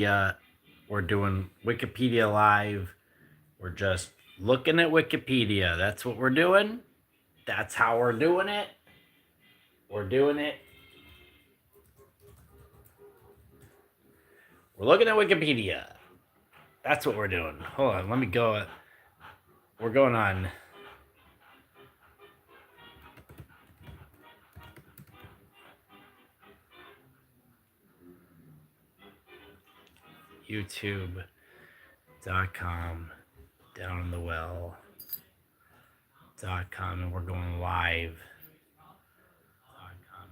Yeah, we're doing Wikipedia Live. We're just looking at Wikipedia. That's what we're doing. That's how we're doing it. We're doing it. We're looking at Wikipedia. That's what we're doing. Hold on, let me go. We're going on youtube.com down in the well.com and we're going live.com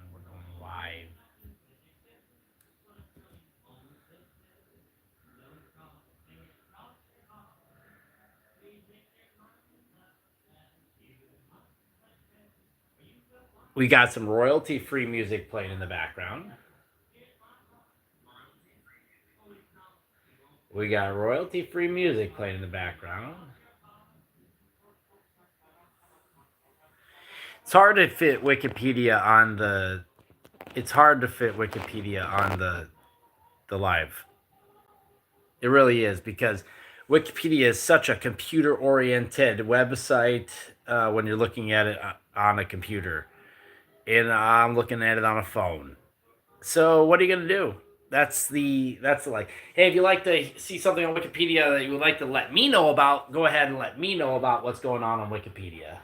and we're going live. We got some royalty free music playing in the background. We got royalty free music playing in the background. It's hard to fit Wikipedia on the. It's hard to fit Wikipedia on the live. It really is because Wikipedia is such a computer oriented website when you're looking at it on a computer, and I'm looking at it on a phone. So what are you gonna do? That's like, hey, if you like to see something on Wikipedia that you would like to let me know about, go ahead and let me know about what's going on Wikipedia.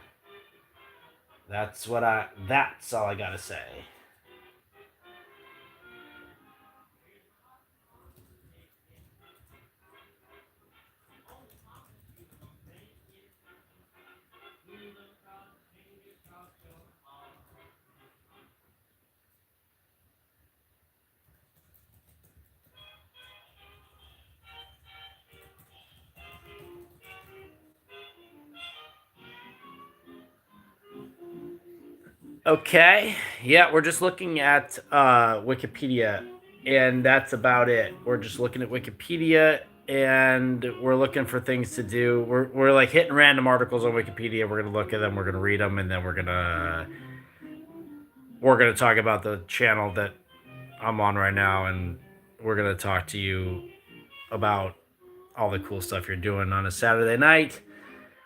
That's all I gotta say. Okay. Yeah, we're just looking at Wikipedia, and that's about it. We're just looking at Wikipedia, and we're looking for things to do. We're like hitting random articles on Wikipedia. We're gonna look at them. We're gonna read them, and then we're gonna talk about the channel that I'm on right now, and we're gonna talk to you about all the cool stuff you're doing on a Saturday night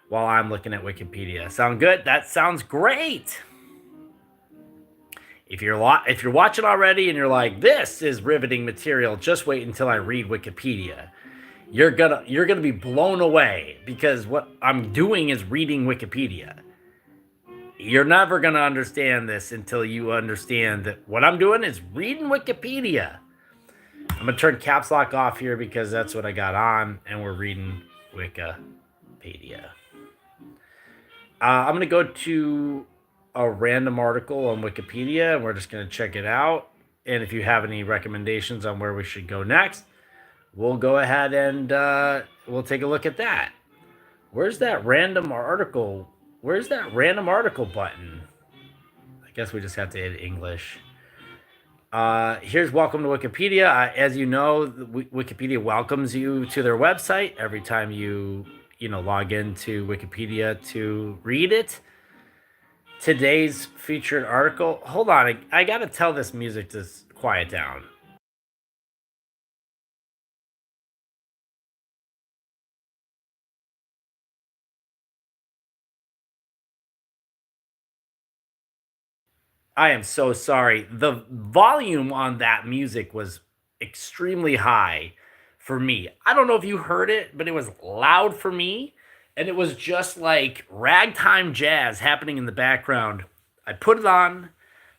while I'm looking at Wikipedia. Sound good? That sounds great. If you're watching already and you're like, this is riveting material, just wait until I read Wikipedia. You're gonna be blown away because what I'm doing is reading Wikipedia. You're never gonna understand this until you understand that what I'm doing is reading Wikipedia. I'm gonna turn caps lock off here because that's what I got on, and we're reading Wikipedia. I'm gonna go to a random article on Wikipedia, and we're just gonna check it out. And if you have any recommendations on where we should go next, we'll go ahead and we'll take a look at that. Where's that random article? Where's that random article button? I guess we just have to hit English. Here's welcome to Wikipedia. As you know, Wikipedia welcomes you to their website every time you log into Wikipedia to read it. Today's featured article. Hold on, I gotta tell this music to quiet down. I am so sorry. The volume on that music was extremely high for me. I don't know if you heard it, but it was loud for me. And it was just like ragtime jazz happening in the background. I put it on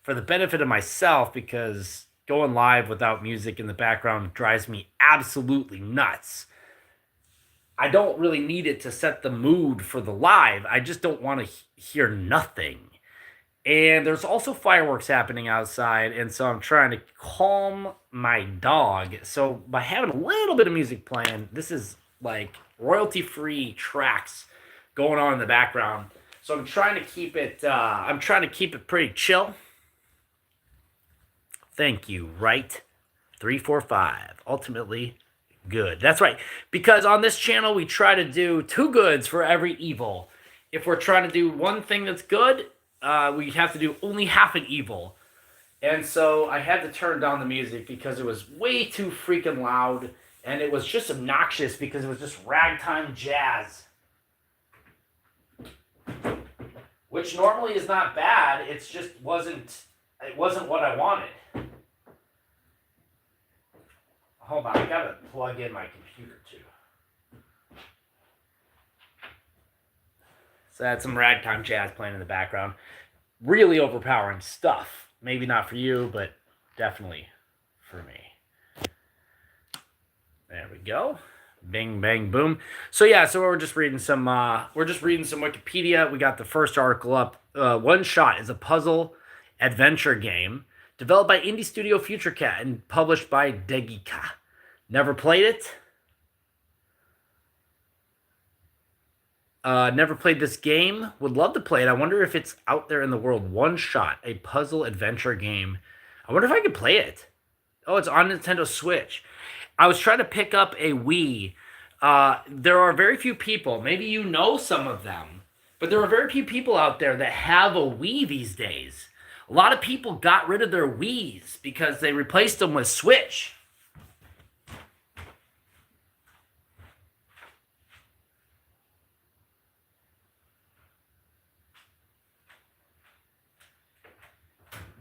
for the benefit of myself because going live without music in the background drives me absolutely nuts. I don't really need it to set the mood for the live. I just don't want to hear nothing. And there's also fireworks happening outside, and so I'm trying to calm my dog. So by having a little bit of music playing, this is like royalty-free tracks going on in the background. So I'm trying to keep it. I'm trying to keep it pretty chill. Thank you. Right, 345. Ultimately, good. That's right. Because on this channel, we try to do two goods for every evil. If we're trying to do one thing that's good, we have to do only half an evil. And so I had to turn down the music because it was way too freaking loud. and it was just obnoxious because it was just ragtime jazz, which normally is not bad. It's just wasn't what I wanted. Hold on, I gotta plug in my computer too. So I had some ragtime jazz playing in the background. Really overpowering stuff. Maybe not for you, but definitely for me. There we go. Bing, bang, boom. So yeah, so we're just reading some Wikipedia. We got the first article up. One Shot is a puzzle adventure game developed by indie studio FutureCat and published by Degika. Never played it. Never played this game. Would love to play it. I wonder if it's out there in the world. One Shot, a puzzle adventure game. I wonder if I could play it. Oh, it's on Nintendo Switch. I was trying to pick up a Wii. There are very few people. Maybe you know some of them, but there are very few people out there that have a Wii these days. A lot of people got rid of their Wiis because they replaced them with Switch.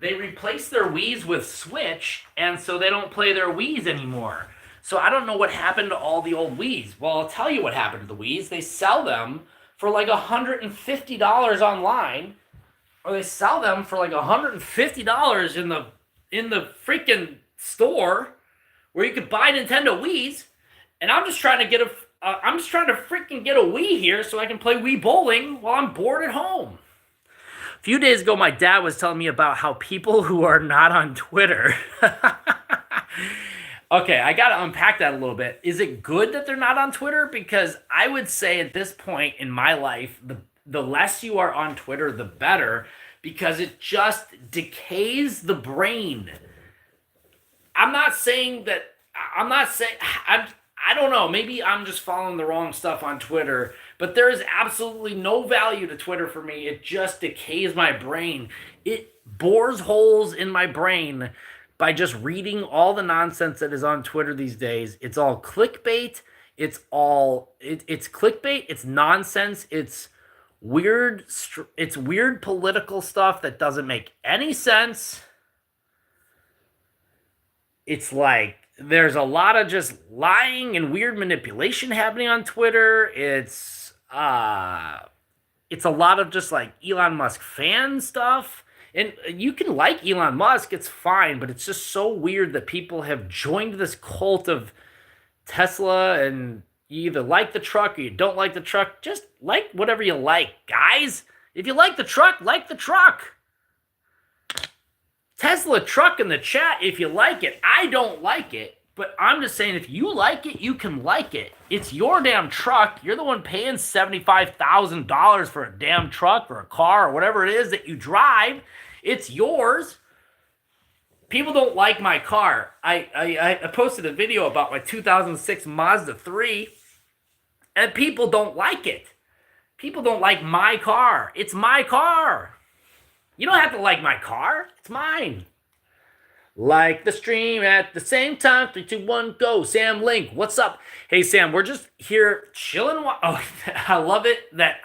They replaced their Wiis with Switch, and so they don't play their Wiis anymore. So I don't know what happened to all the old Wiis. Well, I'll tell you what happened to the Wiis. They sell them for like $150 online, or they sell them for like $150 in the freaking store where you could buy Nintendo Wiis. And I'm just trying to freaking get a Wii here so I can play Wii bowling while I'm bored at home. A few days ago, my dad was telling me about how people who are not on Twitter. Okay, I got to unpack that a little bit. Is it good that they're not on Twitter? Because I would say at this point in my life, the less you are on Twitter, the better, because it just decays the brain. I'm not saying that. I'm not saying. I don't know. Maybe I'm just following the wrong stuff on Twitter, but there is absolutely no value to Twitter for me. It just decays my brain. It bores holes in my brain by just reading all the nonsense that is on Twitter these days. It's all clickbait. It's clickbait. It's nonsense. It's weird. It's weird political stuff that doesn't make any sense. It's like there's a lot of just lying and weird manipulation happening on Twitter. It's a lot of just like Elon Musk fan stuff. And you can like Elon Musk, it's fine, but it's just so weird that people have joined this cult of Tesla, and you either like the truck or you don't like the truck. Just like whatever you like, guys. If you like the truck, like the truck. Tesla truck in the chat if you like it. I don't like it, but I'm just saying if you like it, you can like it. It's your damn truck. You're the one paying $75,000 for a damn truck or a car or whatever it is that you drive. It's yours. People don't like my car. I posted a video about my 2006 Mazda 3, and people don't like it. People don't like my car. It's my car. You don't have to like my car. It's mine. Like the stream at the same time. 3, 2, 1, go. Sam Link, what's up? Hey Sam, we're just here chilling. Oh, I love that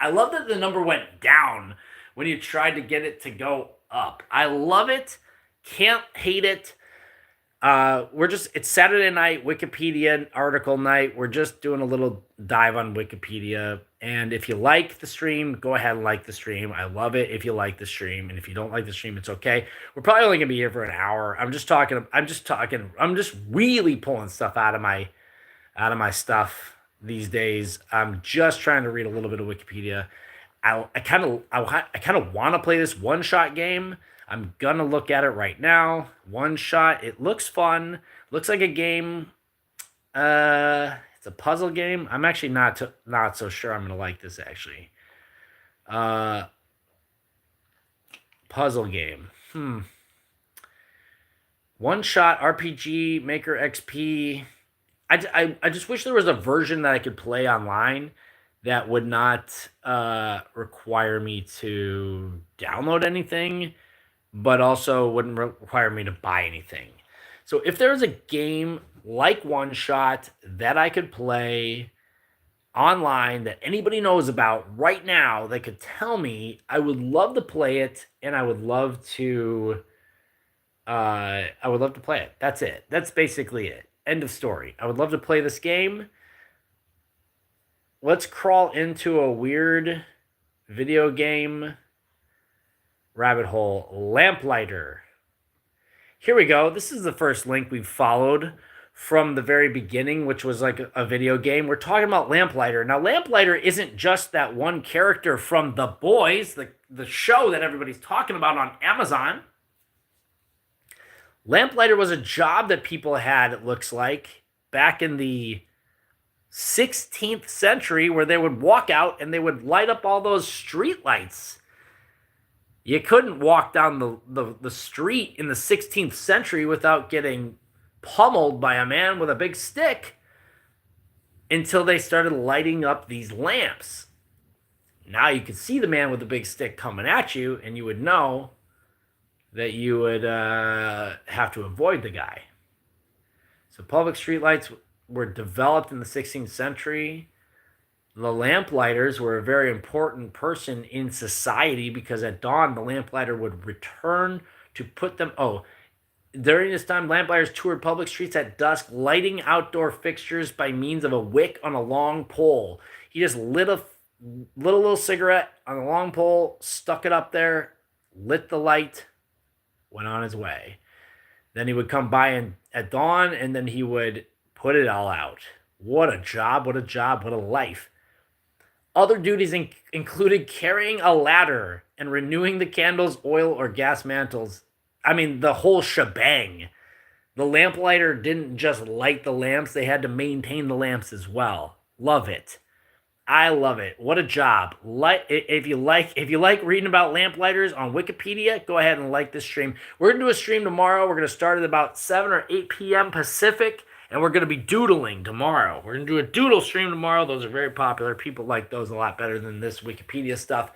the number went down when you tried to get it to go up. I love it. Can't hate it. It's Saturday night, Wikipedia article night. We're just doing a little dive on Wikipedia. And if you like the stream, go ahead and like the stream. I love it if you like the stream. And if you don't like the stream, it's okay. We're probably only gonna be here for an hour. I'm just really pulling stuff out of my stuff these days. I'm just trying to read a little bit of Wikipedia. I kind of want to play this One Shot game. I'm gonna look at it right now. One Shot. It looks fun. Looks like a game. It's a puzzle game. I'm actually not so sure I'm gonna like this actually. Puzzle game. One Shot RPG Maker XP. I just wish there was a version that I could play online that would not require me to download anything, but also wouldn't require me to buy anything. So if there's a game like One Shot that I could play online that anybody knows about right now that could tell me, I would love to play it and I would love to play it. That's it. That's basically it. End of story. I would love to play this game. Let's crawl into a weird video game rabbit hole. Lamplighter. Here we go. This is the first link we've followed from the very beginning, which was like a video game. We're talking about Lamplighter. Now, Lamplighter isn't just that one character from The Boys, the show that everybody's talking about on Amazon. Lamplighter was a job that people had, it looks like, back in the 16th century, where they would walk out and they would light up all those street lights. You couldn't walk down the street in the 16th century without getting pummeled by a man with a big stick until they started lighting up these lamps. Now you could see the man with the big stick coming at you, and you would know that you would have to avoid the guy. So public streetlights were developed in the 16th century. The lamplighters were a very important person in society because at dawn, the lamplighter would return to put them... During this time, lamplighters toured public streets at dusk, lighting outdoor fixtures by means of a wick on a long pole. He just lit a little cigarette on a long pole, stuck it up there, lit the light, went on his way. Then he would come by at dawn, and then he would put it all out. What a job, what a job, what a life. Other duties included carrying a ladder and renewing the candles, oil, or gas mantles. I mean, the whole shebang. The lamplighter didn't just light the lamps, they had to maintain the lamps as well. Love it. I love it. What a job. If you like reading about lamplighters on Wikipedia, go ahead and like this stream. We're going to do a stream tomorrow. We're going to start at about 7 or 8 p.m. Pacific. And we're going to be doodling tomorrow. We're going to do a doodle stream tomorrow. Those are very popular. People like those a lot better than this Wikipedia stuff.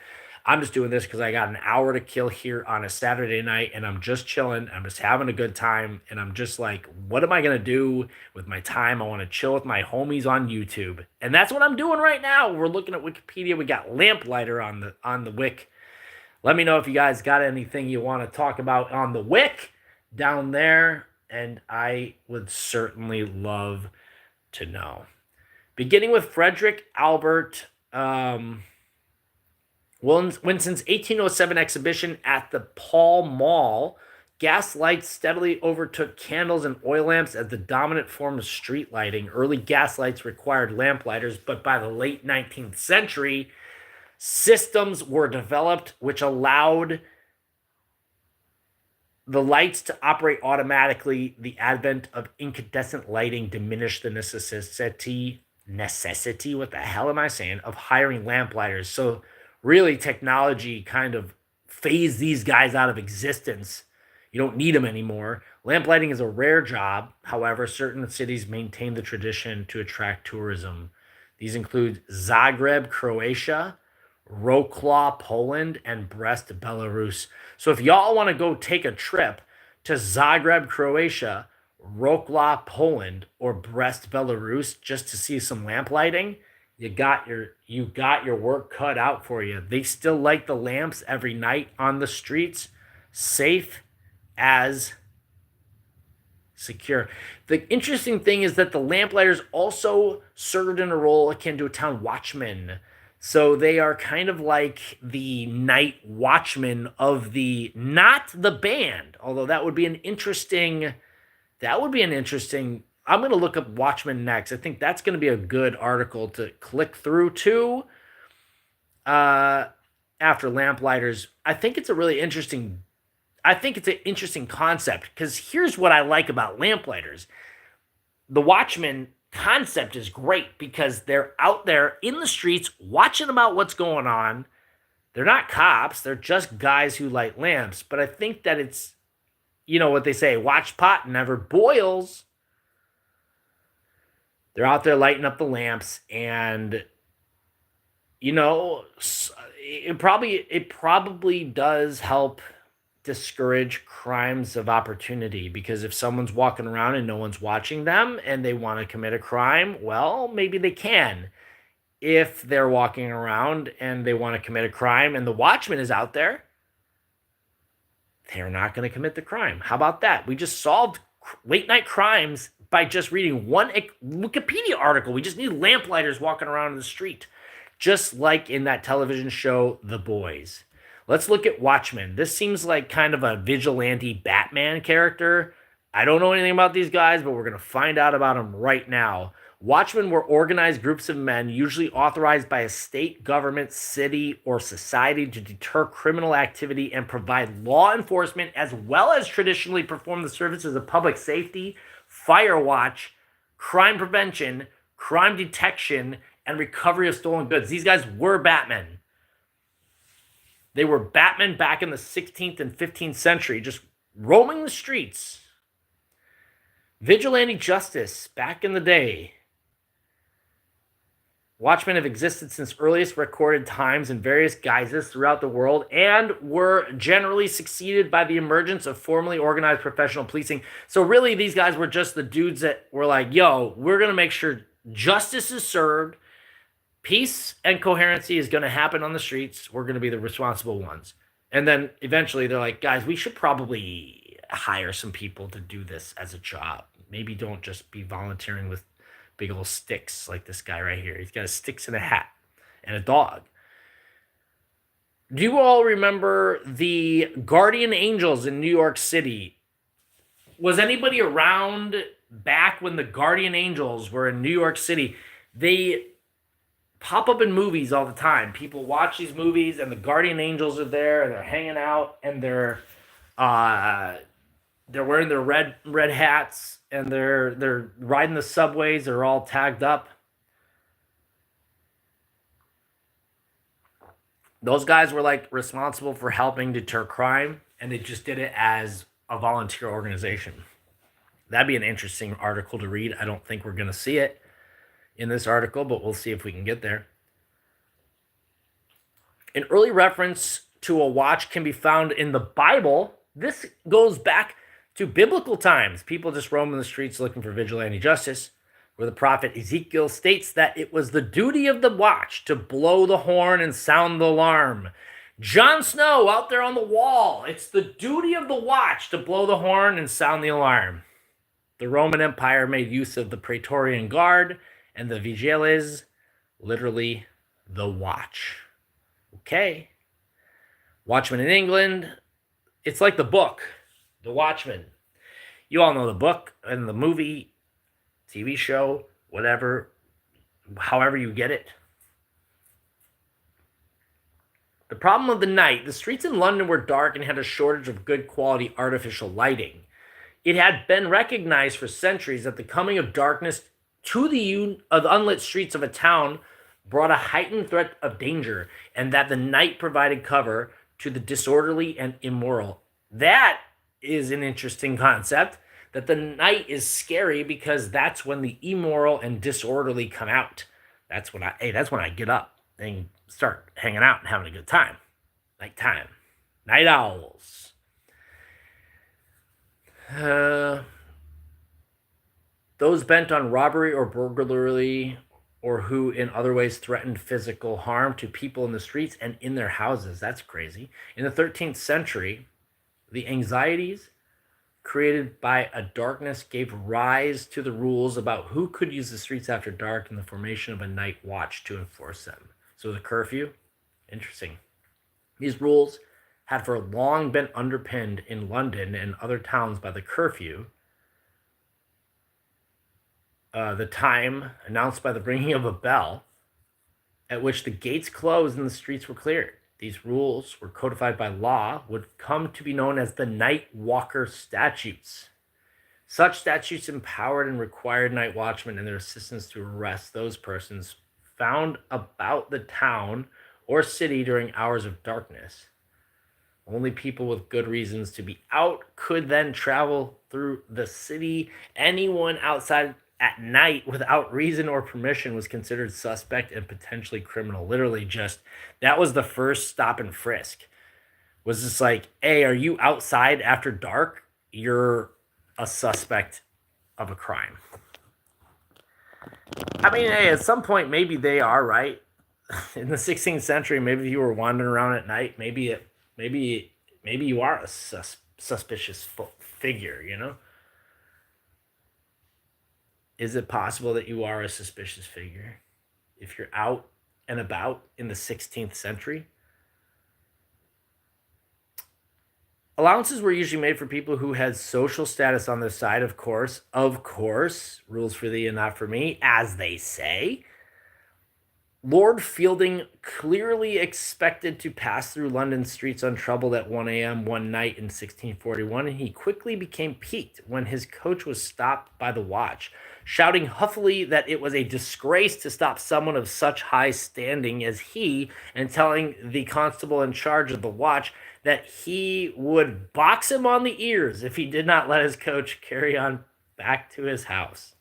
I'm just doing this because I got an hour to kill here on a Saturday night, and I'm just chilling. I'm just having a good time, and I'm just like, what am I going to do with my time? I want to chill with my homies on YouTube. And that's what I'm doing right now. We're looking at Wikipedia. We got Lamplighter on the Wik. Let me know if you guys got anything you want to talk about on the Wik down there. And I would certainly love to know. Beginning with Frederick Albert Winston's 1807 exhibition at the Pall Mall, gas lights steadily overtook candles and oil lamps as the dominant form of street lighting. Early gas lights required lamplighters, but by the late 19th century, systems were developed which allowed the lights to operate automatically. The advent of incandescent lighting diminished the necessity, what the hell am I saying, of hiring lamplighters. So really, technology kind of phased these guys out of existence. You don't need them anymore. Lamplighting is a rare job. However, certain cities maintain the tradition to attract tourism. These include Zagreb, Croatia, Wrocław, Poland, and Brest, Belarus. So if y'all want to go take a trip to Zagreb, Croatia, Wrocław, Poland, or Brest, Belarus, just to see some lamplighting, you got your work cut out for you. They still light the lamps every night on the streets, safe as secure. The interesting thing is that the lamplighters also served in a role akin to a town watchman. So they are kind of like the night watchman of not the band, although that would be an interesting, I'm going to look up Watchmen next. I think that's going to be a good article to click through to after Lamplighters. I think it's an interesting concept because here's what I like about Lamplighters. The Watchmen concept is great because they're out there in the streets watching about what's going on. They're not cops. They're just guys who light lamps. But I think that it's, what they say, watch pot never boils. They're out there lighting up the lamps, and it probably does help discourage crimes of opportunity, because if someone's walking around and no one's watching them and they want to commit a crime, well, maybe they can. If they're walking around and they want to commit a crime and the watchman is out there, they're not going to commit the crime. How about that? We just solved late night crimes by just reading one Wikipedia article. We just need lamplighters walking around in the street, just like in that television show, The Boys. Let's look at Watchmen. This seems like kind of a vigilante Batman character. I don't know anything about these guys, but we're going to find out about them right now. Watchmen were organized groups of men, usually authorized by a state, government, city, or society to deter criminal activity and provide law enforcement, as well as traditionally perform the services of public safety, fire watch, crime prevention, crime detection, and recovery of stolen goods. These guys were Batmen. They were Batmen back in the 16th and 15th century, just roaming the streets. Vigilante justice back in the day. Watchmen have existed since earliest recorded times in various guises throughout the world and were generally succeeded by the emergence of formally organized professional policing. So really, these guys were just the dudes that were like, yo, we're going to make sure justice is served. Peace and coherency is going to happen on the streets. We're going to be the responsible ones. And then eventually they're like, guys, we should probably hire some people to do this as a job. Maybe don't just be volunteering with big old sticks like this guy right here. He's got sticks and a hat and a dog. Do you all remember the Guardian Angels in New York City? Was anybody around back when the Guardian Angels were in New York City? They pop up in movies all the time. People watch these movies and the Guardian Angels are there and they're hanging out and they're wearing their red hats and they're riding the subways. They're all tagged up. Those guys were like responsible for helping deter crime, and they just did it as a volunteer organization. That'd be an interesting article to read. I don't think we're going to see it in this article, but we'll see if we can get there. An early reference to a watch can be found in the Bible. This goes back to biblical times. People just roaming the streets looking for vigilante justice, where the prophet Ezekiel states that it was the duty of the watch to blow the horn and sound the alarm. Jon Snow out there on the wall. It's the duty of the watch to blow the horn and sound the alarm. The Roman Empire made use of the Praetorian Guard and the Vigiles, literally the watch. Okay. Watchmen in England. It's like the book, The Watchmen. You all know the book and the movie, TV show, whatever, however you get it. The problem of the night, the streets in London were dark and had a shortage of good quality artificial lighting. It had been recognized for centuries that the coming of darkness to the unlit streets of a town brought a heightened threat of danger, and that the night provided cover to the disorderly and immoral. That is an interesting concept, that the night is scary because that's when the immoral and disorderly come out. That's when I get up and start hanging out and having a good time. Nighttime. Night owls. Those bent on robbery or burglary, or who in other ways threatened physical harm to people in the streets and in their houses. That's crazy. In the 13th century, the anxieties created by a darkness gave rise to the rules about who could use the streets after dark and the formation of a night watch to enforce them. So the curfew, interesting. These rules had for long been underpinned in London and other towns by the curfew, the time announced by the ringing of a bell, at which the gates closed and the streets were cleared. These rules were codified by law, would come to be known as the Night Walker Statutes. Such statutes empowered and required night watchmen and their assistants to arrest those persons found about the town or city during hours of darkness. Only people with good reasons to be out could then travel through the city. Anyone outside at night without reason or permission was considered suspect and potentially criminal. Literally just, that was the first stop and frisk, was just like, hey, are you outside after dark? You're a suspect of a crime. I mean, hey, at some point, maybe they are right. In the 16th century, maybe if you were wandering around at night, maybe you are a suspicious figure. Is it possible that you are a suspicious figure if you're out and about in the 16th century? Allowances were usually made for people who had social status on their side, of course. Of course, rules for thee and not for me, as they say. Lord Fielding clearly expected to pass through London streets untroubled at 1 a.m. one night in 1641, and he quickly became piqued when his coach was stopped by the watch, shouting huffily that it was a disgrace to stop someone of such high standing as he, and telling the constable in charge of the watch that he would box him on the ears if he did not let his coach carry on back to his house.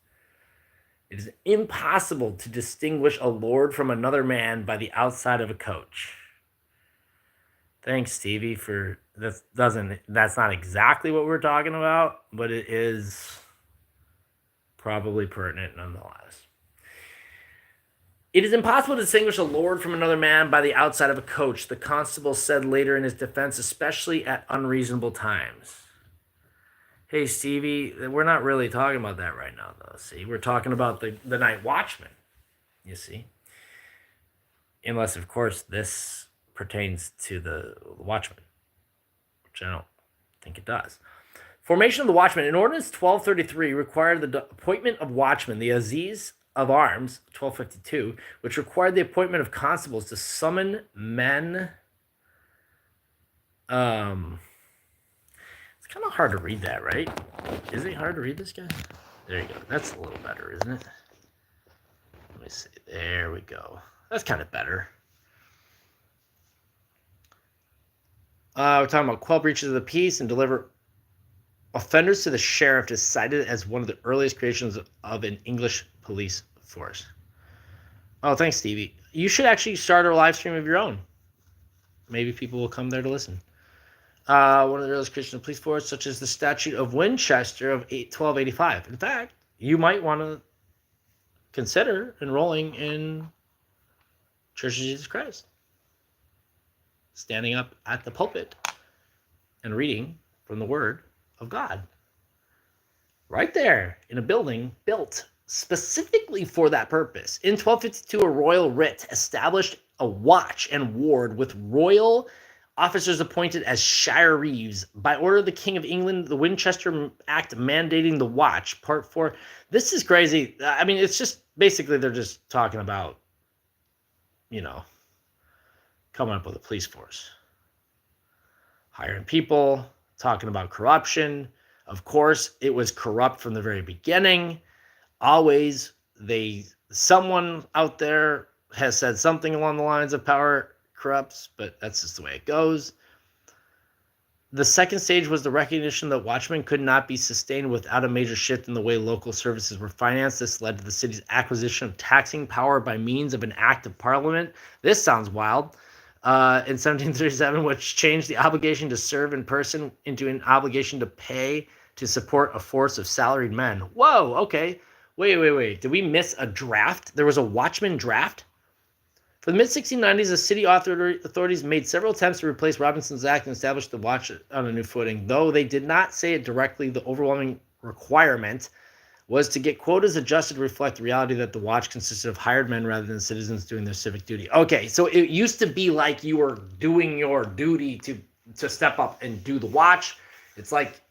It is impossible to distinguish a lord from another man by the outside of a coach. Thanks, Stevie, for that's not exactly what we're talking about, but it is probably pertinent nonetheless. It is impossible to distinguish a lord from another man by the outside of a coach, the constable said later in his defense, especially at unreasonable times. Hey, Stevie, we're not really talking about that right now, though. See, we're talking about the night watchman, you see. Unless, of course, this pertains to the watchman, which I don't think it does. Formation of the watchman. In Ordinance 1233 required the appointment of watchmen, the Aziz of Arms, 1252, which required the appointment of constables to summon men. It's kind of hard to read that, right? Is it hard to read this, guy? There you go. That's a little better, isn't it? Let me see. There we go. That's kind of better. We're talking about quell breaches of the peace and deliver offenders to the sheriff, is cited as one of the earliest creations of an English police force. Oh, thanks, Stevie. You should actually start a live stream of your own. Maybe people will come there to listen. One of the earliest creations of police force, such as the Statute of Winchester of 1285. In fact, you might want to consider enrolling in Church of Jesus Christ. Standing up at the pulpit and reading from the Word of God. Right there in a building built specifically for that purpose. In 1252, a royal writ established a watch and ward with royal officers appointed as shire reeves. By order of the King of England, the Winchester Act mandating the watch, Part 4. This is crazy. I mean, it's just basically they're just talking about, coming up with a police force. Hiring people, talking about corruption. Of course, it was corrupt from the very beginning. Always, someone out there has said something along the lines of power corrupts, but that's just the way it goes. The second stage was the recognition that watchmen could not be sustained without a major shift in the way local services were financed. This led to the city's acquisition of taxing power by means of an act of parliament. This sounds wild. In 1737, which changed the obligation to serve in person into an obligation to pay to support a force of salaried men. Whoa, okay. Wait. Did we miss a draft? There was a watchman draft? For the mid-1690s, the city authorities made several attempts to replace Robinson's Act and establish the watch on a new footing. Though they did not say it directly, the overwhelming requirement was to get quotas adjusted to reflect the reality that the watch consisted of hired men rather than citizens doing their civic duty. Okay, so it used to be like you were doing your duty to step up and do the watch. It's like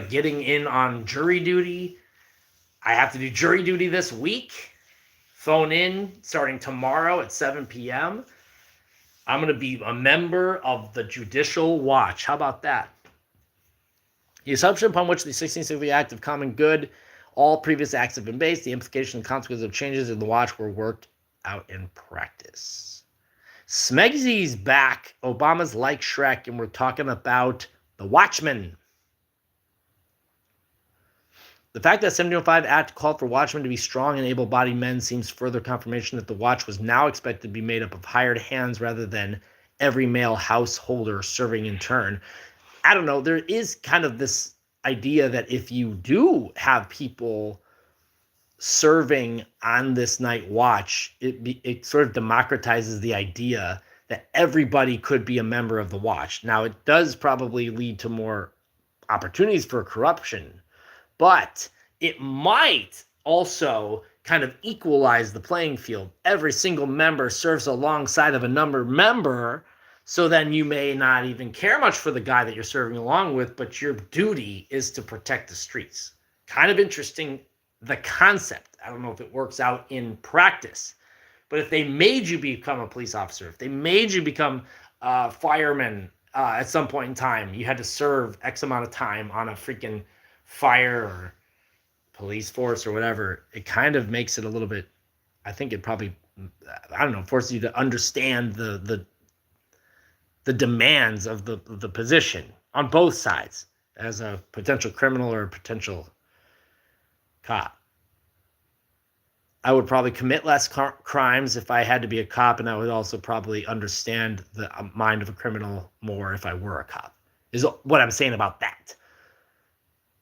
getting in on jury duty. I have to do jury duty this week. Phone in starting tomorrow at 7 p.m. I'm going to be a member of the Judicial Watch. How about that? The assumption upon which the 16th Century Act of Common Good, all previous acts have been based, the implications and consequences of changes in the watch were worked out in practice. Smegsy's back. Obama's like Shrek, and we're talking about the Watchmen. The fact that 1705 Act called for watchmen to be strong and able-bodied men seems further confirmation that the watch was now expected to be made up of hired hands rather than every male householder serving in turn. I don't know. There is kind of this idea that if you do have people serving on this night watch, it sort of democratizes the idea that everybody could be a member of the watch. Now, it does probably lead to more opportunities for corruption, but it might also kind of equalize the playing field. Every single member serves alongside of a number member, so then you may not even care much for the guy that you're serving along with, but your duty is to protect the streets. Kind of interesting, the concept. I don't know if it works out in practice, but if they made you become a police officer, if they made you become a fireman at some point in time, you had to serve X amount of time on a freaking fire or police force or whatever, it kind of makes it a little bit, I think it probably, I don't know, forces you to understand the demands of the position on both sides as a potential criminal or a potential cop. I would probably commit less crimes if I had to be a cop, and I would also probably understand the mind of a criminal more if I were a cop, is what I'm saying about that.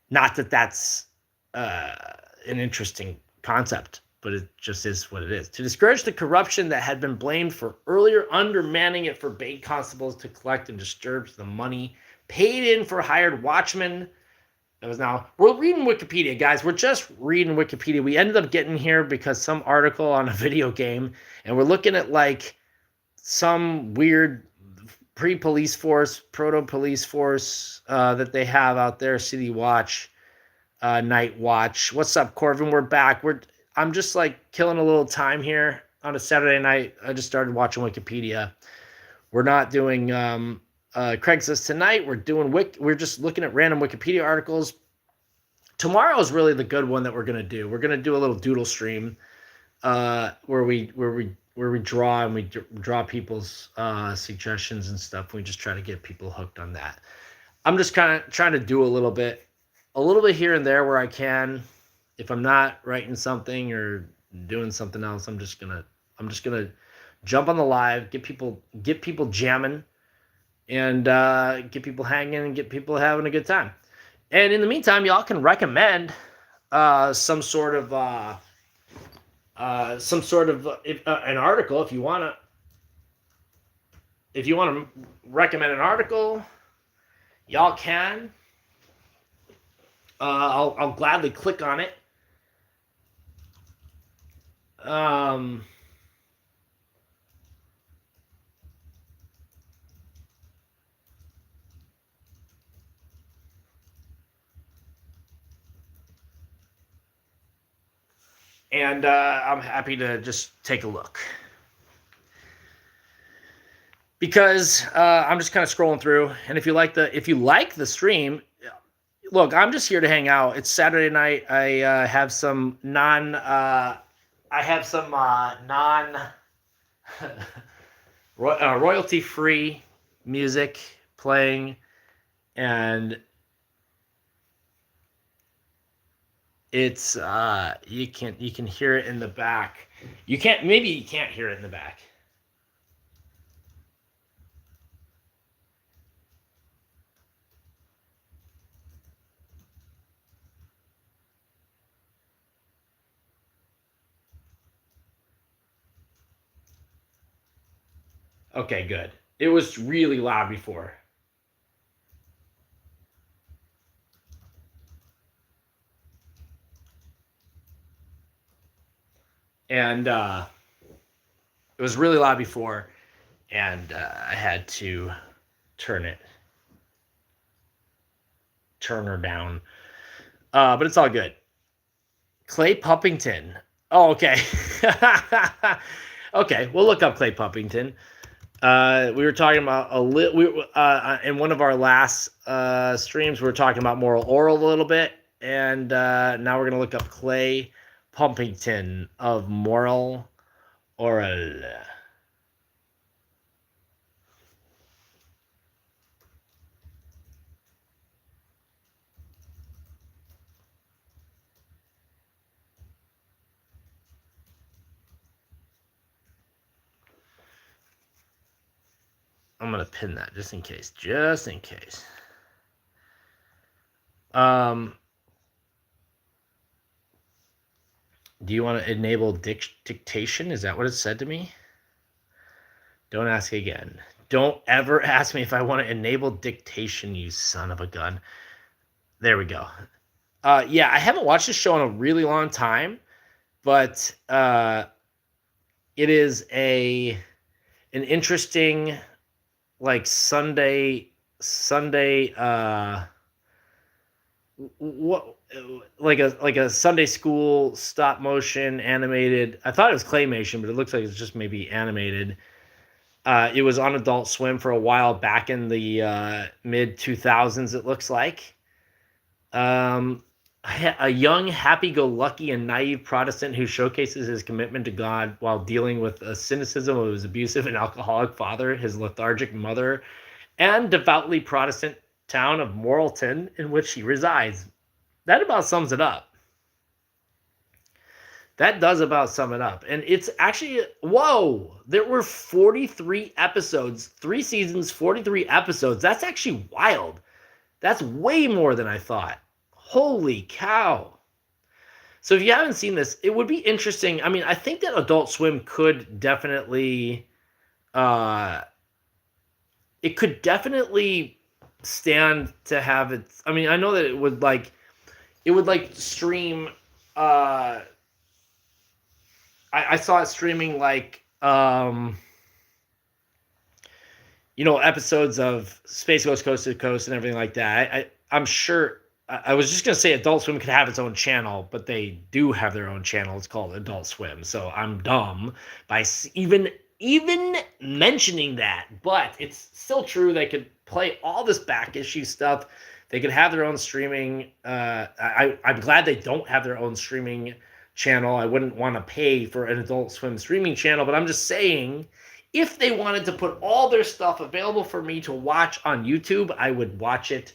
Not that that's an interesting concept, but it just is what it is. To discourage the corruption that had been blamed for earlier undermanning it forbade constables to collect and distribute the money paid in for hired watchmen. That was now, we're reading Wikipedia, guys. We're just reading Wikipedia. We ended up getting here because some article on a video game, and we're looking at like some weird pre-police force, proto-police force that they have out there, City Watch, Night Watch. What's up, Corvin? We're back. I'm just like killing a little time here on a Saturday night. I just started watching Wikipedia. We're not doing Craigslist tonight. We're just looking at random Wikipedia articles. Tomorrow is really the good one that we're gonna do. We're gonna do a little doodle stream where we draw and we draw people's suggestions and stuff. We just try to get people hooked on that. I'm just kind of trying to do a little bit here and there where I can. If I'm not writing something or doing something else, I'm just gonna jump on the live, get people jamming, and get people hanging and get people having a good time. And in the meantime, y'all can recommend some sort of an article if you wanna recommend an article, y'all can. I'll gladly click on it. And I'm happy to just take a look. Because I'm just kind of scrolling through, and if you like the stream, look, I'm just here to hang out. It's Saturday night. I have some non royalty free music playing, and it's you can hear it in the back. Maybe you can't hear it in the back. Okay, good. It was really loud before. And it was really loud before, and I had to turn her down. But it's all good. Clay Puppington. Oh, okay. Okay, we'll look up Clay Puppington. We were talking about in one of our last streams, we were talking about Moral Oral a little bit, and now we're going to look up Clay Pumpington of Moral Oral. I'm gonna pin that just in case. Just in case. Do you want to enable dictation? Is that what it said to me? Don't ask again. Don't ever ask me if I want to enable dictation, you son of a gun. There we go. Yeah, I haven't watched this show in a really long time, but it is an interesting like Sunday what like a Sunday school stop motion animated. I thought it was claymation, but it looks like it's just maybe animated. It was on Adult Swim for a while back in the mid 2000s. It looks like a young, happy-go-lucky, and naive Protestant who showcases his commitment to God while dealing with the cynicism of his abusive and alcoholic father, his lethargic mother, and devoutly Protestant town of Morrilton in which he resides. That about sums it up. That does about sum it up. And it's actually, whoa, there were 43 episodes, 3 seasons, 43 episodes. That's actually wild. That's way more than I thought. Holy cow. So if you haven't seen this, it would be interesting. I mean, I think that Adult Swim could definitely it could definitely stand to have its, I mean, I know that it would like stream I saw it streaming like episodes of Space Ghost Coast to Coast and everything like that. I'm sure I was just gonna say Adult Swim could have its own channel, but they do have their own channel. It's called Adult Swim. So I'm dumb by even mentioning that, but it's still true. They could play all this back issue stuff. They could have their own streaming. I'm glad they don't have their own streaming channel. I wouldn't want to pay for an Adult Swim streaming channel, but I'm just saying, if they wanted to put all their stuff available for me to watch on YouTube, I would watch it.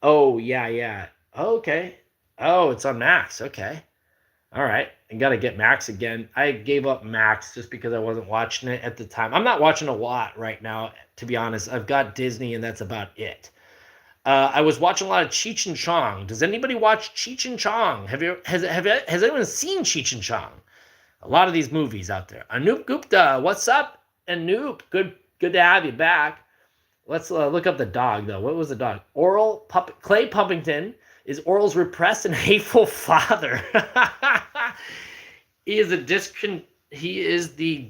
Oh, yeah. Oh, okay. Oh, it's on Max. Okay. All right. I got to get Max again. I gave up Max just because I wasn't watching it at the time. I'm not watching a lot right now, to be honest. I've got Disney, and that's about it. I was watching a lot of Cheech and Chong. Does anybody watch Cheech and Chong? Has anyone seen Cheech and Chong? A lot of these movies out there. Anoop Gupta, what's up? Anoop, good to have you back. Let's look up the dog, though. What was the dog? Clay Pumpington is Oral's repressed and hateful father. He is the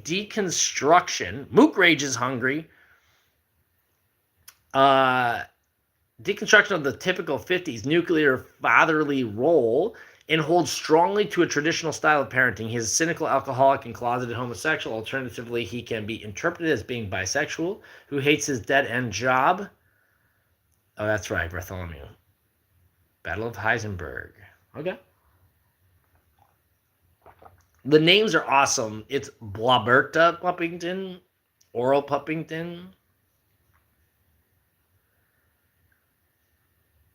deconstruction. Mook Rage is hungry. Deconstruction of the typical 50s nuclear fatherly role and holds strongly to a traditional style of parenting. He is a cynical alcoholic and closeted homosexual. Alternatively, he can be interpreted as being bisexual, who hates his dead-end job. Oh, that's right, Bartholomew. Battle of Heisenberg. Okay. The names are awesome. It's Blaberta Puppington, Oral Puppington.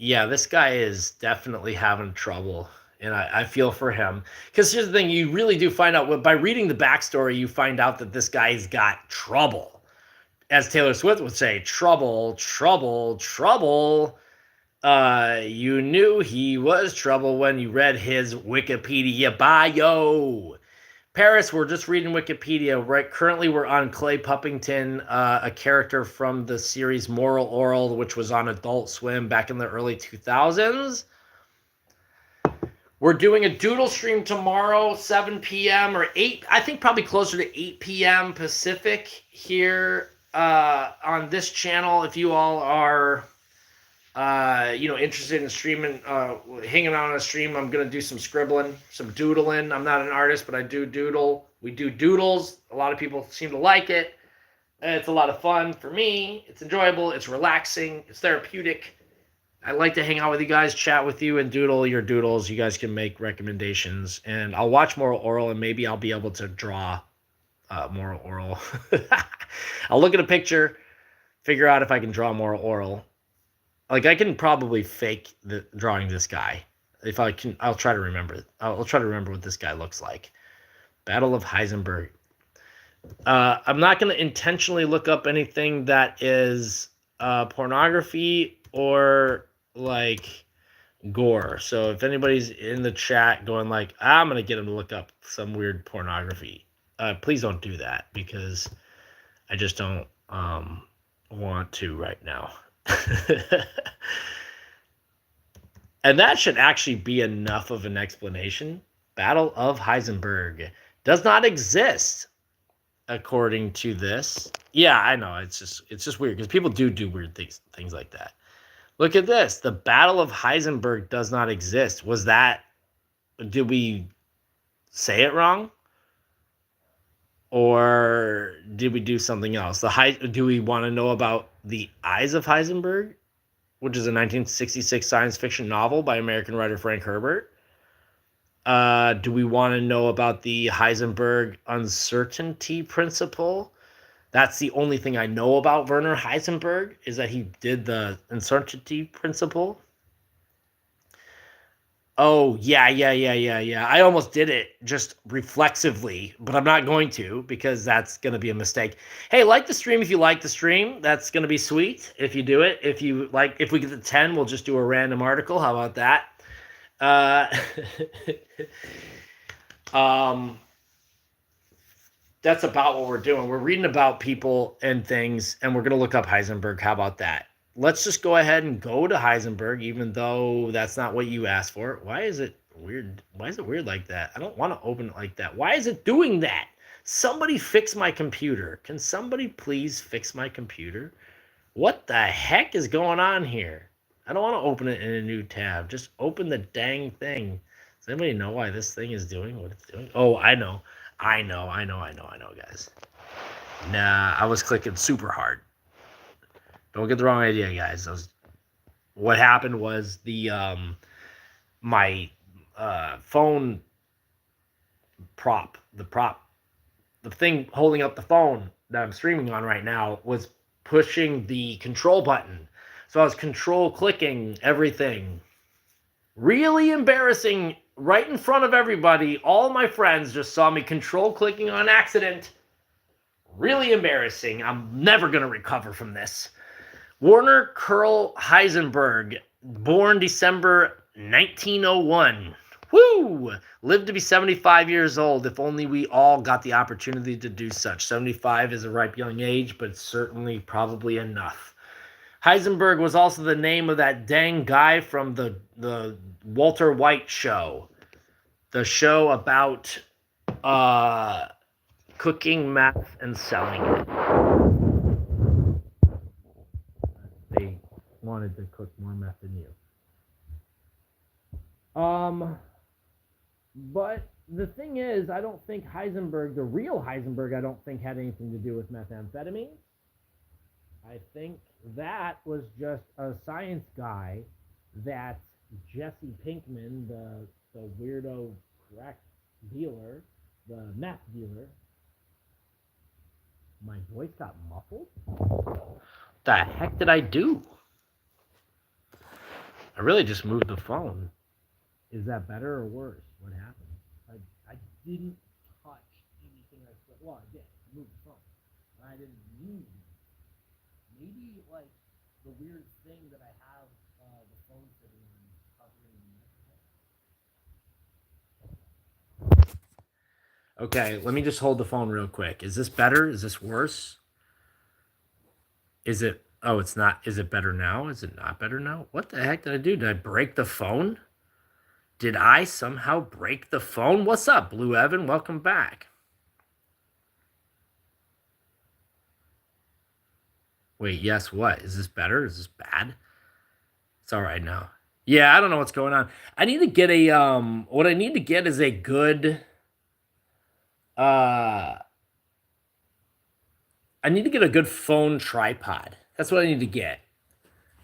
Yeah, this guy is definitely having trouble, and I feel for him. Because here's the thing, you really do find out, by reading the backstory, you find out that this guy's got trouble. As Taylor Swift would say, trouble, trouble, trouble. You knew he was trouble when you read his Wikipedia bio. Paris, we're just reading Wikipedia. Right, currently we're on Clay Puppington, a character from the series Moral Oral, which was on Adult Swim back in the early 2000s. We're doing a doodle stream tomorrow, 7 p.m. or 8, I think probably closer to 8 p.m. Pacific here on this channel. If you all are interested in streaming, hanging out on a stream, I'm going to do some scribbling, some doodling. I'm not an artist, but I do doodle. We do doodles. A lot of people seem to like it. It's a lot of fun for me. It's enjoyable. It's relaxing. It's therapeutic. I like to hang out with you guys, chat with you, and doodle your doodles. You guys can make recommendations, and I'll watch Moral Oral, and maybe I'll be able to draw Moral Oral. I'll look at a picture, figure out if I can draw Moral Oral. Like, I can probably fake drawing this guy. If I can, I'll try to remember. I'll try to remember what this guy looks like. Battle of Heisenberg. I'm not going to intentionally look up anything that is pornography or like gore. So if anybody's in the chat going like, I'm going to get them to look up some weird pornography, please don't do that because I just don't want to right now. And that should actually be enough of an explanation. Battle of Heisenberg does not exist according to this. Yeah, I know. It's just weird because people do weird things like that. Look at this. The Battle of Heisenberg does not exist. Was that, did we say it wrong? Or did we do something else? Do we want to know about the Eyes of Heisenberg, which is a 1966 science fiction novel by American writer Frank Herbert? Do we want to know about the Heisenberg uncertainty principle? That's the only thing I know about Werner Heisenberg, is that he did the uncertainty principle. Oh, yeah. I almost did it just reflexively, but I'm not going to because that's going to be a mistake. Hey, like the stream if you like the stream. That's going to be sweet if you do it. If you like, if we get to 10, we'll just do a random article. How about that? That's about what we're doing. We're reading about people and things, and we're going to look up Heisenberg. How about that? Let's just go ahead and go to Heisenberg, even though that's not what you asked for. Why is it weird? Why is it weird like that? I don't want to open it like that. Why is it doing that? Somebody fix my computer. Can somebody please fix my computer? What the heck is going on here? I don't want to open it in a new tab. Just open the dang thing. Does anybody know why this thing is doing what it's doing? Oh, I know, guys. Nah, I was clicking super hard. Don't get the wrong idea, guys. What happened was my phone prop, the thing holding up the phone that I'm streaming on right now was pushing the control button. So I was control clicking everything. Really embarrassing, right in front of everybody. All my friends just saw me control clicking on accident. Really embarrassing. I'm never going to recover from this. Werner Karl Heisenberg, born December 1901. Woo! Lived to be 75 years old. If only we all got the opportunity to do such. 75 is a ripe young age, but certainly probably enough. Heisenberg was also the name of that dang guy from the Walter White show. The show about cooking meth and selling it. They wanted to cook more meth than you. But the thing is, I don't think Heisenberg, the real Heisenberg, I don't think had anything to do with methamphetamine. I think that was just a science guy that Jesse Pinkman, the weirdo crack dealer, the meth dealer. My voice got muffled? What the heck did I do? I really just moved the phone. Is that better or worse? What happened? I didn't touch anything I said. Well, I did. I moved the phone. But I didn't move. Maybe like the weird thing that I have the phone sitting on covering. Okay, let me just hold the phone real quick. Is this better? Is this worse? Is it? Oh, it's not. Is it better now? Is it not better now? What the heck did I do? Did I break the phone? Did I somehow break the phone? What's up, Blue Evan? Welcome back. Wait, yes, what? Is this better? Is this bad? It's all right now. Yeah, I don't know what's going on. I need to get a what I need to get is a good I need to get a good phone tripod. That's what I need to get.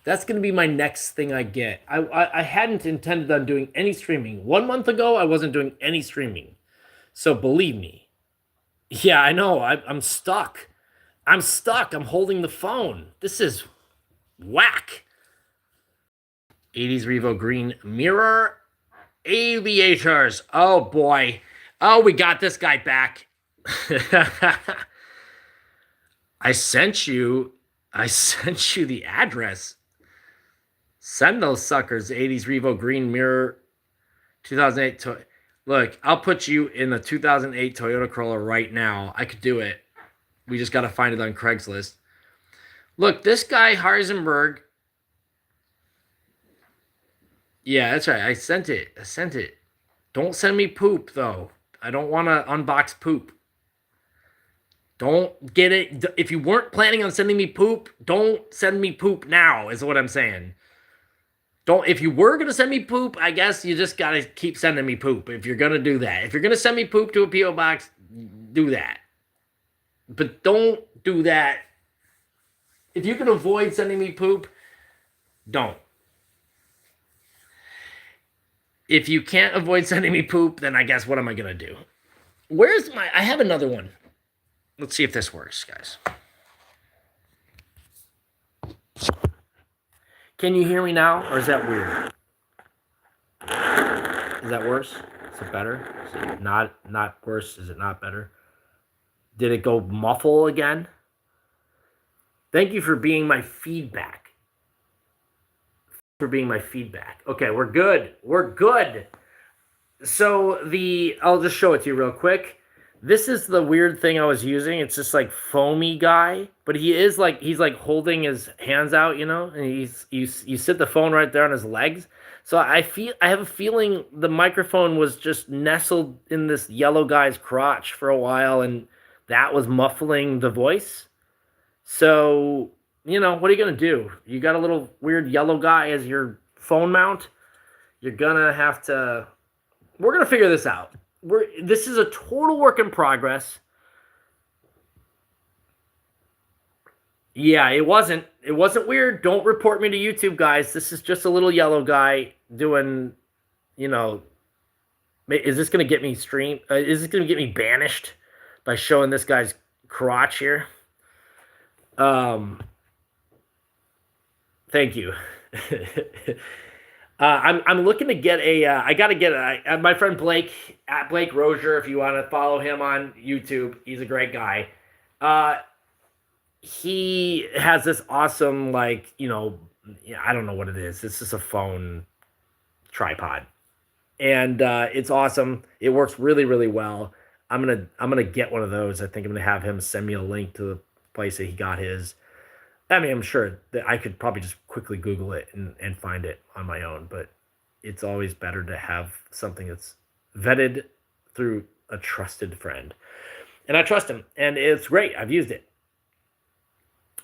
That's going to be my next thing I get. I hadn't intended on doing any streaming. 1 month ago, I wasn't doing any streaming. So believe me. Yeah, I know. I'm stuck. I'm stuck. I'm holding the phone. This is whack. 80s Revo Green Mirror Aviators. Oh, boy. Oh, we got this guy back. I sent you I sent you the address. Send those suckers. 80s Revo Green Mirror 2008 Look, I'll put you in the 2008 Toyota Corolla right now. I could do it. We just got to find it on Craigslist. Look, this guy Heisenberg. Yeah, that's right. I sent it. I sent it. Don't send me poop though. I don't want to unbox poop. Don't get it. If you weren't planning on sending me poop, don't send me poop now, is what I'm saying. Don't, if you were gonna send me poop, I guess you just gotta keep sending me poop if you're gonna do that. If you're gonna send me poop to a P.O. box, do that. But don't do that. If you can avoid sending me poop, don't. If you can't avoid sending me poop, then I guess what am I gonna do? Where's my, I have another one. Let's see if this works, guys. Can you hear me now, or is that weird? Is that worse? Is it better? Is it not worse? Is it not better? Did it go muffle again? Thank you for being my feedback. Okay, we're good. We're good. So I'll just show it to you real quick. This is the weird thing I was using. It's just like foamy guy, but he's like holding his hands out, and you sit the phone right there on his legs. So I have a feeling the microphone was just nestled in this yellow guy's crotch for a while, and that was muffling the voice. So, what are you gonna do? You got a little weird yellow guy as your phone mount. You're gonna have to. We're gonna figure this out. This is a total work in progress. Yeah, it wasn't weird. Don't report me to YouTube, guys. This is just a little yellow guy doing, is this gonna get me streamed? Is this gonna get me banished by showing this guy's crotch here? Thank you. I'm looking to get I gotta get my friend Blake at Blake Rozier. If you want to follow him on YouTube, he's a great guy. He has this awesome I don't know what it is. It's just a phone tripod, and it's awesome. It works really really well. I'm gonna get one of those. I think I'm gonna have him send me a link to the place that he got his. I mean, I'm sure that I could probably just quickly Google it and find it on my own, but it's always better to have something that's vetted through a trusted friend. And I trust him, and it's great. I've used it.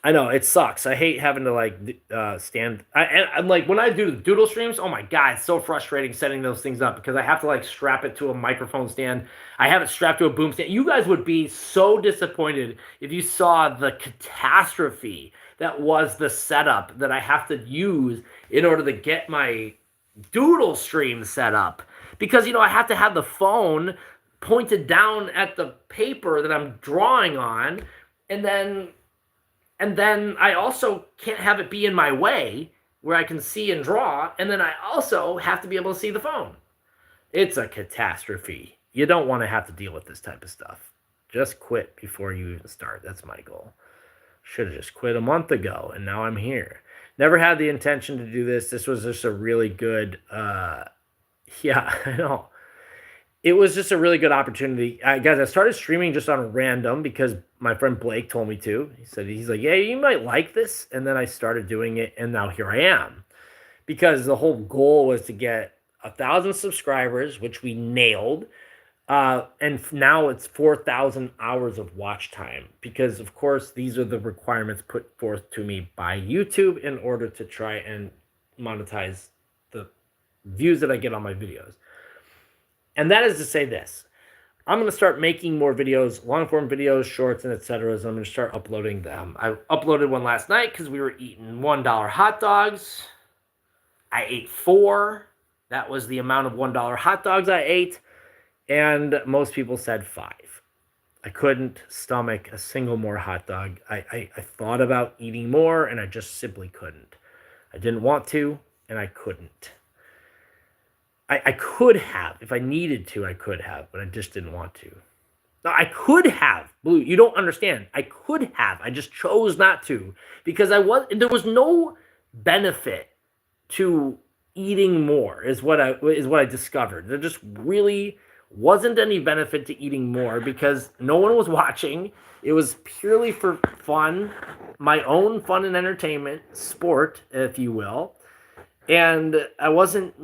I know it sucks. I hate having to stand. I'm like when I do the doodle streams. Oh my god, it's so frustrating setting those things up because I have to strap it to a microphone stand. I have it strapped to a boom stand. You guys would be so disappointed if you saw the catastrophe that was the setup that I have to use in order to get my doodle stream set up. Because I have to have the phone pointed down at the paper that I'm drawing on, and then I also can't have it be in my way where I can see and draw, and then I also have to be able to see the phone. It's a catastrophe. You don't want to have to deal with this type of stuff. Just quit before you even start. That's my goal. Should have just quit a month ago, and now I'm here. Never had the intention to do this. This was just a really good, yeah, I know. It was just a really good opportunity. Guys, I started streaming just on random because my friend Blake told me to. He's like, yeah, you might like this. And then I started doing it, and now here I am. Because the whole goal was to get 1,000 subscribers, which we nailed. And now it's 4,000 hours of watch time. Because, of course, these are the requirements put forth to me by YouTube in order to try and monetize the views that I get on my videos. And that is to say this. I'm going to start making more videos, long-form videos, shorts, and etc. So I'm going to start uploading them. I uploaded one last night because we were eating $1 hot dogs. I ate 4. That was the amount of $1 hot dogs I ate. And most people said 5. I couldn't stomach a single more hot dog. I thought about eating more, and I just simply couldn't. I didn't want to, and I couldn't. I could have. If I needed to, I could have, but I just didn't want to. Now, I could have, Blue. You don't understand. I could have. I just chose not to because there was no benefit to eating more. Is what I discovered. There just really wasn't any benefit to eating more because no one was watching. It was purely for fun, my own fun and entertainment, sport, if you will. And I wasn't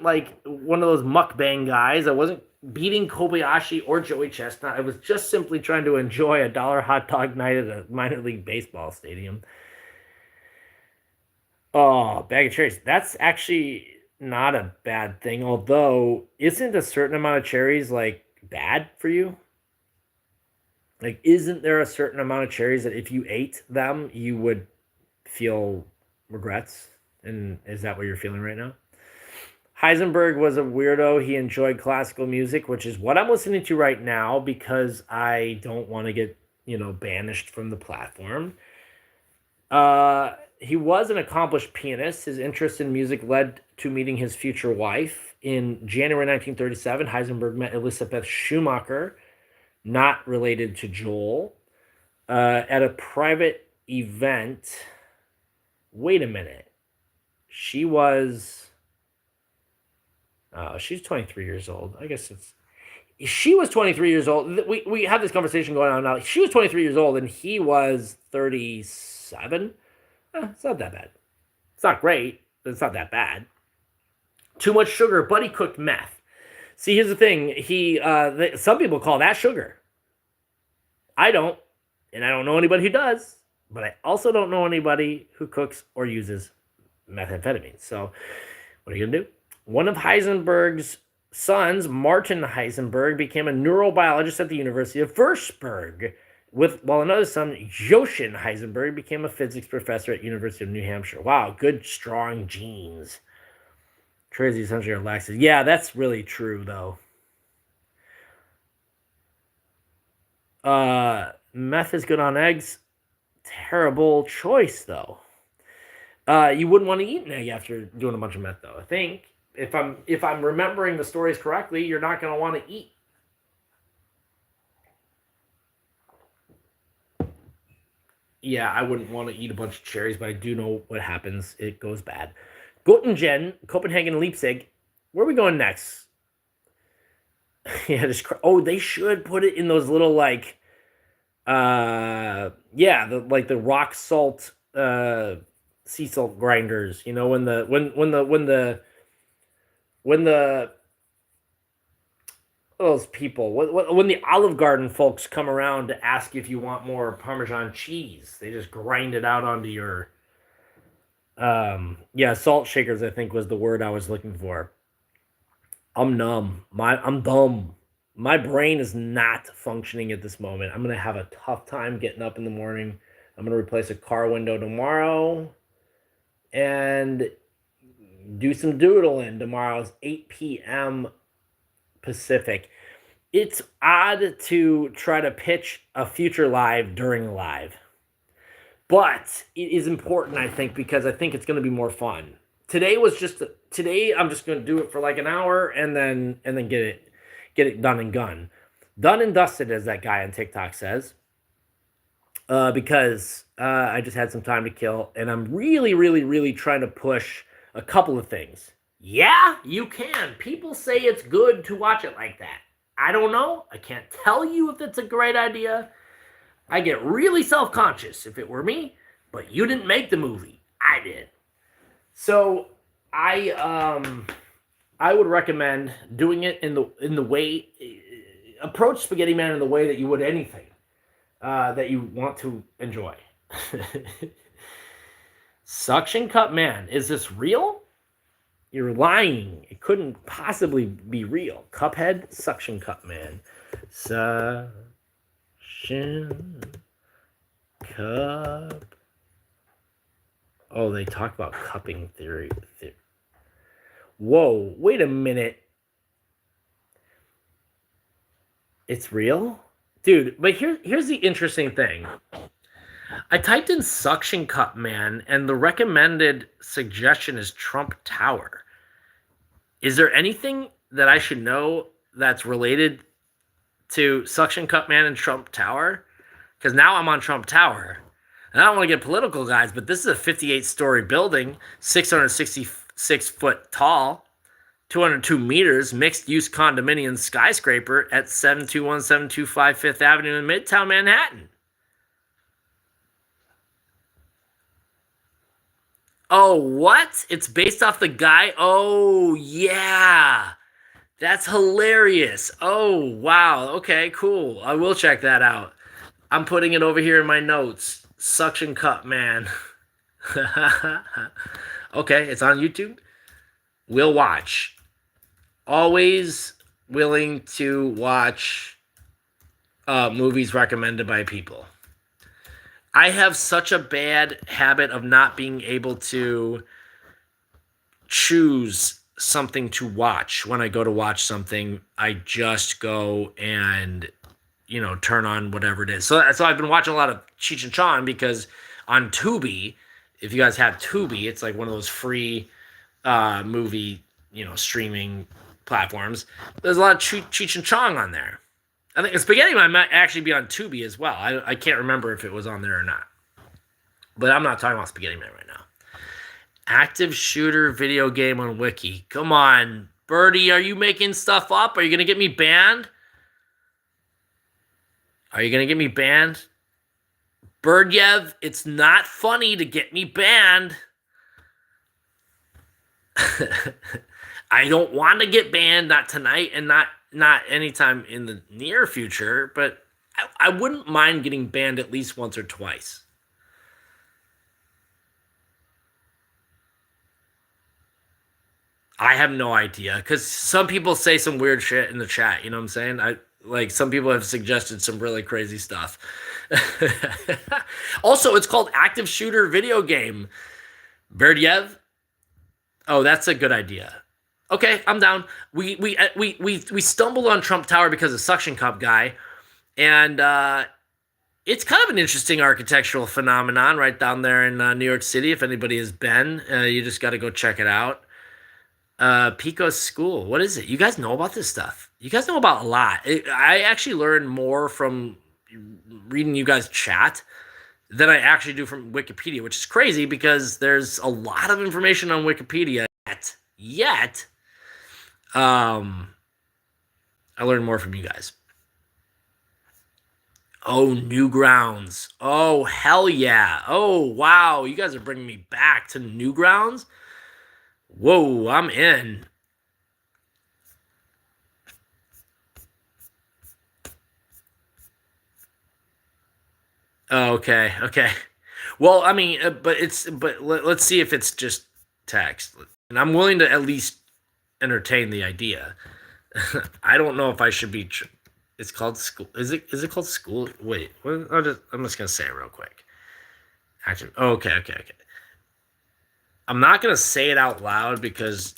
like one of those mukbang guys. I wasn't beating Kobayashi or Joey Chestnut. I was just simply trying to enjoy a dollar hot dog night at a minor league baseball stadium. Oh, bag of cherries. That's actually not a bad thing. Although, isn't a certain amount of cherries like bad for you? Like, isn't there a certain amount of cherries that if you ate them, you would feel regrets? And is that what you're feeling right now? Heisenberg was a weirdo. He enjoyed classical music, which is what I'm listening to right now because I don't want to get, banished from the platform. He was an accomplished pianist. His interest in music led to meeting his future wife. In January 1937, Heisenberg met Elisabeth Schumacher, not related to Joel, at a private event. Wait a minute. She was. Oh, she's 23 years old. I guess she was 23 years old. We have this conversation going on now. She was 23 years old and he was 37. It's not that bad. It's not great, but it's not that bad. Too much sugar, but he cooked meth. See, here's the thing. Some people call that sugar. I don't, and I don't know anybody who does. But I also don't know anybody who cooks or uses methamphetamine. So, what are you gonna do? One of Heisenberg's sons, Martin Heisenberg, became a neurobiologist at the University of Würzburg, while another son, Jochen Heisenberg, became a physics professor at University of New Hampshire. Wow, good, strong genes. Crazy essentially are laxatives. Yeah, that's really true, though. Meth is good on eggs. Terrible choice, though. You wouldn't want to eat an egg after doing a bunch of meth, though. I think if I'm remembering the stories correctly, you're not going to want to eat. Yeah, I wouldn't want to eat a bunch of cherries, but I do know what happens. It goes bad. Göttingen, Copenhagen, Leipzig. Where are we going next? Yeah, they should put it in those little the rock salt sea salt grinders. When the those people when the Olive Garden folks come around to ask if you want more Parmesan cheese, they just grind it out onto your salt shakers. I think was the word I was looking for. I'm numb. I'm dumb. My brain is not functioning at this moment. I'm gonna have a tough time getting up in the morning. I'm gonna replace a car window tomorrow, and do some doodling tomorrow. It's 8 p.m. Pacific. It's odd to try to pitch a future live during live, but it is important, I think, because I think it's going to be more fun. Today. I'm just going to do it for like an hour and then get it done and done and dusted, as that guy on TikTok says. Because I just had some time to kill, and I'm really, really, really trying to push a couple of things. Yeah, you can. People say it's good to watch it like that. I don't know. I can't tell you if it's a great idea. I get really self-conscious if it were me, but you didn't make the movie. I did. So I would recommend doing it in the way approach Spaghetti Man in the way that you would anything that you want to enjoy. Suction Cup Man, is this real? You're lying. It couldn't possibly be real. Cuphead, Suction Cup Man. Suction Cup. Oh, they talk about cupping theory. Whoa, wait a minute. It's real? Dude, but here's the interesting thing. I typed in Suction Cup Man, and the recommended suggestion is Trump Tower. Is there anything that I should know that's related to Suction Cup Man and Trump Tower? Because now I'm on Trump Tower. And I don't want to get political, guys, but this is a 58-story building, 666 foot tall, 202 meters, mixed-use condominium skyscraper at 721725 Fifth Avenue in Midtown Manhattan. Oh, what? It's based off the guy? Oh, yeah. That's hilarious. Oh, wow. Okay, cool. I will check that out. I'm putting it over here in my notes. Suction Cup Man. Okay, it's on YouTube. We'll watch. Always willing to watch movies recommended by people. I have such a bad habit of not being able to choose something to watch. When I go to watch something, I just go and, turn on whatever it is. So I've been watching a lot of Cheech and Chong because on Tubi, if you guys have Tubi, it's like one of those free movie, streaming platforms. There's a lot of Cheech and Chong on there. I think Spaghetti Man might actually be on Tubi as well. I can't remember if it was on there or not. But I'm not talking about Spaghetti Man right now. Active shooter video game on Wiki. Come on, Birdie, are you making stuff up? Are you going to get me banned? Are you going to get me banned? Birdyev, it's not funny to get me banned. I don't want to get banned, not tonight and not anytime in the near future, but I wouldn't mind getting banned at least once or twice. I have no idea, because some people say some weird shit in the chat, you know what I'm saying? Some people have suggested some really crazy stuff. Also, it's called Active Shooter Video Game. Berdyev? Oh, that's a good idea. Okay, I'm down. We stumbled on Trump Tower because of Suction Cup guy, and it's kind of an interesting architectural phenomenon right down there in New York City. If anybody has been, you just got to go check it out. Pico's School. What is it? You guys know about this stuff. You guys know about a lot. I actually learned more from reading you guys chat than I actually do from Wikipedia, which is crazy because there's a lot of information on Wikipedia yet. I learned more from you guys. Oh, Newgrounds. Oh, hell yeah. Oh, wow. You guys are bringing me back to Newgrounds? Whoa, I'm in. Okay. Well, I mean, let's see if it's just text. And I'm willing to at least entertain the idea. I don't know if I should be. It's called school. Is it called school? Wait. I'm just gonna say it real quick. Actually, okay. I'm not gonna say it out loud because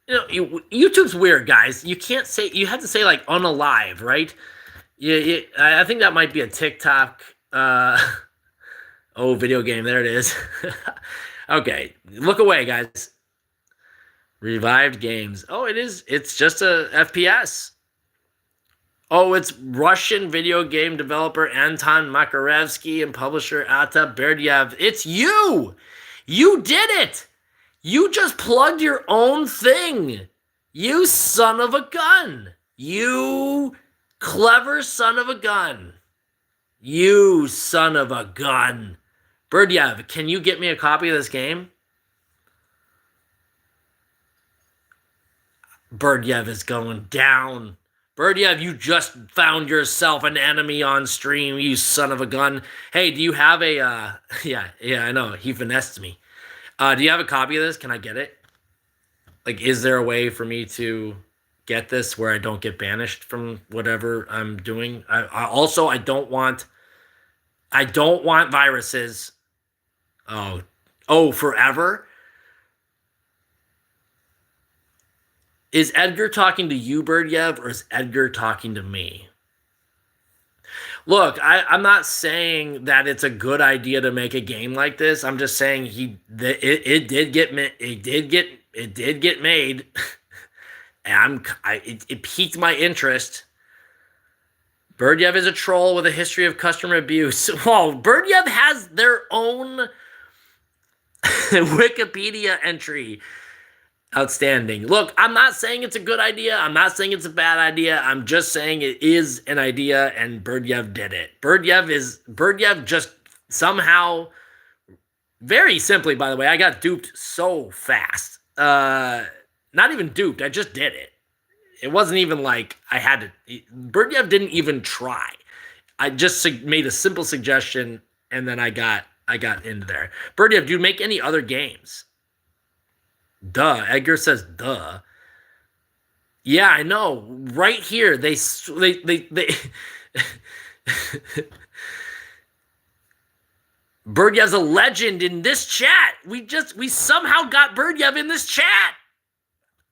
YouTube's weird, guys. You can't say. You have to say like unalive, right? Yeah. I think that might be a TikTok. Video game. There it is. Okay, look away, guys. Revived games. Oh, it is. It's just a FPS. Oh, it's Russian video game developer Anton Makarevsky and publisher Ata Berdyev. It's you! You did it! You just plugged your own thing! You son of a gun! You clever son of a gun! You son of a gun! Berdyev, can you get me a copy of this game? Berdyev is going down. Berdyev, you just found yourself an enemy on stream, you son of a gun. Hey, do you have a, yeah, I know, he finessed me. Do you have a copy of this? Can I get it? Like, is there a way for me to get this where I don't get banished from whatever I'm doing? I don't want viruses. Oh, forever? Is Edgar talking to you, Berdyev, or is Edgar talking to me? Look, I'm not saying that it's a good idea to make a game like this. I'm just saying it did get made, and it piqued my interest. Berdyev is a troll with a history of customer abuse. Well, Berdyev has their own Wikipedia entry. Outstanding. Look, I'm not saying it's a good idea. I'm not saying it's a bad idea. I'm just saying it is an idea, and Berdyev did it. Berdyev just somehow, very simply, by the way, I got duped so fast. Not even duped. I just did it. It wasn't even like I had to. Berdyev didn't even try. I just made a simple suggestion, and then I got into there. Berdyev, do you make any other games? Duh. Edgar says, duh. Yeah, I know. Right here, they Berdyev's a legend in this chat. We somehow got Berdyev in this chat.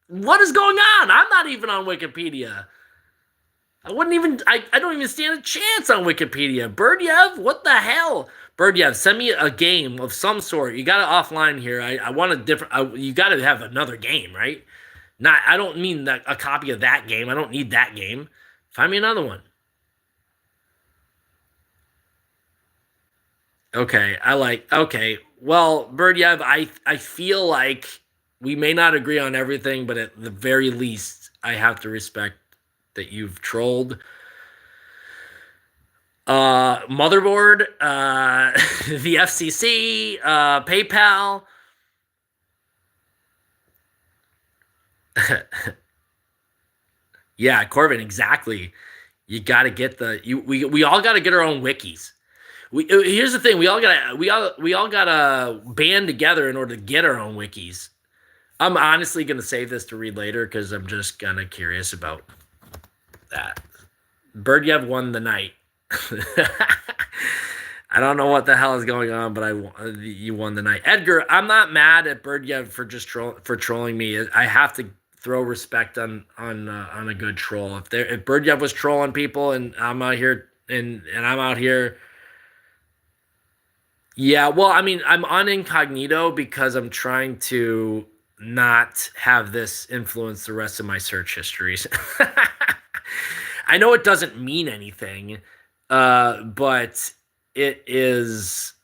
What is going on? I'm not even on Wikipedia. I don't even stand a chance on Wikipedia. Berdyev, what the hell? Berdyev, send me a game of some sort. You got it offline here. I want a different. You got to have another game, right? I don't mean a copy of that game. I don't need that game. Find me another one. Okay, okay. Well, Berdyev, I feel like we may not agree on everything, but at the very least, I have to respect that you've trolled. Motherboard, the FCC, PayPal. Yeah, Corbin, exactly. You got to get we all got to get our own wikis. Here's the thing, we all gotta band together in order to get our own wikis. I'm honestly gonna save this to read later because I'm just kind of curious about that. Berdyev won the night. I don't know what the hell is going on, but you won the night. Edgar, I'm not mad at Berdyev for just trolling me. I have to throw respect on a good troll. If Berdyev was trolling people and I'm out here and I'm out here. Yeah, well, I mean, I'm on incognito because I'm trying to not have this influence the rest of my search histories. I know it doesn't mean anything, but it is,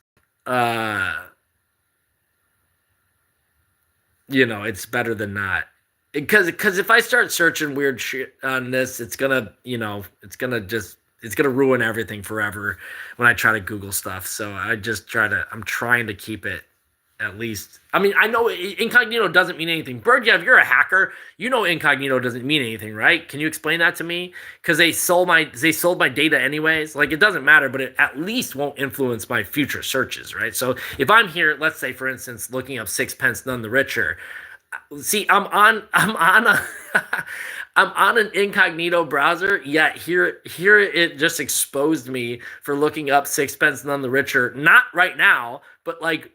it's better than not. Because if I start searching weird shit on this, it's gonna ruin everything forever when I try to Google stuff. So I'm trying to keep it at least. I mean, I know incognito doesn't mean anything. Berdyev, you're a hacker. You know incognito doesn't mean anything, right? Can you explain that to me? Because they sold my data anyways. Like, it doesn't matter, but it at least won't influence my future searches, right? So if I'm here, let's say for instance, looking up Sixpence None the Richer. See, I'm on an incognito browser, yet here it just exposed me for looking up Sixpence None the Richer. Not right now, but like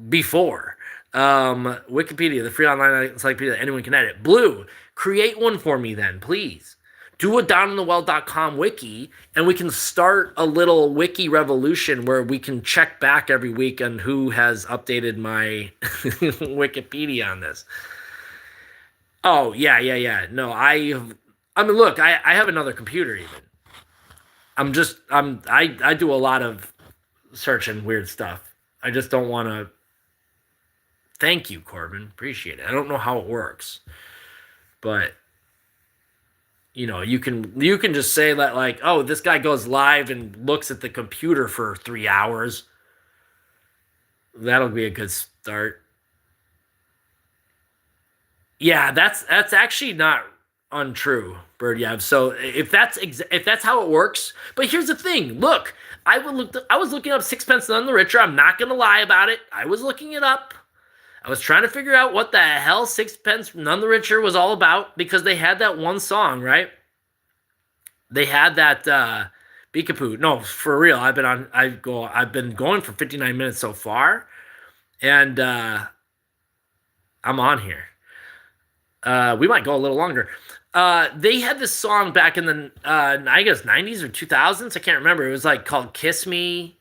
before. Wikipedia, the free online encyclopedia that anyone can edit. Blue, create one for me then, please. Do a downinthewell.com wiki, and we can start a little wiki revolution where we can check back every week on who has updated my Wikipedia on this. Oh, yeah. No, I mean, look, I have another computer even. I do a lot of searching weird stuff. I just don't want to. Thank you, Corbin. Appreciate it. I don't know how it works, but you can just say that, like, oh, this guy goes live and looks at the computer for 3 hours. That'll be a good start. Yeah, that's actually not untrue, Berdyev. So if that's how it works, but here's the thing. Look, I was looking up Sixpence None the Richer. I'm not gonna lie about it. I was looking it up. I was trying to figure out what the hell Sixpence None the Richer was all about because they had that one song, right? They had that Beekapoo. No, for real. I've been going for 59 minutes so far, and I'm on here. We might go a little longer. They had this song back in the I guess 90s or 2000s. I can't remember. It was like called "Kiss Me."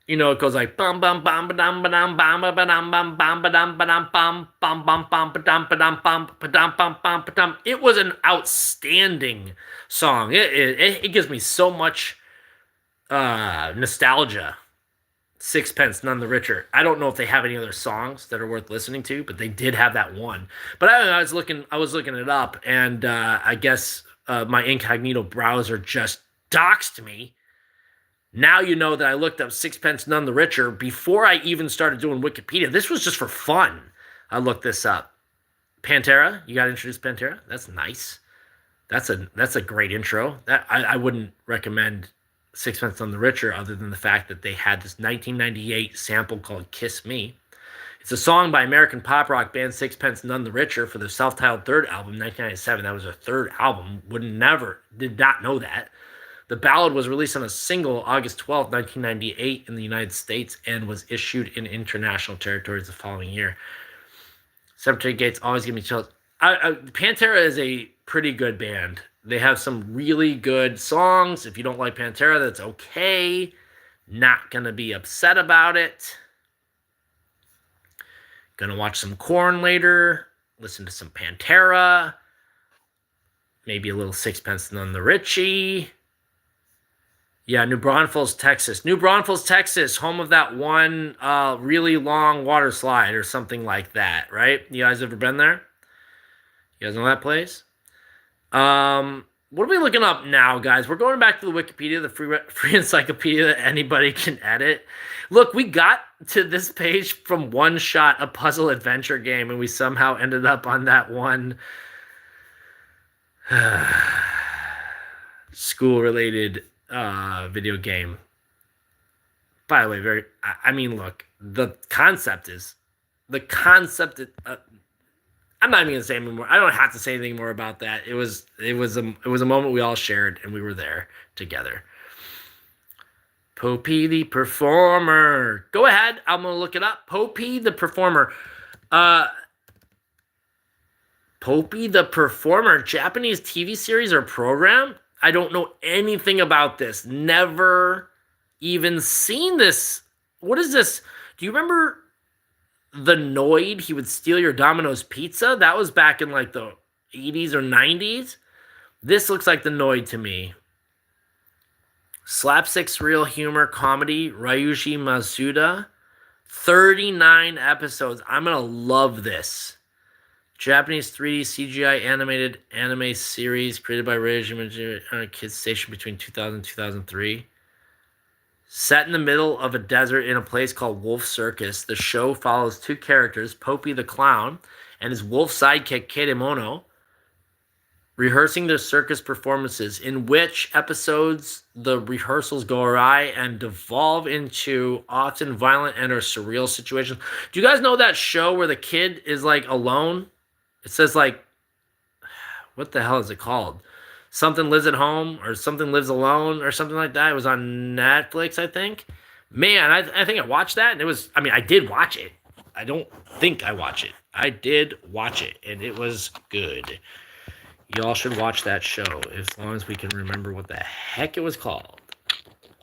You know, it goes like bum bum bum ba dum ba dum bum ba dum bum bum ba dum ba dum bum bum bum bum ba dum ba dum bum ba dum bum bum ba dum. It was an outstanding song. It gives me so much nostalgia. Sixpence None the Richer. I don't know if they have any other songs that are worth listening to, but they did have that one. But I was looking it up, and I guess my incognito browser just doxed me. Now you know that I looked up Sixpence None the Richer before I even started doing Wikipedia. This was just for fun. I looked this up. Pantera, you got to introduce Pantera. That's nice. That's a great intro. That I wouldn't recommend Sixpence None the Richer other than the fact that they had this 1998 sample called "Kiss Me." It's a song by American pop rock band Sixpence None the Richer for their self-titled third album, 1997. That was their third album. Did not know that. The ballad was released on a single August 12th, 1998 in the United States and was issued in international territories the following year. Cemetery Gates always give me chills. Pantera is a pretty good band. They have some really good songs. If you don't like Pantera, that's okay. Not gonna be upset about it. Gonna watch some Korn later. Listen to some Pantera. Maybe a little Sixpence None the Richie. Yeah, New Braunfels, Texas. New Braunfels, Texas, home of that one really long water slide or something like that, right? You guys ever been there? You guys know that place? What are we looking up now, guys? We're going back to the Wikipedia, the free encyclopedia that anybody can edit. Look, we got to this page from One Shot, a puzzle adventure game, and we somehow ended up on that one school-related video game. By the way, I mean, look, the concept. I'm not even gonna say anymore. I don't have to say anything more about that. It was a moment we all shared, and we were there together. Popey the Performer. Go ahead. I'm gonna look it up. Popey the Performer. Popey the Performer, Japanese TV series or program? I don't know anything about this. Never even seen this. What is this? Do you remember the Noid? He would steal your Domino's pizza. That was back in like the 80s or 90s. This looks like the Noid to me. Slapstick, real humor, comedy, Ryuji Masuda. 39 episodes. I'm going to love this. Japanese 3D CGI animated anime series created by Ryuji on a kids station between 2000 and 2003. Set in the middle of a desert in a place called Wolf Circus, the show follows two characters, Popey the Clown and his wolf sidekick Kedemono, rehearsing their circus performances, in which episodes the rehearsals go awry and devolve into often violent and or surreal situations. Do you guys know that show where the kid is like alone? It says like, what the hell is it called? Something Lives at Home or Something Lives Alone or something like that. It was on Netflix, I think. Man, I think I watched that, and it was, I mean, I did watch it. I don't think I watched it. I did watch it, and it was good. Y'all should watch that show as long as we can remember what the heck it was called.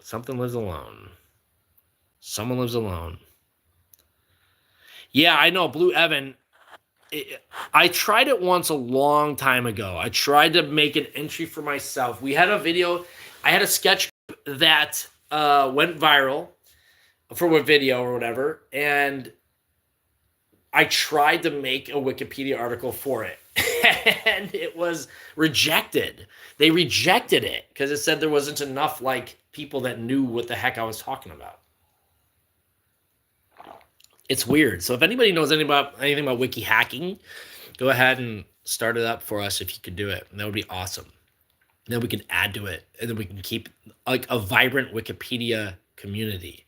Something Lives Alone. Someone Lives Alone. Yeah, I know, Blue Evan. I tried it once a long time ago. I tried to make an entry for myself. We had a video. I had a sketch that went viral for a video or whatever, and I tried to make a Wikipedia article for it, and it was rejected. They rejected it because it said there wasn't enough like people that knew what the heck I was talking about. It's weird. So if anybody knows anything about wiki hacking, go ahead and start it up for us if you could do it. That would be awesome. Then we can add to it, and then we can keep like a vibrant Wikipedia community.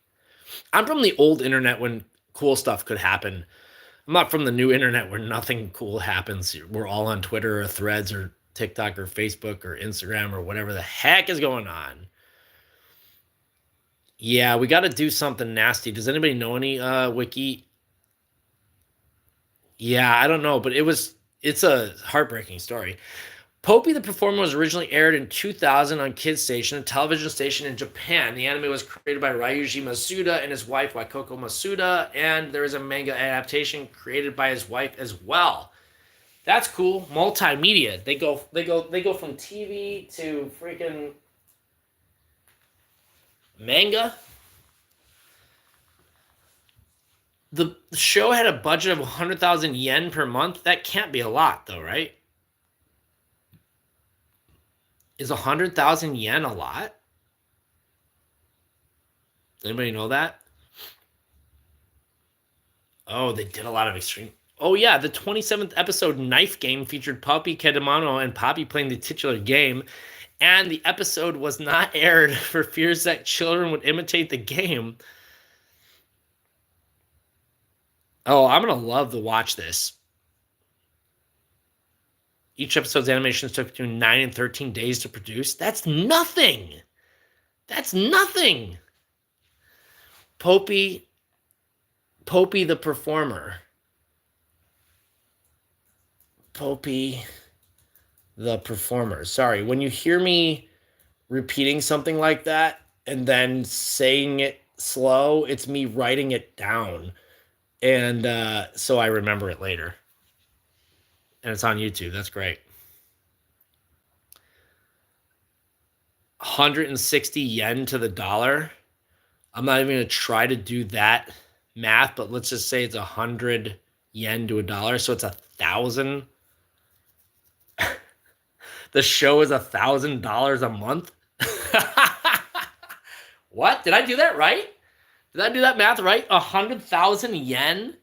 I'm from the old internet when cool stuff could happen. I'm not from the new internet where nothing cool happens. We're all on Twitter or Threads or TikTok or Facebook or Instagram or whatever the heck is going on. Yeah, we got to do something nasty. Does anybody know any wiki? Yeah, I don't know, but it's a heartbreaking story. Popey the Performer was originally aired in 2000 on Kids Station, a television station in Japan. The anime was created by Ryuji Masuda and his wife Waikoko Masuda, and there is a manga adaptation created by his wife as well. That's cool. Multimedia. They go from TV to freaking manga. The show had a budget of 100,000 yen per month. That can't be a lot, though, right? Is 100,000 yen a lot? Does anybody know that? Oh, they did a lot of extreme. Oh, yeah. The 27th episode, Knife Game, featured Poppy Kedamano and Poppy playing the titular game. And the episode was not aired for fears that children would imitate the game. Oh, I'm going to love to watch this. Each episode's animations took between 9 and 13 days to produce. That's nothing. That's nothing. Popey the Performer. Popey the Performer. Sorry, when you hear me repeating something like that and then saying it slow, it's me writing it down. And so I remember it later. And it's on YouTube. That's great. 160 yen to the dollar. I'm not even going to try to do that math, but let's just say it's 100 yen to a dollar. So it's 1,000. The show is $1,000 a month. What? Did I do that right? Did I do that math right? 100,000 yen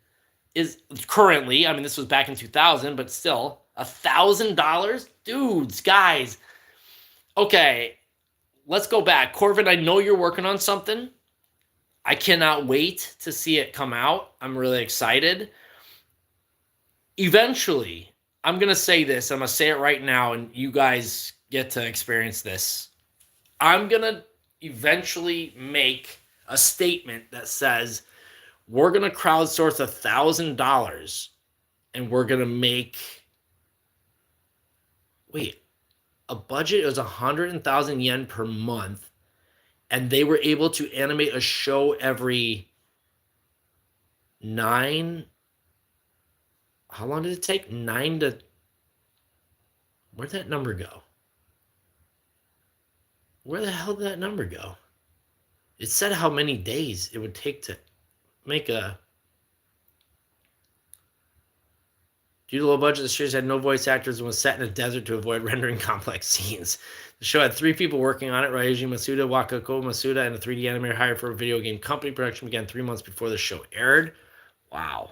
is currently, I mean, this was back in 2000, but still, $1,000? Dudes, guys. Okay, let's go back. Corvin, I know you're working on something. I cannot wait to see it come out. I'm really excited. Eventually, I'm going to say this. I'm going to say it right now, and you guys get to experience this. I'm going to eventually make a statement that says, we're going to crowdsource $1,000 and we're going to make, a budget was 100,000 yen per month. And they were able to animate a show every 9. How long did it take? 9 to, where'd that number go? Where the hell did that number go? It said how many days it would take to make a... Due to low budget, the series had no voice actors and was set in a desert to avoid rendering complex scenes. The show had 3 people working on it, Ryuji Masuda, Wakako Masuda, and a 3D animator hired for a video game company. Production began 3 months before the show aired. Wow.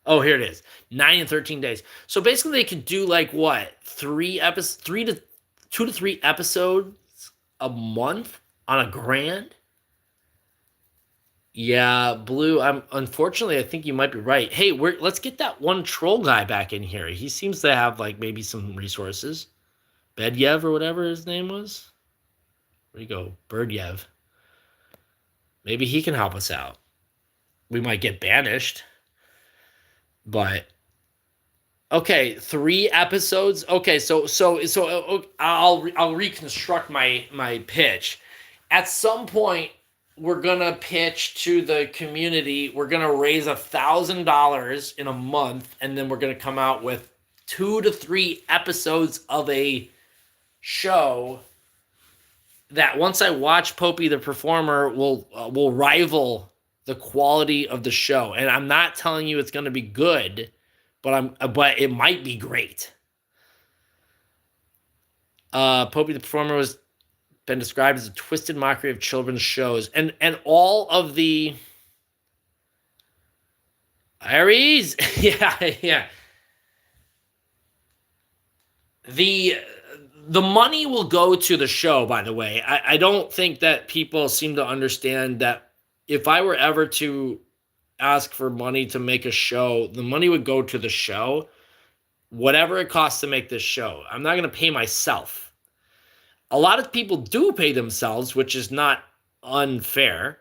Oh, here it is. 9 and 13 days. So basically they could do like what? 2 to 3 episodes a month on $1,000? Yeah, Blue, unfortunately I think you might be right. Hey, let's get that one troll guy back in here. He seems to have like maybe some resources. Bedyev or whatever his name was. Where'd he go? Birdyev. Maybe he can help us out. We might get banished. But okay, 3 episodes. Okay, so I'll reconstruct my pitch. At some point, we're gonna pitch to the community. We're gonna raise $1,000 in a month, and then we're gonna come out with 2 to 3 episodes of a show that, once I watch Popey the Performer, will rival the quality of the show. And I'm not telling you it's gonna be good, but it might be great. Popey the Performer was been described as a twisted mockery of children's shows, and all of the Aries, yeah. The money will go to the show. By the way, I don't think that people seem to understand that if I were ever to ask for money to make a show, the money would go to the show, whatever it costs to make this show. I'm not going to pay myself. A lot of people do pay themselves, which is not unfair,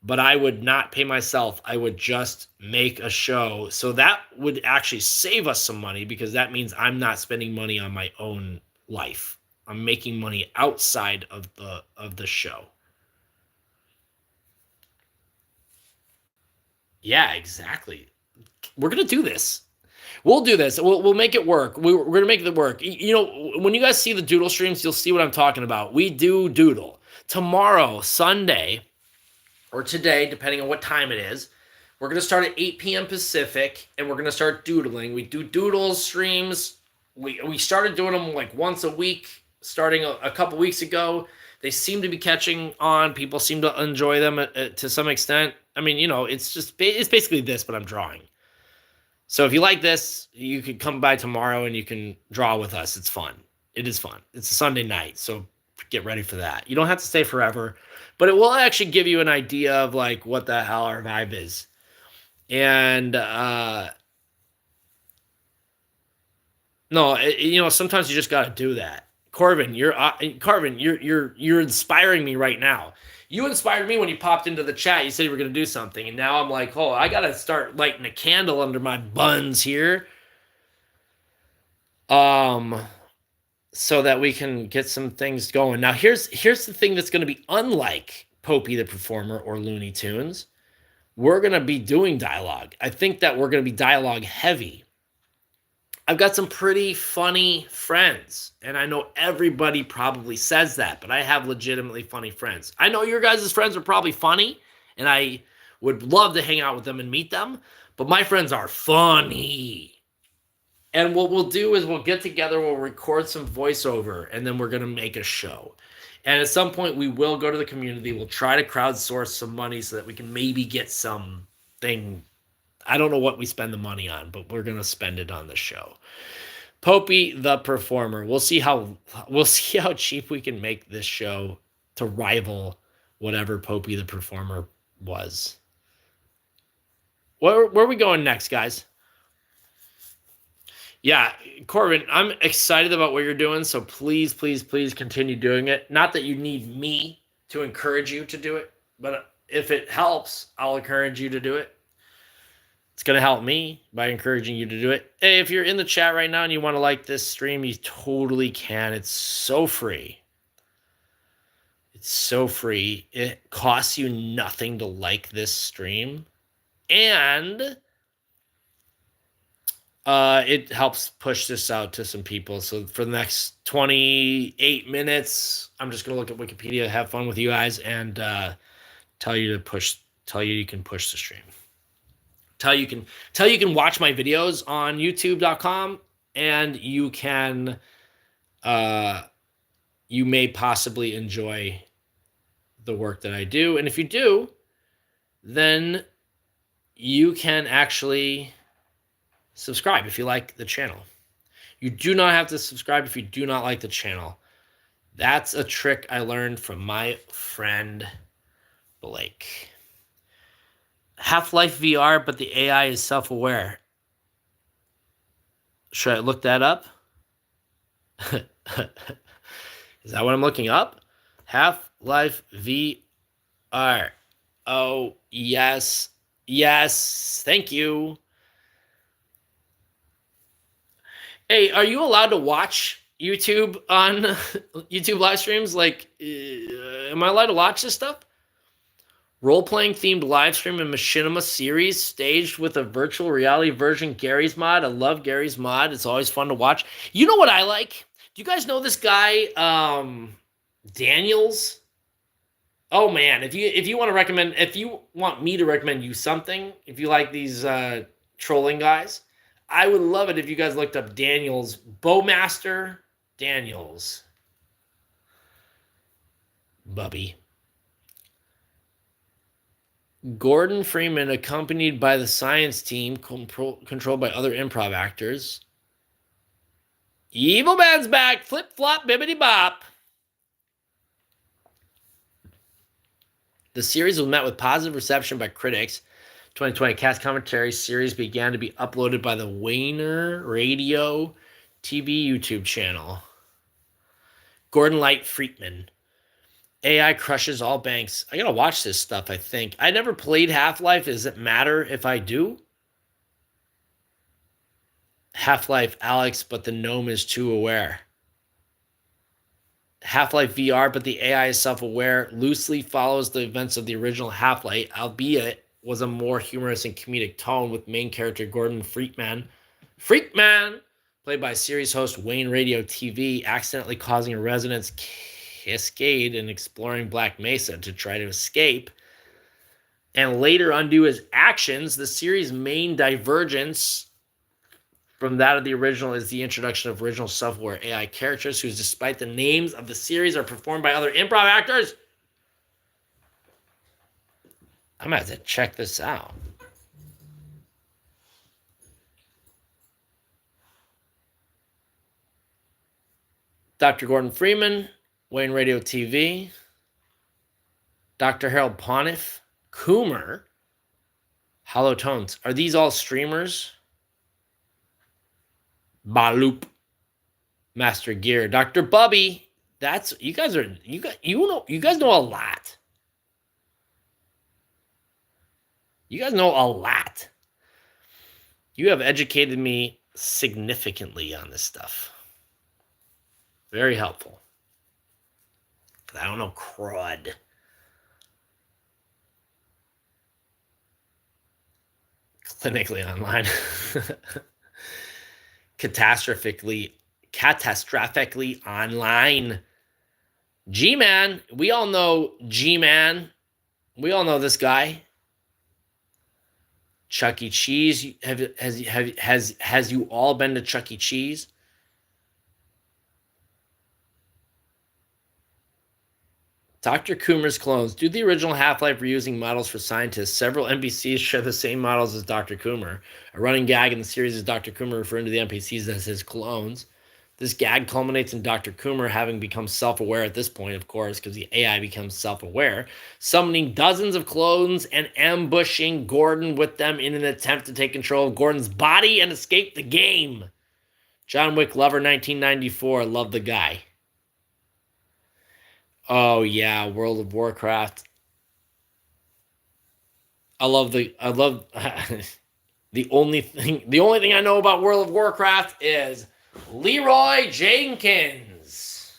but I would not pay myself. I would just make a show. So that would actually save us some money because that means I'm not spending money on my own life. I'm making money outside of the show. Yeah, exactly. We're gonna do this. We'll do this. We'll make it work. We're gonna make it work. You know, when you guys see the doodle streams, you'll see what I'm talking about. We do doodle tomorrow, Sunday, or today, depending on what time it is. We're gonna start at 8 p.m. Pacific, and we're gonna start doodling. We do doodle streams. We started doing them like once a week, starting a couple weeks ago. They seem to be catching on. People seem to enjoy them to some extent. I mean, you know, it's basically this, but I'm drawing. So if you like this, you could come by tomorrow and you can draw with us. It's fun. It is fun. It's a Sunday night, so get ready for that. You don't have to stay forever, but it will actually give you an idea of like what the hell our vibe is. And no, you know, sometimes you just got to do that. Carvin, you're inspiring me right now. You inspired me when you popped into the chat. You said you were going to do something, and now I'm like, oh, I got to start lighting a candle under my buns here, um, so that we can get some things going. Now, here's the thing that's going to be unlike Popey the Performer or Looney Tunes. We're going to be doing dialogue. I think that we're going to be dialogue heavy. I've got some pretty funny friends, and I know everybody probably says that, but I have legitimately funny friends. I know your guys' friends are probably funny, and I would love to hang out with them and meet them, but my friends are funny. And what we'll do is we'll get together, we'll record some voiceover, and then we're going to make a show. And at some point, we will go to the community. We'll try to crowdsource some money so that we can maybe get something. I don't know what we spend the money on, but we're going to spend it on the show. Popey the Performer. We'll see how cheap we can make this show to rival whatever Popey the Performer was. Where are we going next, guys? Yeah, Corbin, I'm excited about what you're doing, so please, please, please continue doing it. Not that you need me to encourage you to do it, but if it helps, I'll encourage you to do it. It's going to help me by encouraging you to do it. Hey, if you're in the chat right now and you want to like this stream, you totally can. It's so free. It's so free. It costs you nothing to like this stream. And it helps push this out to some people. So for the next 28 minutes, I'm just going to look at Wikipedia, have fun with you guys, and tell you you can push the stream. Tell you can watch my videos on youtube.com, and you can you may possibly enjoy the work that I do. And if you do, then you can actually subscribe if you like the channel. You do not have to subscribe if you do not like the channel. That's a trick I learned from my friend Blake. Half-Life VR, but the AI is self-aware. Should I look that up? Is that what I'm looking up? Half-Life VR. Oh, yes. Yes. Thank you. Hey, are you allowed to watch YouTube on YouTube live streams? Like, am I allowed to watch this stuff? Role-playing themed live stream and Machinima series staged with a virtual reality version, Gary's Mod. I love Gary's Mod. It's always fun to watch. You know what I like? Do you guys know this guy, Daniels? Oh, man. If you want me to recommend you something, if you like these trolling guys, I would love it if you guys looked up Daniels, Bowmaster Daniels. Bubby. Gordon Freeman, accompanied by the science team, controlled by other improv actors. Evil Man's back. Flip, flop, bibbity bop. The series was met with positive reception by critics. 2020 cast commentary series began to be uploaded by the Wayner Radio TV YouTube channel. Gordon Light Friedman. AI crushes all banks. I gotta watch this stuff, I think. I never played Half-Life. Does it matter if I do? Half-Life Alex, but the gnome is too aware. Half-Life VR, but the AI is self-aware, loosely follows the events of the original Half-Life, albeit was a more humorous and comedic tone with main character Gordon Freakman, played by series host Wayne Radio TV, accidentally causing a resonance cascade and exploring Black Mesa to try to escape and later undo his actions. The series' main divergence from that of the original is the introduction of original self-aware AI characters who, despite the names of the series, are performed by other improv actors. I'm going to have to check this out. Dr. Gordon Freeman, Wayne Radio TV, Dr. Harold Pontiff, Coomer, Hollow Tones. Are these all streamers? Baloop, Master Gear, Dr. Bubby. That's you guys know a lot. You guys know a lot. You have educated me significantly on this stuff. Very helpful. I don't know crud. Clinically online. Catastrophically online. G-Man. We all know G-Man. We all know this guy. Chuck E. Cheese. Has you all been to Chuck E. Cheese? Dr. Coomer's clones. Do the original Half-Life reusing models for scientists. Several NPCs share the same models as Dr. Coomer. A running gag in the series is Dr. Coomer referring to the NPCs as his clones. This gag culminates in Dr. Coomer having become self-aware at this point, of course, because the AI becomes self-aware, summoning dozens of clones and ambushing Gordon with them in an attempt to take control of Gordon's body and escape the game. John Wick Lover 1994. Love the guy. Oh yeah, World of Warcraft. I love the only thing I know about World of Warcraft is Leroy Jenkins.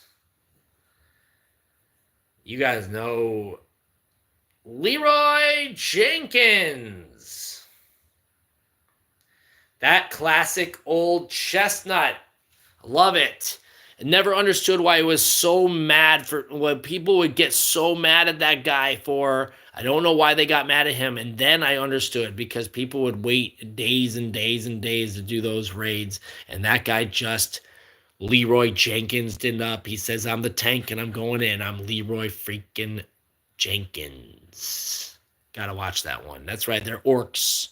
You guys know Leroy Jenkins. That classic old chestnut. Love it. I never understood why he was so mad when people would get so mad at that guy for. I don't know why they got mad at him. And then I understood because people would wait days and days and days to do those raids. And that guy just, Leroy Jenkins did up. He says, I'm the tank and I'm going in. I'm Leroy freaking Jenkins. Gotta watch that one. That's right. They're orcs.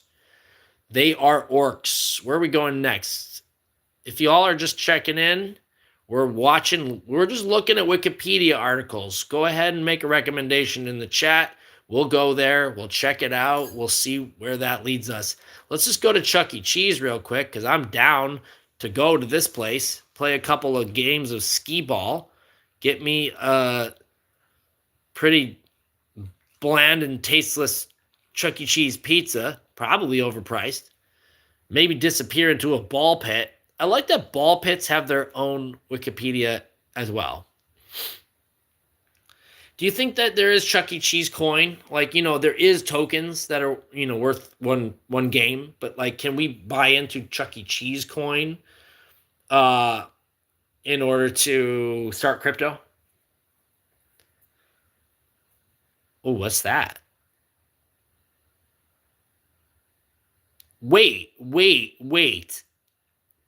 They are orcs. Where are we going next? If y'all are just checking in, we're just looking at Wikipedia articles. Go ahead and make a recommendation in the chat. We'll go there. We'll check it out. We'll see where that leads us. Let's just go to Chuck E. Cheese real quick because I'm down to go to this place, play a couple of games of skee ball, get me a pretty bland and tasteless Chuck E. Cheese pizza, probably overpriced, maybe disappear into a ball pit. I like that ball pits have their own Wikipedia as well. Do you think that there is Chuck E. Cheese coin? Like, there is tokens that are, worth one game, but like, can we buy into Chuck E. Cheese coin in order to start crypto? Oh, what's that? Wait.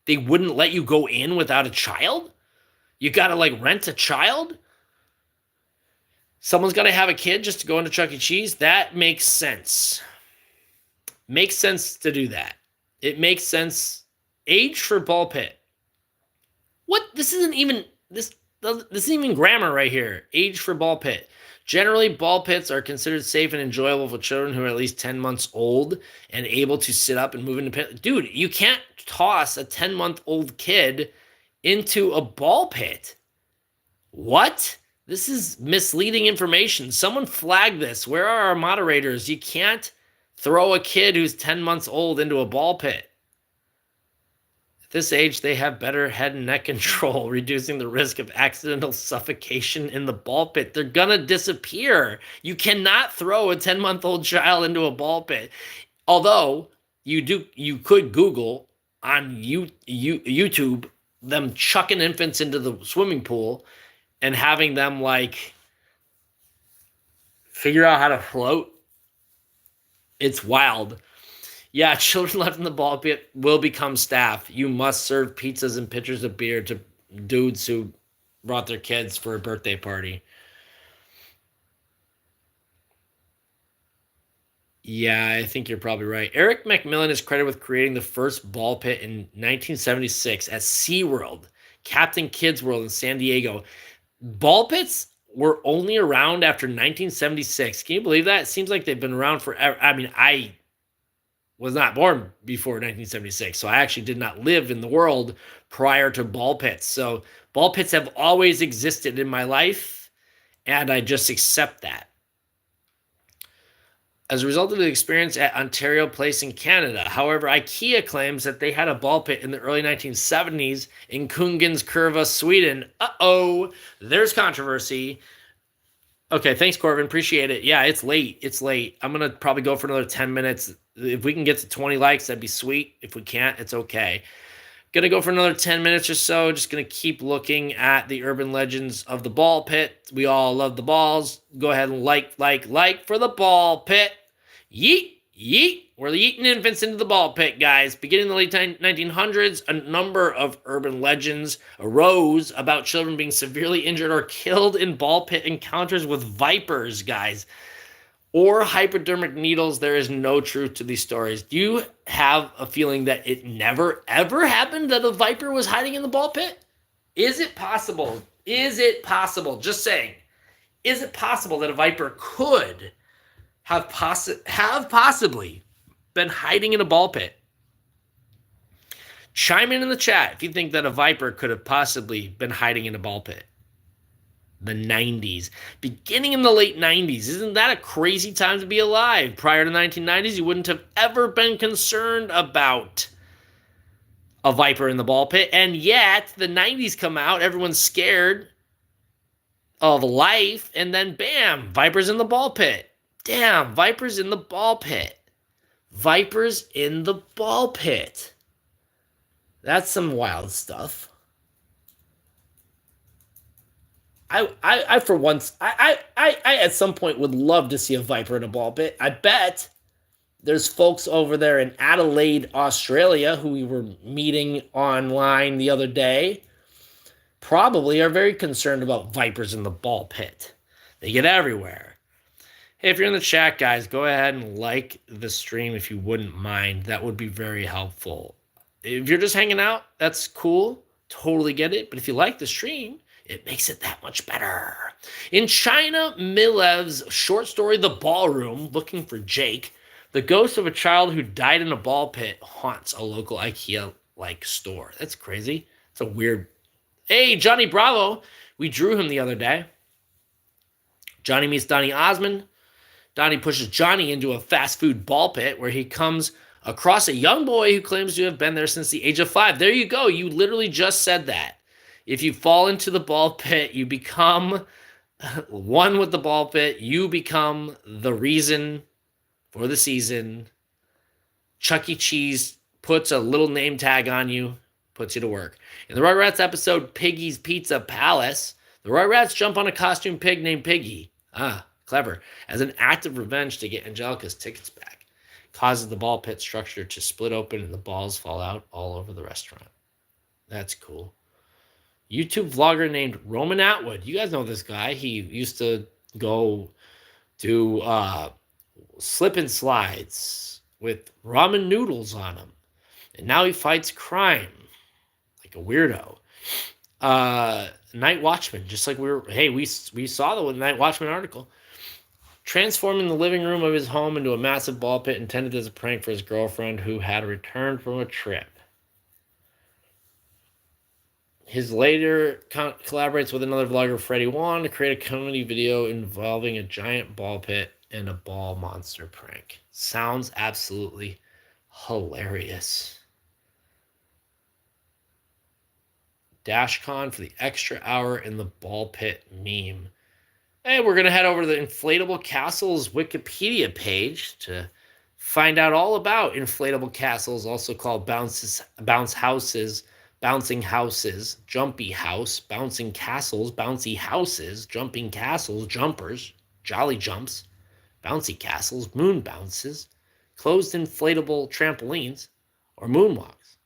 They wouldn't let you go in without a child? You got to rent a child? Someone's got to have a kid just to go into Chuck E. Cheese? That makes sense. Makes sense to do that. It makes sense. Age for ball pit. What? This isn't even grammar right here. Age for ball pit. Generally, ball pits are considered safe and enjoyable for children who are at least 10 months old and able to sit up and move independently. Dude, you can't toss a 10-month-old kid into a ball pit. What? This is misleading information. Someone flag this. Where are our moderators? You can't throw a kid who's 10 months old into a ball pit. At this age, they have better head and neck control, reducing the risk of accidental suffocation in the ball pit. They're gonna disappear. You cannot throw a 10-month-old child into a ball pit. Although you could Google on YouTube them chucking infants into the swimming pool and having them like figure out how to float. It's wild. Yeah, children left in the ball pit will become staff. You must serve pizzas and pitchers of beer to dudes who brought their kids for a birthday party. Yeah, I think you're probably right. Eric McMillan is credited with creating the first ball pit in 1976 at SeaWorld, Captain Kids World in San Diego. Ball pits were only around after 1976. Can you believe that? It seems like they've been around forever. I mean, I was not born before 1976, so I actually did not live in the world prior to ball pits. So ball pits have always existed in my life, and I just accept that. As a result of the experience at Ontario Place in Canada. However, IKEA claims that they had a ball pit in the early 1970s in Kungens Kurva, Sweden. Uh-oh, there's controversy. Okay, thanks, Corbin. Appreciate it. Yeah, it's late. It's late. I'm going to probably go for another 10 minutes. If we can get to 20 likes, that'd be sweet. If we can't, it's okay. Gonna go for another 10 minutes or so. Just gonna keep looking at the urban legends of the ball pit. We all love the balls. Go ahead and like for the ball pit. Yeet, yeet. We're yeeting infants into the ball pit, guys. Beginning in the late 1900s, a number of urban legends arose about children being severely injured or killed in ball pit encounters with vipers, guys, or hypodermic needles. There is no truth to these stories. Do you have a feeling that it never, ever happened that a viper was hiding in the ball pit? Is it possible? Is it possible? Just saying. Is it possible that a viper could have possibly been hiding in a ball pit? Chime in the chat if you think that a viper could have possibly been hiding in a ball pit. The 90s, beginning in the late 90s. Isn't that a crazy time to be alive? Prior to 1990s, you wouldn't have ever been concerned about a viper in the ball pit. And yet, the 90s come out, everyone's scared of life, and then bam, vipers in the ball pit. Damn, vipers in the ball pit. Vipers in the ball pit. That's some wild stuff. I for once, I at some point would love to see a viper in a ball pit. I bet there's folks over there in Adelaide, Australia, who we were meeting online the other day, probably are very concerned about vipers in the ball pit. They get everywhere. Hey, if you're in the chat, guys, go ahead and like the stream if you wouldn't mind. That would be very helpful. If you're just hanging out, that's cool. Totally get it. But if you like the stream, it makes it that much better. In China Milev's short story, The Ballroom, Looking for Jake, the ghost of a child who died in a ball pit haunts a local IKEA-like store. That's crazy. It's a weird... Hey, Johnny Bravo. We drew him the other day. Johnny meets Donny Osmond. Donnie pushes Johnny into a fast food ball pit where he comes across a young boy who claims to have been there since the age of 5. There you go. You literally just said that. If you fall into the ball pit, you become one with the ball pit. You become the reason for the season. Chuck E. Cheese puts a little name tag on you, puts you to work. In the Rugrats episode, Piggy's Pizza Palace, the Rugrats jump on a costume pig named Piggy. Ah, clever. As an act of revenge to get Angelica's tickets back. Causes the ball pit structure to split open and the balls fall out all over the restaurant. That's cool. YouTube vlogger named Roman Atwood. You guys know this guy. He used to go do slip and slides with ramen noodles on him. And now he fights crime like a weirdo. Night Watchman, just like we saw the Night Watchman article. Transforming the living room of his home into a massive ball pit intended as a prank for his girlfriend who had returned from a trip. His later collaborates with another vlogger, Freddie Wan, to create a comedy video involving a giant ball pit and a ball monster prank. Sounds absolutely hilarious. DashCon for the extra hour in the ball pit meme. Hey, we're going to head over to the Inflatable Castles Wikipedia page to find out all about inflatable castles, also called bounce houses, bouncing houses, jumpy house, bouncing castles, bouncy houses, jumping castles, jumpers, jolly jumps, bouncy castles, moon bounces, closed inflatable trampolines, or moonwalks.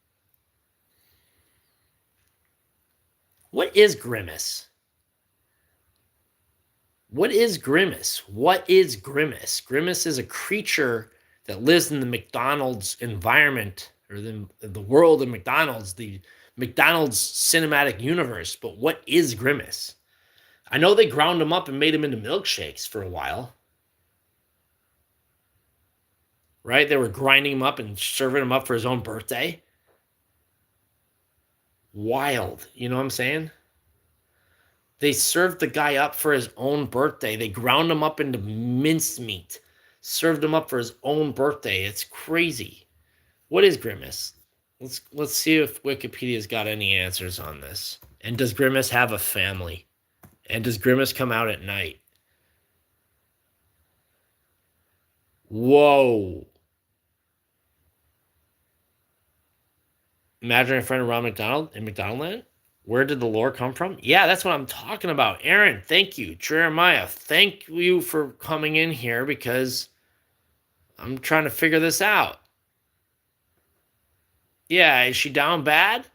What is Grimace? What is Grimace? What is Grimace? Grimace is a creature that lives in the McDonald's environment, or the world of McDonald's, the McDonald's cinematic universe. But what is Grimace? I know they ground him up and made him into milkshakes for a while. Right? They were grinding him up and serving him up for his own birthday. Wild. You know what I'm saying? They served the guy up for his own birthday. They ground him up into mincemeat. Served him up for his own birthday. It's crazy. What is Grimace? Let's see if Wikipedia's got any answers on this. And does Grimace have a family? And does Grimace come out at night? Whoa. Imaginary friend of Ronald McDonald in McDonaldland? Where did the lore come from? Yeah, that's what I'm talking about. Aaron, thank you. Jeremiah, thank you for coming in here because I'm trying to figure this out. Yeah, is she down bad?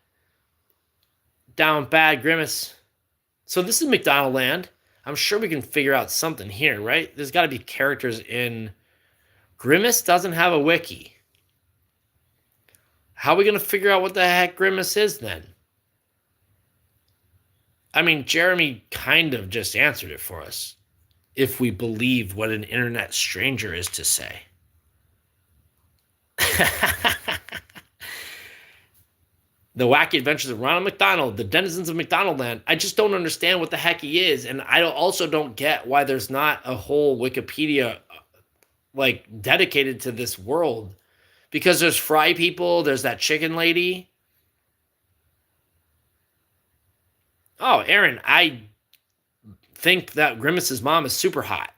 Down bad, Grimace. So this is McDonaldland. I'm sure we can figure out something here, right? There's got to be characters in... Grimace doesn't have a wiki. How are we going to figure out what the heck Grimace is then? I mean, Jeremy kind of just answered it for us, if we believe what an internet stranger is to say. The Wacky Adventures of Ronald McDonald, the Denizens of McDonaldland. I just don't understand what the heck he is, and I also don't get why there's not a whole Wikipedia like dedicated to this world. Because there's fry people, there's that chicken lady. Oh, Aaron, I think that Grimace's mom is super hot.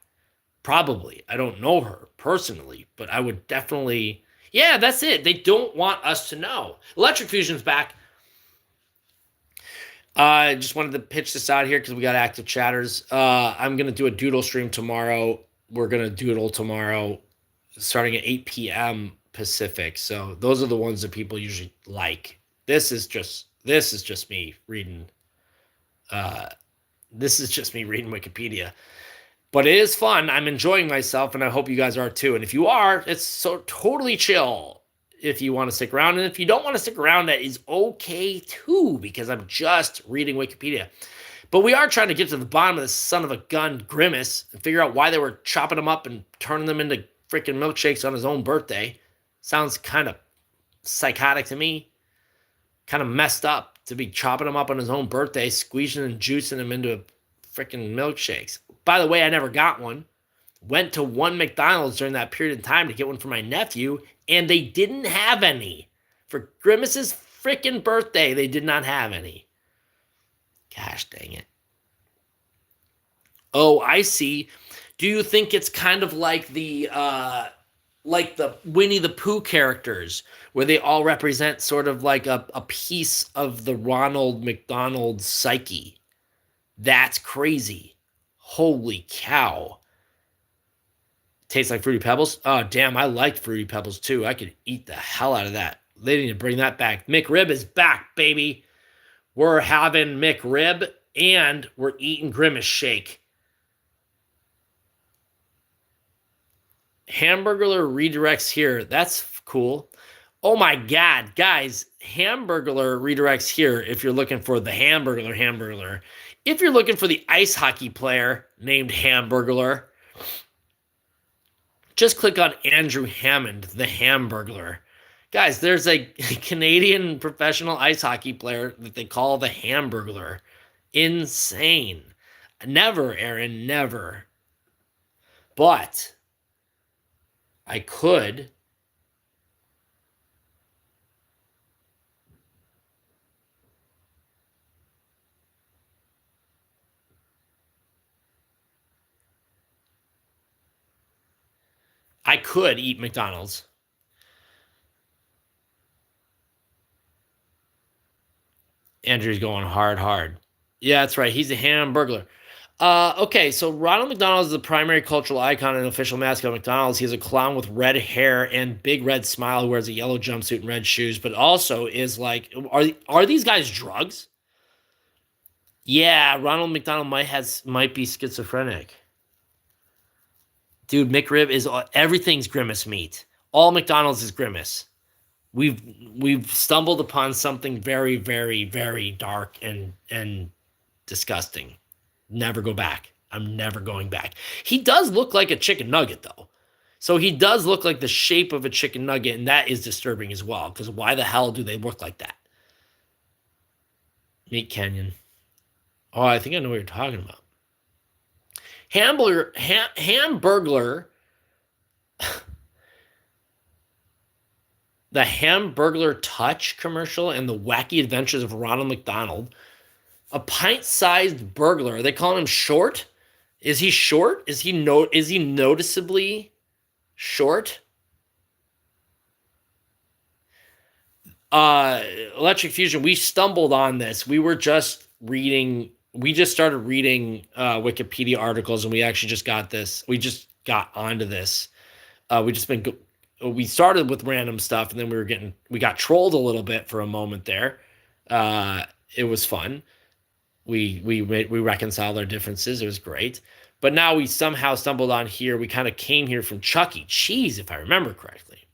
Probably. I don't know her personally, but I would definitely... Yeah, that's it. They don't want us to know. Electric Fusion's back. I just wanted to pitch this out here because we got active chatters. I'm going to do a doodle stream tomorrow. We're going to doodle tomorrow starting at 8 p.m. Pacific. So those are the ones that people usually like. This is just me reading... this is just me reading Wikipedia, but it is fun. I'm enjoying myself, and I hope you guys are too. And if you are, it's so totally chill if you want to stick around. And if you don't want to stick around, that is okay too, because I'm just reading Wikipedia. But we are trying to get to the bottom of this son of a gun Grimace and figure out why they were chopping him up and turning them into freaking milkshakes on his own birthday. Sounds kind of psychotic to me. Kind of messed up to be chopping him up on his own birthday, squeezing and juicing him into freaking milkshakes. By the way, I never got one. Went to one McDonald's during that period of time to get one for my nephew, and they didn't have any. For Grimace's freaking birthday, they did not have any. Gosh dang it. Oh, I see. Do you think it's kind of like the Winnie the Pooh characters, where they all represent sort of like a piece of the Ronald McDonald psyche? That's crazy. Holy cow. Tastes like Fruity Pebbles? Oh, damn, I liked Fruity Pebbles too. I could eat the hell out of that. They need to bring that back. McRib is back, baby. We're having McRib, and we're eating Grimace Shake. Hamburglar redirects here. That's cool. Oh my God, guys. Hamburglar redirects here if you're looking for the Hamburglar. If you're looking for the ice hockey player named Hamburglar, just click on Andrew Hammond, the Hamburglar. Guys, there's a Canadian professional ice hockey player that they call the Hamburglar. Insane. Never, Aaron, never. But I could. I could eat McDonald's. Andrew's going hard, hard. Yeah, that's right. He's a Hamburglar. Okay, so Ronald McDonald is the primary cultural icon and official mascot of McDonald's. He is a clown with red hair and big red smile who wears a yellow jumpsuit and red shoes, but also is like, are these guys drugs? Yeah, Ronald McDonald might be schizophrenic. Dude, McRib is everything's Grimace meat. All McDonald's is Grimace. We've stumbled upon something very, very, very dark and disgusting. Never go back. I'm never going back. He does look like a chicken nugget, though. So he does look like the shape of a chicken nugget, and that is disturbing as well, because why the hell do they look like that? Meat Canyon. Oh, I think I know what you're talking about. Hamburglar. The Hamburglar Touch commercial and the wacky adventures of Ronald McDonald. A pint-sized burglar. Are they calling him short? Is he short? Is he noticeably short? Electric Fusion, we stumbled on this. We just started reading Wikipedia articles, and we actually just got this. We just got onto this. We started with random stuff, and then we got trolled a little bit for a moment there. It was fun. We reconciled our differences. It was great. But now we somehow stumbled on here. We kind of came here from Chuck E. Cheese, if I remember correctly.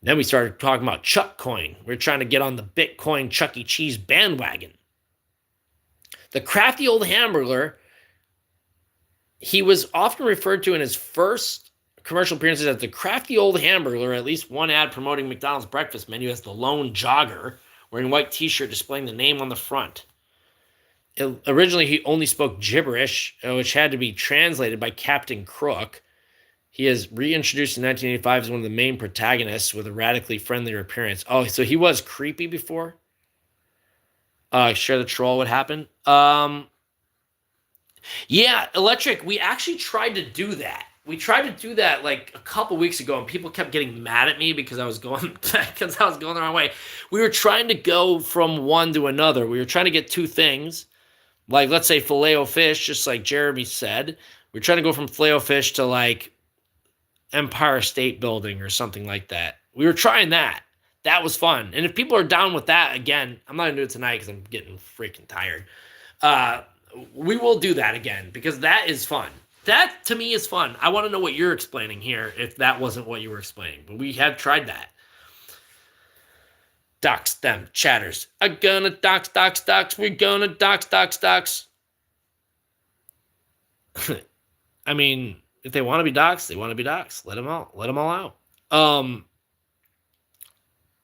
Then we started talking about Chuck Coin. We were trying to get on the Bitcoin Chuck E. Cheese bandwagon. The crafty old Hamburglar, he was often referred to in his first commercial appearances as the crafty old Hamburglar. At least one ad promoting McDonald's breakfast menu as the lone jogger, wearing a white t-shirt displaying the name on the front. Originally, he only spoke gibberish, which had to be translated by Captain Crook. He is reintroduced in 1985 as one of the main protagonists with a radically friendlier appearance. Oh, so he was creepy before? Share the troll, what happened? Yeah, Electric, we actually tried to do that. We tried to do that like a couple weeks ago, and people kept getting mad at me because I was going the wrong way. We were trying to go from one to another. We were trying to get two things, like let's say Filet-O-Fish, just like Jeremy said. We were trying to go from Filet-O-Fish to like Empire State Building or something like that. We were trying that. That was fun. And if people are down with that, again, I'm not going to do it tonight because I'm getting freaking tired. We will do that again because that is fun. That, to me, is fun. I want to know what you're explaining here if that wasn't what you were explaining. But we have tried that. Dox them, chatters. I'm gonna dox. We're gonna dox. I mean, if they want to be doxxed, they want to be doxxed. Let them all out.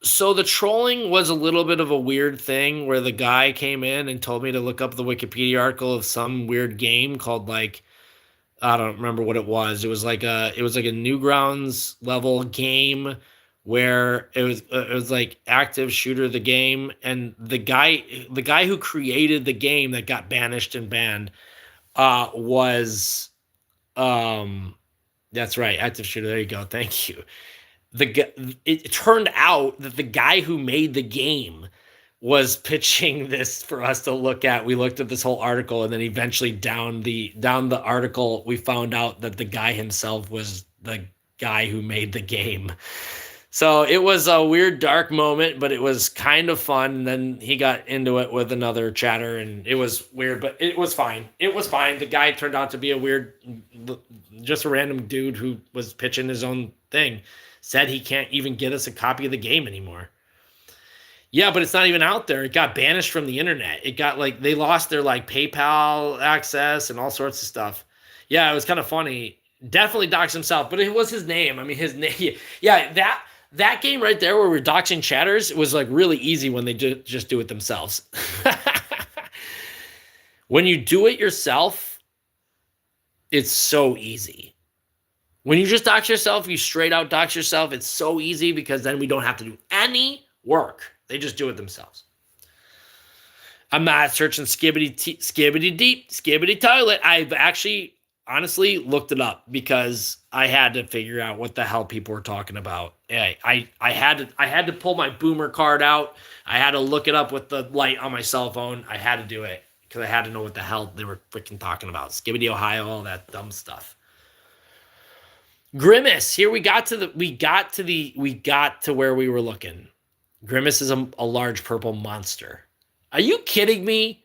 So the trolling was a little bit of a weird thing where the guy came in and told me to look up the Wikipedia article of some weird game called like, I don't remember what it was. It was like a Newgrounds level game where it was like active shooter the game, and the guy who created the game that got banished and banned was that's right, active shooter. There you go. Thank you. It turned out that the guy who made the game was pitching this for us to look at. We looked at this whole article, and then eventually down the article, we found out that the guy himself was the guy who made the game. So it was a weird, dark moment, but it was kind of fun. And then he got into it with another chatter, and it was weird, but it was fine. It was fine. The guy turned out to be just a random dude who was pitching his own thing. Said he can't even get us a copy of the game anymore. Yeah, but it's not even out there. It got banished from the internet. It got they lost their PayPal access and all sorts of stuff. Yeah, it was kind of funny. Definitely doxed himself, but it was his name. I mean, his name. Yeah, that game right there where we're doxing chatters was like really easy when they just do it themselves. When you do it yourself, it's so easy. When you just dox yourself, you straight out dox yourself, it's so easy because then we don't have to do any work. They just do it themselves. I'm not searching skibbity deep, skibbity toilet. I've actually honestly looked it up because I had to figure out what the hell people were talking about. I had to pull my boomer card out. I had to look it up with the light on my cell phone. I had to do it because I had to know what the hell they were freaking talking about. Skibbity Ohio, all that dumb stuff. Grimace. Here we got to where we were looking. Grimace is a large purple monster. Are you kidding me?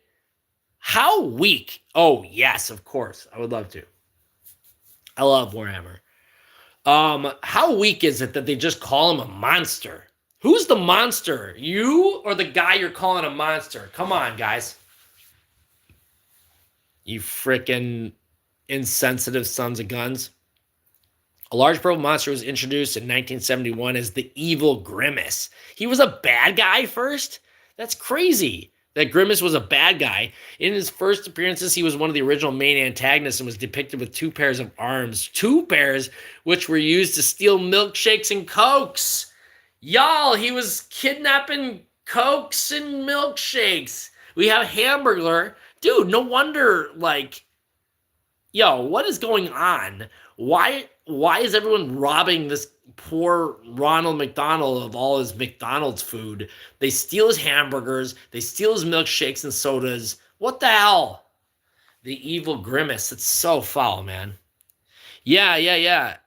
How weak? Oh, yes, of course. I would love to. I love Warhammer. How weak is it that they just call him a monster? Who's the monster? You or the guy you're calling a monster? Come on, guys. You freaking insensitive sons of guns. A large purple monster was introduced in 1971 as the evil Grimace. He was a bad guy first? That's crazy. That Grimace was a bad guy. In his first appearances, he was one of the original main antagonists and was depicted with 2 pairs of arms. 2 pairs, which were used to steal milkshakes and Cokes. Y'all, he was kidnapping Cokes and milkshakes. We have Hamburglar. Dude, no wonder, like, yo, what is going on? Why is everyone robbing this poor Ronald McDonald of all his McDonald's food? They steal his hamburgers. They steal his milkshakes and sodas. What the hell? The evil Grimace. It's so foul, man. Yeah.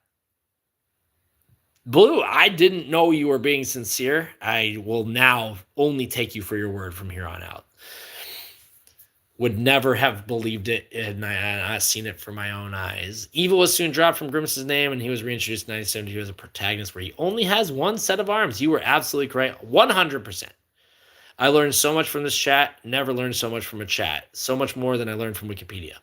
Blue, I didn't know you were being sincere. I will now only take you for your word from here on out. Would never have believed it, and I've seen it for my own eyes. Evil was soon dropped from Grimace's name, and he was reintroduced in 1972 as a protagonist where he only has 1 set of arms. You were absolutely correct. 100%. I learned so much from this chat. Never learned so much from a chat. So much more than I learned from Wikipedia.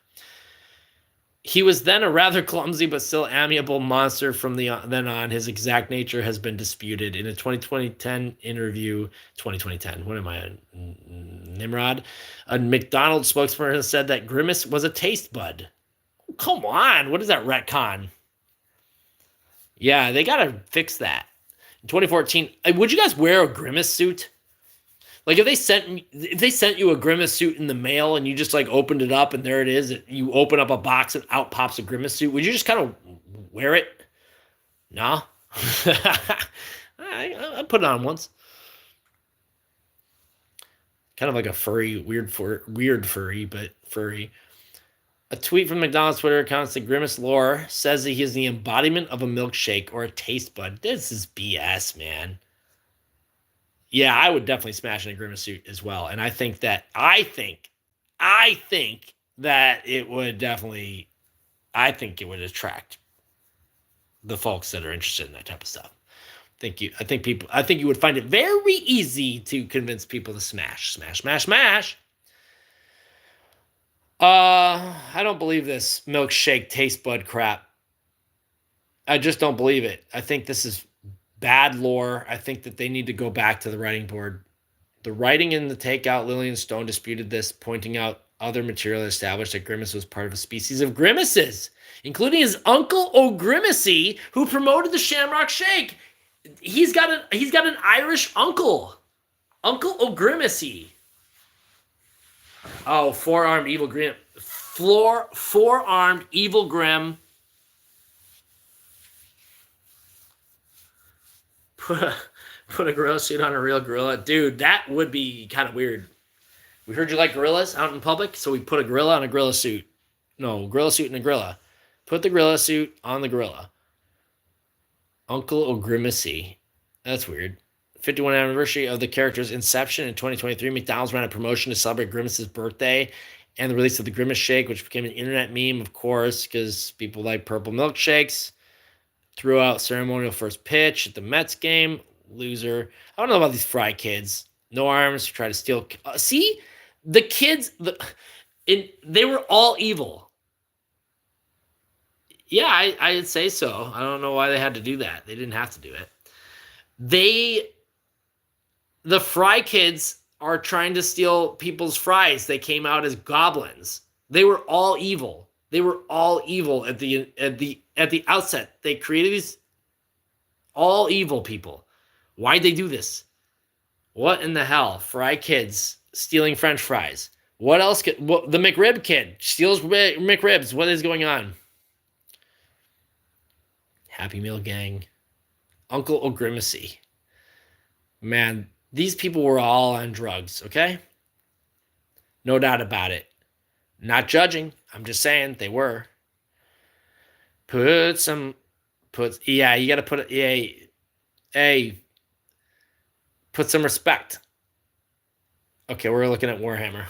He was then a rather clumsy but still amiable monster from then on. His exact nature has been disputed. In a 2010 interview, 2010, what am I, Nimrod? A McDonald's spokesperson said that Grimace was a taste bud. Come on, what is that retcon? Yeah, they got to fix that. In 2014, would you guys wear a Grimace suit? Like if they sent you a Grimace suit in the mail and you just like opened it up and there it is, you open up a box and out pops a Grimace suit, would you just kind of wear it? No. I put it on once. Kind of like a furry, weird furry, but furry. A tweet from McDonald's Twitter account said Grimace lore says that he is the embodiment of a milkshake or a taste bud. This is BS, man. Yeah, I would definitely smash in a Grimace suit as well. And I think that it would definitely, I think it would attract the folks that are interested in that type of stuff. I think you would find it very easy to convince people to smash. I don't believe this milkshake taste bud crap. I just don't believe it. I think this is bad lore. I think that they need to go back to the writing board. The writing in the takeout, Lillian Stone disputed this, pointing out other material that established that Grimace was part of a species of grimaces, including his uncle O'Grimacy, who promoted the Shamrock Shake. He's got an Irish uncle, Uncle O'Grimacy. Oh, four-armed evil grim. Four-armed evil grim. Put a gorilla suit on a real gorilla. Dude, that would be kind of weird. We heard you like gorillas out in public, so we put a gorilla on a gorilla suit. No, gorilla suit and a gorilla. Put the gorilla suit on the gorilla. Uncle O'Grimacy. That's weird. 51st anniversary of the character's inception in 2023. McDonald's ran a promotion to celebrate Grimace's birthday and the release of the Grimace Shake, which became an internet meme, of course, because people like purple milkshakes. Threw out ceremonial first pitch at the Mets game. Loser. I don't know about these fry kids. No arms. Try to steal. See? The kids, they were all evil. Yeah, I'd say so. I don't know why they had to do that. They didn't have to do it. The Fry Kids are trying to steal people's fries. They came out as goblins. They were all evil. They were all evil at the outset. They created these all evil people. Why'd they do this? What in the hell? Fry Kids stealing French fries. What else? The McRib kid steals McRibs. What is going on? Happy Meal Gang. Uncle O'Grimacy. Man, these people were all on drugs, okay? No doubt about it. Not judging. I'm just saying they were. You got to put it. Hey, put some respect. Okay, we're looking at Warhammer.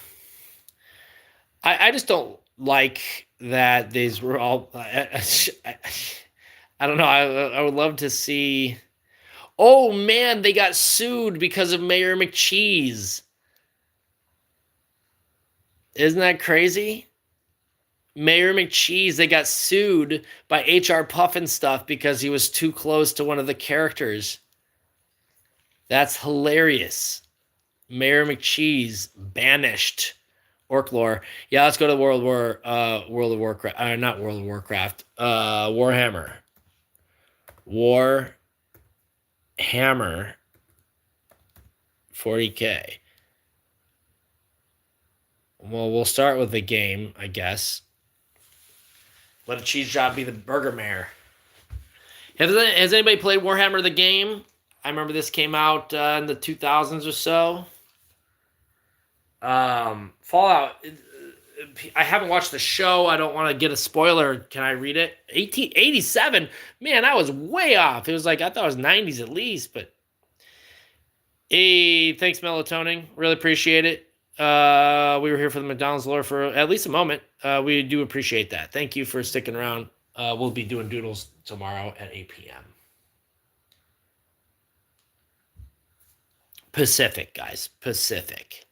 I just don't like that these were all. I don't know. I would love to see. Oh man, they got sued because of Mayor McCheese. Isn't that crazy? Mayor McCheese, they got sued by HR Pufnstuf because he was too close to one of the characters. That's hilarious. Mayor McCheese banished. Orc lore. Yeah, let's go to World of Warcraft. Not World of Warcraft. Warhammer. Warhammer 40K. Well, we'll start with the game, I guess. Let a cheese job be the burger mayor. Has anybody played Warhammer the game? I remember this came out in the 2000s or so. Fallout. I haven't watched the show. I don't want to get a spoiler. Can I read it? 1887. Man, I was way off. It was like I thought it was 90s at least. But hey, thanks, Melatonin. Really appreciate it. We were here for the McDonald's lore for at least a moment. We do appreciate that. Thank you for sticking around. We'll be doing doodles tomorrow at 8 p.m. Pacific, guys. Pacific.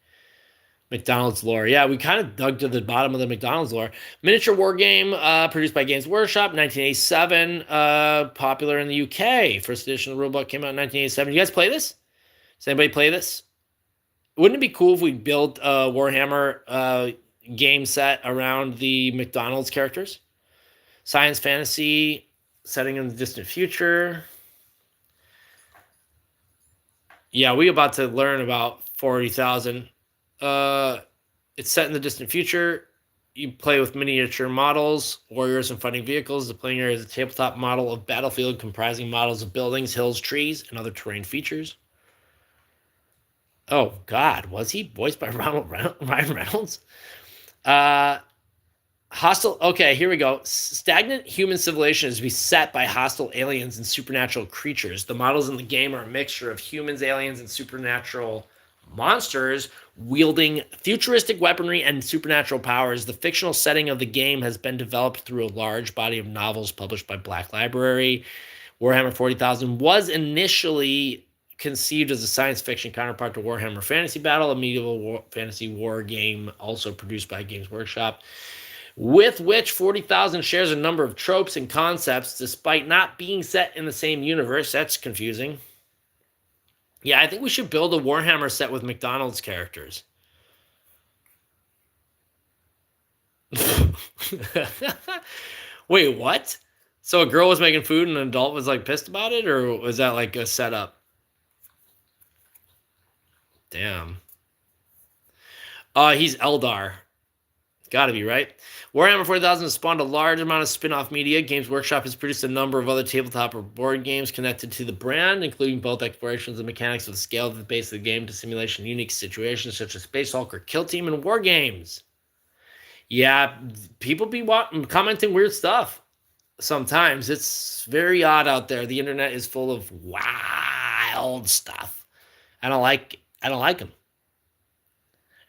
McDonald's lore. Yeah, we kind of dug to the bottom of the McDonald's lore. Miniature war game produced by Games Workshop, 1987. Popular in the UK. First edition of the rulebook came out in 1987. You guys play this? Does anybody play this? Wouldn't it be cool if we built a Warhammer game set around the McDonald's characters? Science fantasy, setting in the distant future. Yeah, we about to learn about 40,000. It's set in the distant future. You play with miniature models, warriors, and fighting vehicles. The playing area is a tabletop model of battlefield comprising models of buildings, hills, trees, and other terrain features. Oh, God. Was he voiced by Ryan Reynolds? Hostile. Okay, here we go. Stagnant human civilization is beset by hostile aliens and supernatural creatures. The models in the game are a mixture of humans, aliens, and supernatural monsters wielding futuristic weaponry and supernatural powers. The fictional setting of the game has been developed through a large body of novels published by Black Library. Warhammer 40,000 was initially conceived as a science fiction counterpart to Warhammer Fantasy Battle, a medieval fantasy war game also produced by Games Workshop, with which 40,000 shares a number of tropes and concepts despite not being set in the same universe. That's confusing. Yeah, I think we should build a Warhammer set with McDonald's characters. Wait, what? So a girl was making food and an adult was like pissed about it, or was that like a setup? Damn. He's Eldar. Gotta be, right? Warhammer 40,000 has spawned a large amount of spin-off media. Games Workshop has produced a number of other tabletop or board games connected to the brand, including both explorations and mechanics of the scale of the base of the game to simulation unique situations such as Space Hulk or Kill Team and war games. Yeah, people be commenting weird stuff. Sometimes it's very odd out there. The internet is full of wild stuff. I don't like them.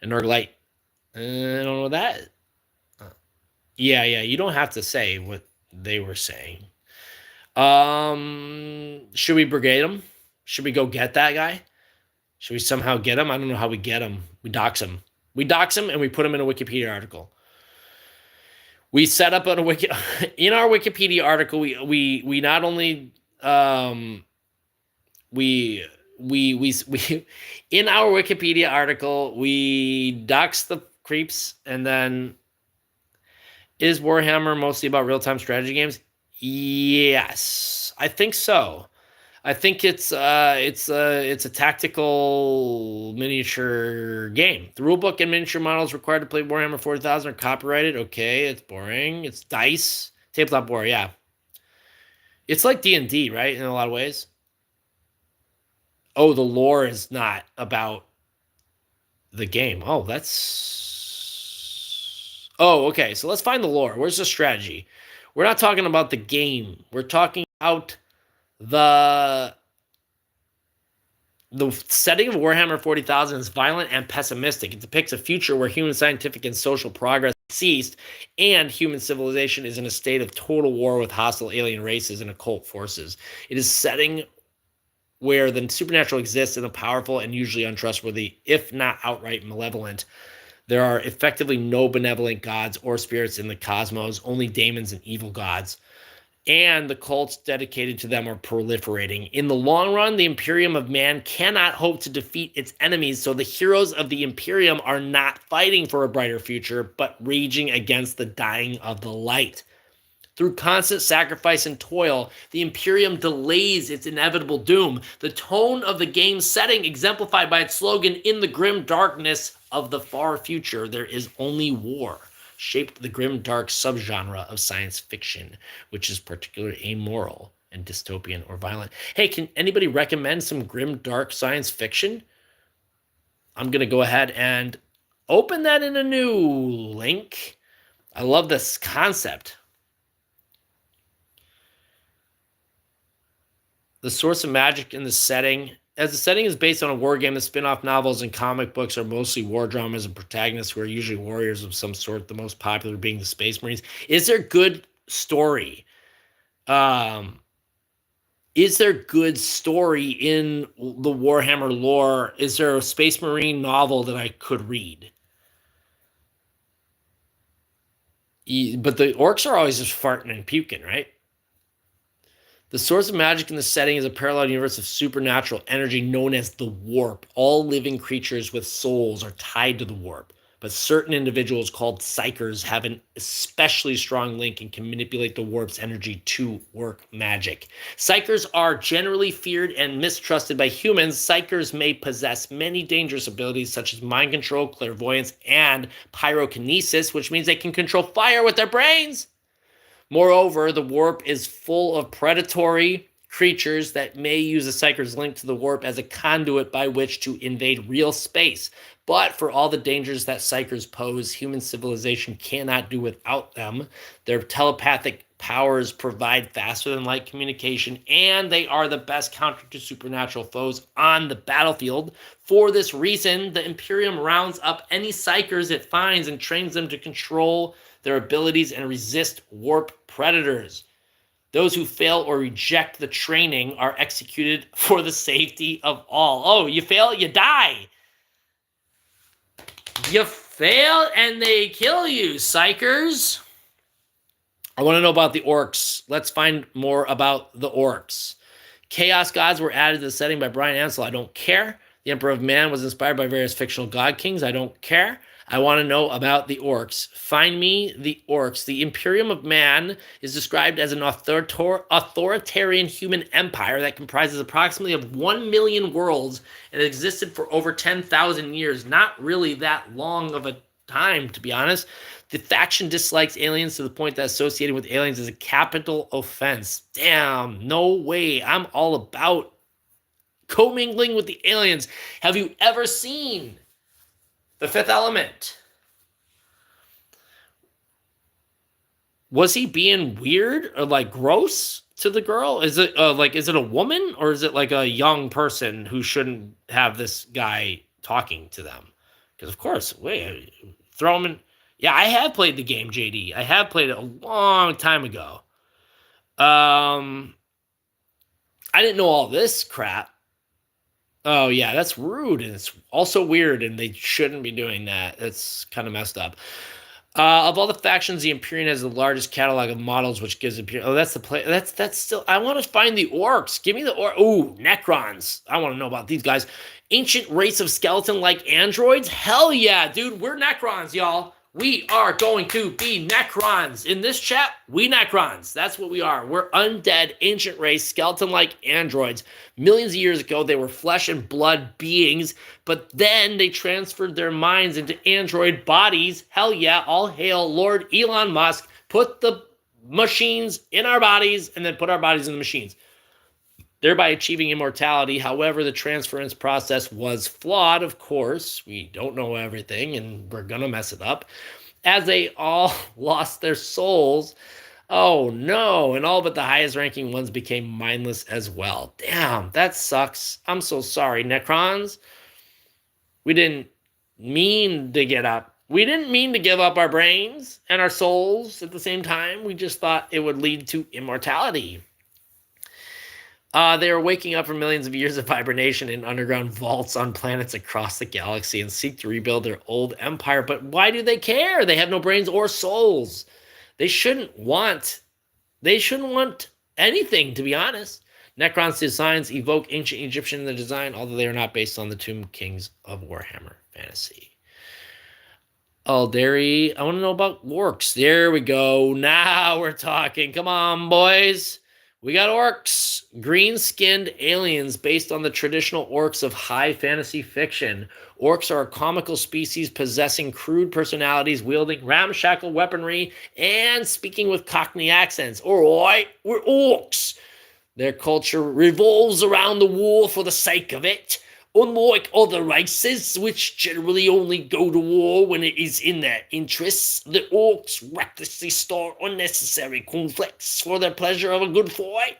And Norglight. I don't know what that is. Yeah, you don't have to say what they were saying. Should we brigade him? Should we go get that guy? Should we somehow get him? I don't know how we get him. We dox him. We dox him and we put him in a Wikipedia article. We set up on in our Wikipedia article, we not only we in our Wikipedia article, we dox the creeps, and then is Warhammer mostly about real-time strategy games? Yes, I think so. I think it's a tactical miniature game. The rulebook and miniature models required to play Warhammer 40,000 are copyrighted. Okay, it's boring. It's dice, tabletop war. Yeah, it's like D&D, right? In a lot of ways. Oh, the lore is not about the game. Oh, that's. Oh, okay. So let's find the lore. Where's the strategy? We're not talking about the game. We're talking about the the setting of Warhammer 40,000 is violent and pessimistic. It depicts a future where human scientific and social progress ceased, and human civilization is in a state of total war with hostile alien races and occult forces. It is setting where the supernatural exists in a powerful and usually untrustworthy, if not outright malevolent. There are effectively no benevolent gods or spirits in the cosmos, only daemons and evil gods. And the cults dedicated to them are proliferating. In the long run, the Imperium of Man cannot hope to defeat its enemies, so the heroes of the Imperium are not fighting for a brighter future, but raging against the dying of the light. Through constant sacrifice and toil, the Imperium delays its inevitable doom. The tone of the game's setting, exemplified by its slogan, "In the grim darkness of the far future, there is only war," shaped the grim dark subgenre of science fiction, which is particularly amoral and dystopian or violent. Hey, can anybody recommend some grim dark science fiction? I'm going to go ahead and open that in a new link. I love this concept. The source of magic in the setting. As the setting is based on a war game, the spin-off novels and comic books are mostly war dramas and protagonists who are usually warriors of some sort, the most popular being the Space Marines. Is there good story? Is there good story in the Warhammer lore? Is there a Space Marine novel that I could read? But the orcs are always just farting and puking, right? The source of magic in the setting is a parallel universe of supernatural energy known as the warp. All living creatures with souls are tied to the warp, but certain individuals called psychers have an especially strong link and can manipulate the warp's energy to work magic. Psychers are generally feared and mistrusted by humans. Psychers may possess many dangerous abilities such as mind control, clairvoyance, and pyrokinesis, which means they can control fire with their brains. Moreover, the warp is full of predatory creatures that may use a psyker's link to the warp as a conduit by which to invade real space. But for all the dangers that psychers pose, human civilization cannot do without them. Their telepathic powers provide faster than light communication, and they are the best counter to supernatural foes on the battlefield. For this reason, the Imperium rounds up any psychers it finds and trains them to control their abilities and resist warp predators. Those who fail or reject the training are executed for the safety of all. Oh, you fail, you die. You fail and they kill you, psychers. I want to know about the orcs. Let's find more about the orcs. Chaos gods were added to the setting by Brian Ansel. I don't care. The Emperor of Man was inspired by various fictional god kings. I don't care. I want to know about the orcs. Find me the orcs. The Imperium of Man is described as an authoritarian human empire that comprises approximately of 1 million worlds and existed for over 10,000 years. Not really that long of a time, to be honest. The faction dislikes aliens to the point that associating with aliens is a capital offense. Damn, no way. I'm all about commingling with the aliens. Have you ever seen The Fifth Element? Was he being weird or like gross to the girl? Is it is it a woman or is it like a young person who shouldn't have this guy talking to them? Because of course, wait, throw him in. Yeah, I have played the game, JD. I have played it a long time ago. I didn't know all this crap. Oh, yeah, that's rude, and it's also weird, and they shouldn't be doing that. It's kind of messed up. Of all the factions, the Empyrean has the largest catalog of models, which gives Empyrean. Oh, that's the play. That's still. I want to find the orcs. Give me the orc. Ooh, Necrons. I want to know about these guys. Ancient race of skeleton-like androids. Hell yeah, dude. We're Necrons, y'all. We are going to be Necrons. In this chat, we Necrons. That's what we are. We're undead, ancient race, skeleton-like androids. Millions of years ago, they were flesh and blood beings, but then they transferred their minds into android bodies. Hell yeah, all hail Lord Elon Musk. Put the machines in our bodies and then put our bodies in the machines, thereby achieving immortality. However, the transference process was flawed, of course. We don't know everything, and we're going to mess it up, as they all lost their souls. Oh, no. And all but the highest ranking ones became mindless as well. Damn, that sucks. I'm so sorry, Necrons. We didn't mean to get up. We didn't mean to give up our brains and our souls at the same time. We just thought it would lead to immortality. They are waking up from millions of years of hibernation in underground vaults on planets across the galaxy and seek to rebuild their old empire. But why do they care? They have no brains or souls. They shouldn't want anything, to be honest. Necron's designs evoke ancient Egyptian in the design, although they are not based on the Tomb Kings of Warhammer Fantasy. Alderi, I want to know about orcs. There we go. Now we're talking. Come on, boys. We got orcs, green-skinned aliens based on the traditional orcs of high fantasy fiction. Orcs are a comical species possessing crude personalities, wielding ramshackle weaponry, and speaking with Cockney accents. All right, we're orcs. Their culture revolves around the war for the sake of it. Unlike other races, which generally only go to war when it is in their interests, the orcs recklessly start unnecessary conflicts for the pleasure of a good fight.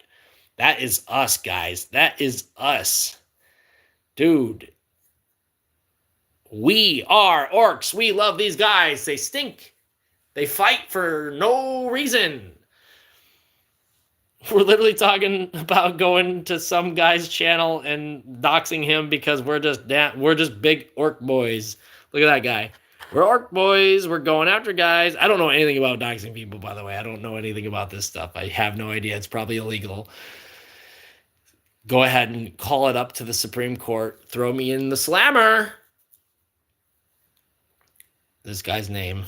That is us, guys. That is us. Dude. We are orcs. We love these guys. They stink. They fight for no reason. We're literally talking about going to some guy's channel and doxing him because we're just big orc boys. Look at that guy. We're orc boys. We're going after guys. I don't know anything about doxing people, by the way. I don't know anything about this stuff. I have no idea. It's probably illegal. Go ahead and call it up to the Supreme Court. Throw me in the slammer. This guy's name.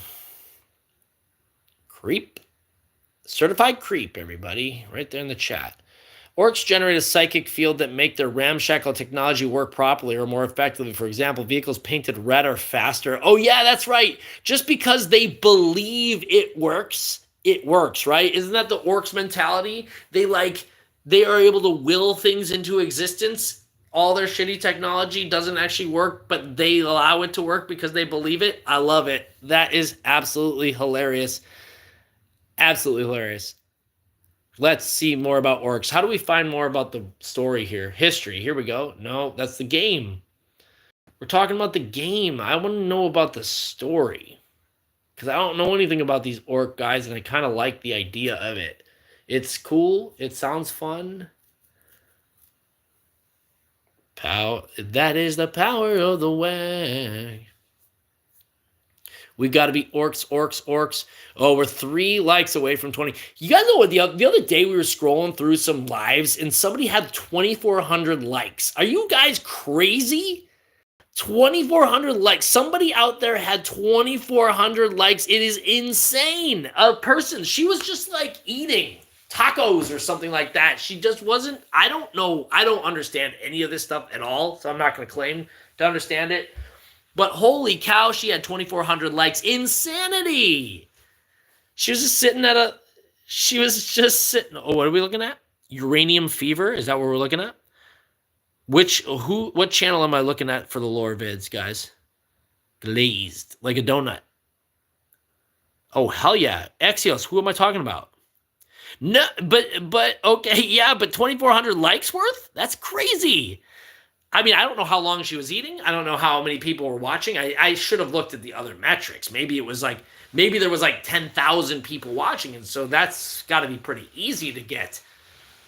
Creep. Certified creep, everybody. Right there in the chat. Orcs generate a psychic field that make their ramshackle technology work properly or more effectively. For example, vehicles painted red are faster. Oh, yeah, that's right. Just because they believe it works, right? Isn't that the orcs mentality? They are able to will things into existence. All their shitty technology doesn't actually work, but they allow it to work because they believe it. I love it. That is absolutely hilarious. Absolutely hilarious. Let's see more about orcs. How do we find more about the story here? History. Here we go. No, that's the game. We're talking about the game. I want to know about the story because I don't know anything about these orc guys, and I kind of like the idea of it. It's cool. It sounds fun. That is the power of the way. We got to be orcs. Oh, we're 3 likes away from 20. You guys know what? The other day we were scrolling through some lives and somebody had 2,400 likes. Are you guys crazy? 2,400 likes. Somebody out there had 2,400 likes. It is insane. A person, she was just like eating tacos or something like that. She just wasn't, I don't know. I don't understand any of this stuff at all, so I'm not going to claim to understand it. But holy cow, she had 2,400 likes. Insanity. She was just sitting. Oh, what are we looking at? Uranium Fever? Is that what we're looking at? What channel am I looking at for the lore vids, guys? Glazed. Like a donut. Oh, hell yeah. Axios, who am I talking about? No, but okay, yeah, but 2,400 likes worth? That's crazy. I mean, I don't know how long she was eating. I don't know how many people were watching. I should have looked at the other metrics. Maybe there was like 10,000 people watching, and so that's got to be pretty easy to get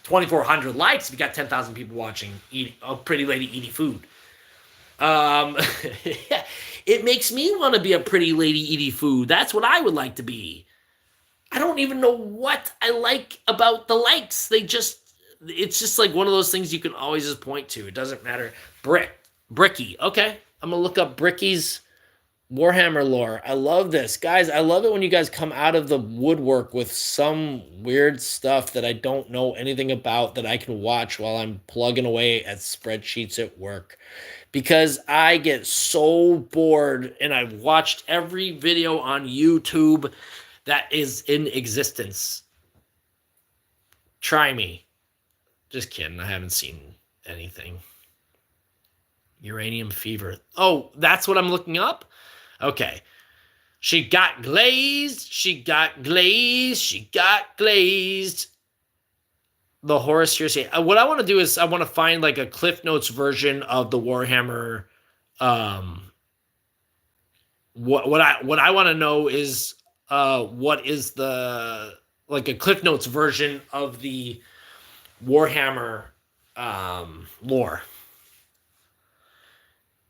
2,400 likes if you got 10,000 people watching a pretty lady eating food. It makes me want to be a pretty lady eating food. That's what I would like to be. I don't even know what I like about the likes. It's just like one of those things you can always just point to. It doesn't matter. Bricky. Okay. I'm going to look up Bricky's Warhammer lore. I love this. Guys, I love it when you guys come out of the woodwork with some weird stuff that I don't know anything about that I can watch while I'm plugging away at spreadsheets at work. Because I get so bored and I've watched every video on YouTube that is in existence. Try me. Just kidding. I haven't seen anything. Uranium fever. Oh, that's what I'm looking up? Okay. She got glazed. She got glazed. She got glazed. The Horus Hearsay. What I want to do is I want to find like a Cliff Notes version of the Warhammer. What I want to know is what is the like a Cliff Notes version of the Warhammer lore.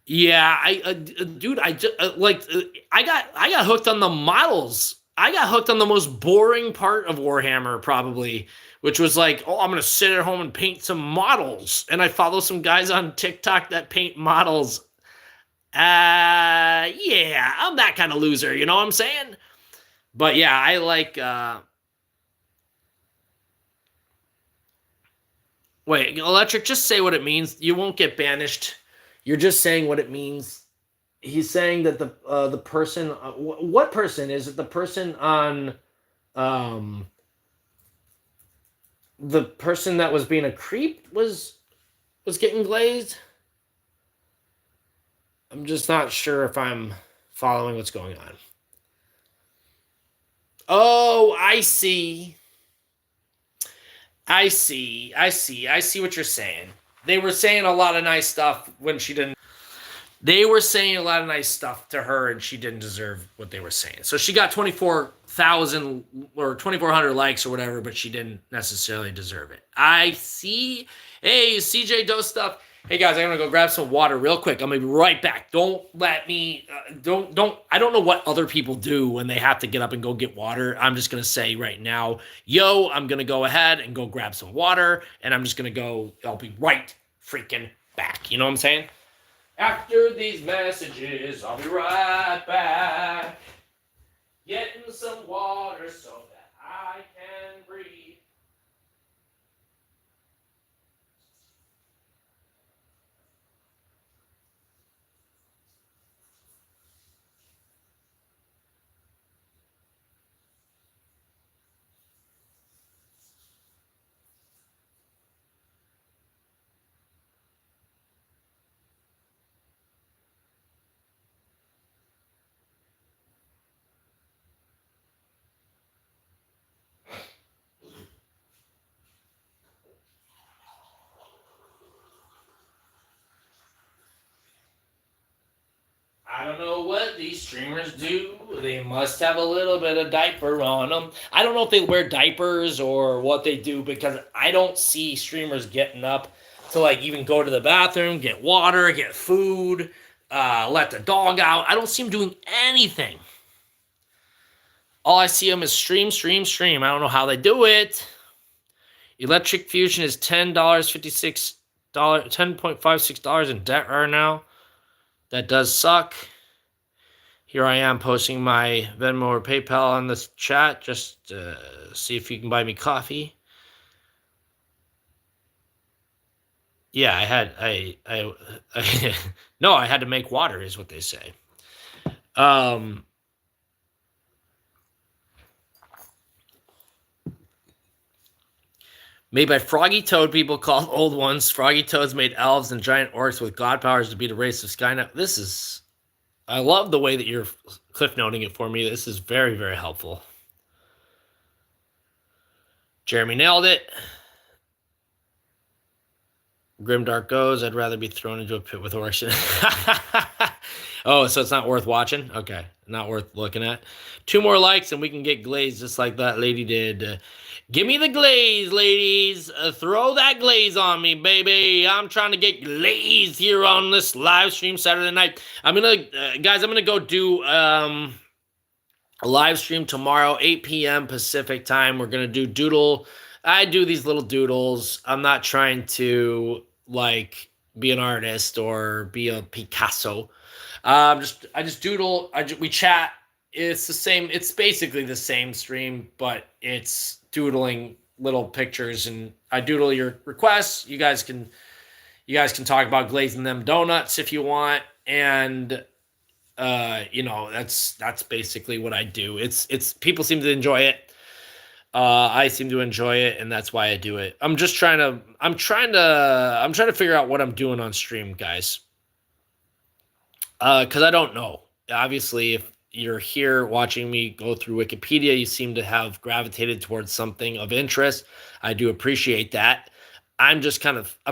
Yeah, dude, I just I got hooked on the models. I got hooked on the most boring part of Warhammer, probably, which was like, oh, I'm gonna sit at home and paint some models, and I follow some guys on TikTok that paint models. Yeah, I'm that kind of loser, you know what I'm saying? But yeah, I like. Wait, Electric, just say what it means. You won't get banished. You're just saying what it means. He's saying that the person, what person is it? The person on, the person that was being a creep was getting glazed. I'm just not sure if I'm following what's going on. Oh, I see. I see what you're saying. They were saying a lot of nice stuff when she didn't. They were saying a lot of nice stuff to her, and she didn't deserve what they were saying. So she got 24,000 or 2,400 likes or whatever, but she didn't necessarily deserve it. I see. Hey, CJ Doe stuff. Hey guys, I'm gonna go grab some water real quick. I'm gonna be right back. Don't let me. Don't. I don't know what other people do when they have to get up and go get water. I'm just gonna say right now, yo, I'm gonna go ahead and go grab some water, and I'm just gonna go. I'll be right freaking back. You know what I'm saying? After these messages, I'll be right back. Getting some water so that I can breathe. I don't know what these streamers do. They must have a little bit of diaper on them. I don't know if they wear diapers or what they do because I don't see streamers getting up to like even go to the bathroom, get water, get food, let the dog out. I don't see them doing anything. All I see them is stream. I don't know how they do it. Electric Fusion is $10.56, $10.56 in debt right now. That does suck. Here I am posting my Venmo or PayPal on this chat. Just see if you can buy me coffee. Yeah, I no, I had to make water is what they say. Made by Froggy Toad people called old ones. Froggy Toads made elves and giant orcs with god powers to beat a race of Skynet. This is... I love the way that you're cliff noting it for me. This is very, very helpful. Jeremy nailed it. Grimdark goes, I'd rather be thrown into a pit with orcs. Oh, so it's not worth watching? Okay. Not worth looking at. 2 more likes and we can get glazed just like that lady did. Give me the glaze, ladies. Throw that glaze on me, baby. I'm trying to get glazed here on this live stream Saturday night. I'm going to, guys, I'm going to go do a live stream tomorrow, 8 p.m. Pacific time. We're going to do doodle. I do these little doodles. I'm not trying to, like, be an artist or be a Picasso. I just doodle. We chat. It's the same. It's basically the same stream, but it's doodling little pictures, and I doodle your requests. You guys can talk about glazing them donuts if you want, and that's basically what I do. It's people seem to enjoy it. I seem to enjoy it, and that's why I do it. I'm trying to figure out what I'm doing on stream, guys. Because I don't know. Obviously, if you're here watching me go through Wikipedia, you seem to have gravitated towards something of interest. I do appreciate that. I'm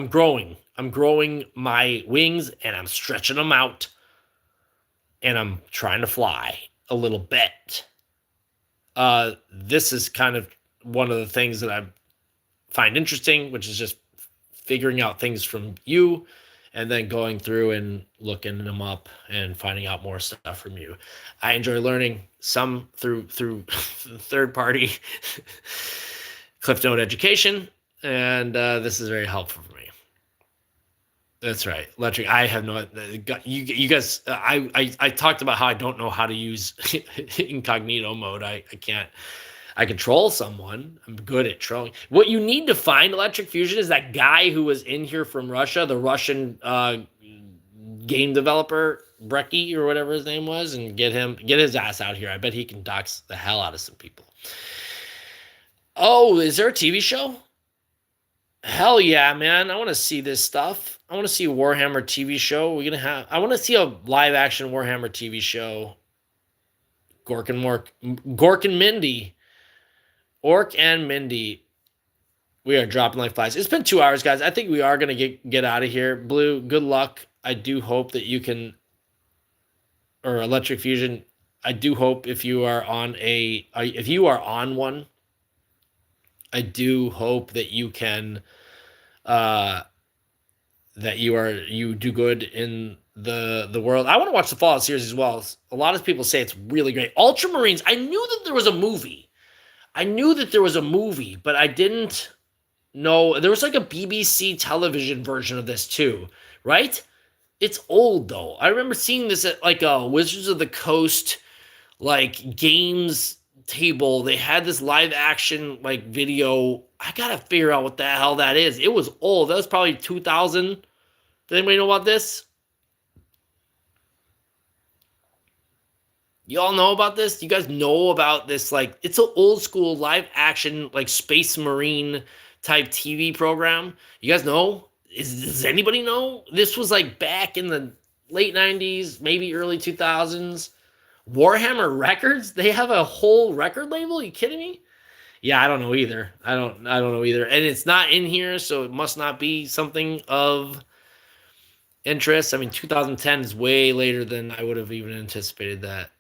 growing. I'm growing my wings and I'm stretching them out. And I'm trying to fly a little bit. This is kind of one of the things that I find interesting, which is just figuring out things from you and then going through and looking them up and finding out more stuff from you. I enjoy learning some through third party Cliff Note education, and this is very helpful for me. That's right, Electric. I have no. You guys. I talked about how I don't know how to use incognito mode. I can't. I control someone. I'm good at trolling. What you need to find, Electric Fusion, is that guy who was in here from Russia, the Russian game developer, Brecky or whatever his name was, and get his ass out here. I bet he can dox the hell out of some people. Oh, is there a TV show? Hell yeah, man. I want to see this stuff. I want to see a Warhammer TV show. I want to see a live action Warhammer TV show. Gork and Mindy. Orc and Mindy, we are dropping like flies. It's been 2 hours, guys. I think we are going to get out of here. Blue, good luck. I do hope that you can, or Electric Fusion, I do hope if you are on one, I do hope that you can, that you do good in the world. I want to watch the Fallout series as well. A lot of people say it's really great. Ultramarines, I knew that there was a movie. But I didn't know. There was like a BBC television version of this too, right? It's old though. I remember seeing this at like a Wizards of the Coast like games table. They had this live action like video. I gotta figure out what the hell that is. It was old. That was probably 2000. Does anybody know about this? You all know about this? You guys know about this? Like, it's an old school live action, like Space Marine type TV program. You guys know? Does anybody know? This was like back in the late 90s, maybe early 2000s. Warhammer Records? They have a whole record label? Are you kidding me? Yeah, I don't know either. I don't know either. And it's not in here, so it must not be something of interest. I mean, 2010 is way later than I would have even anticipated that.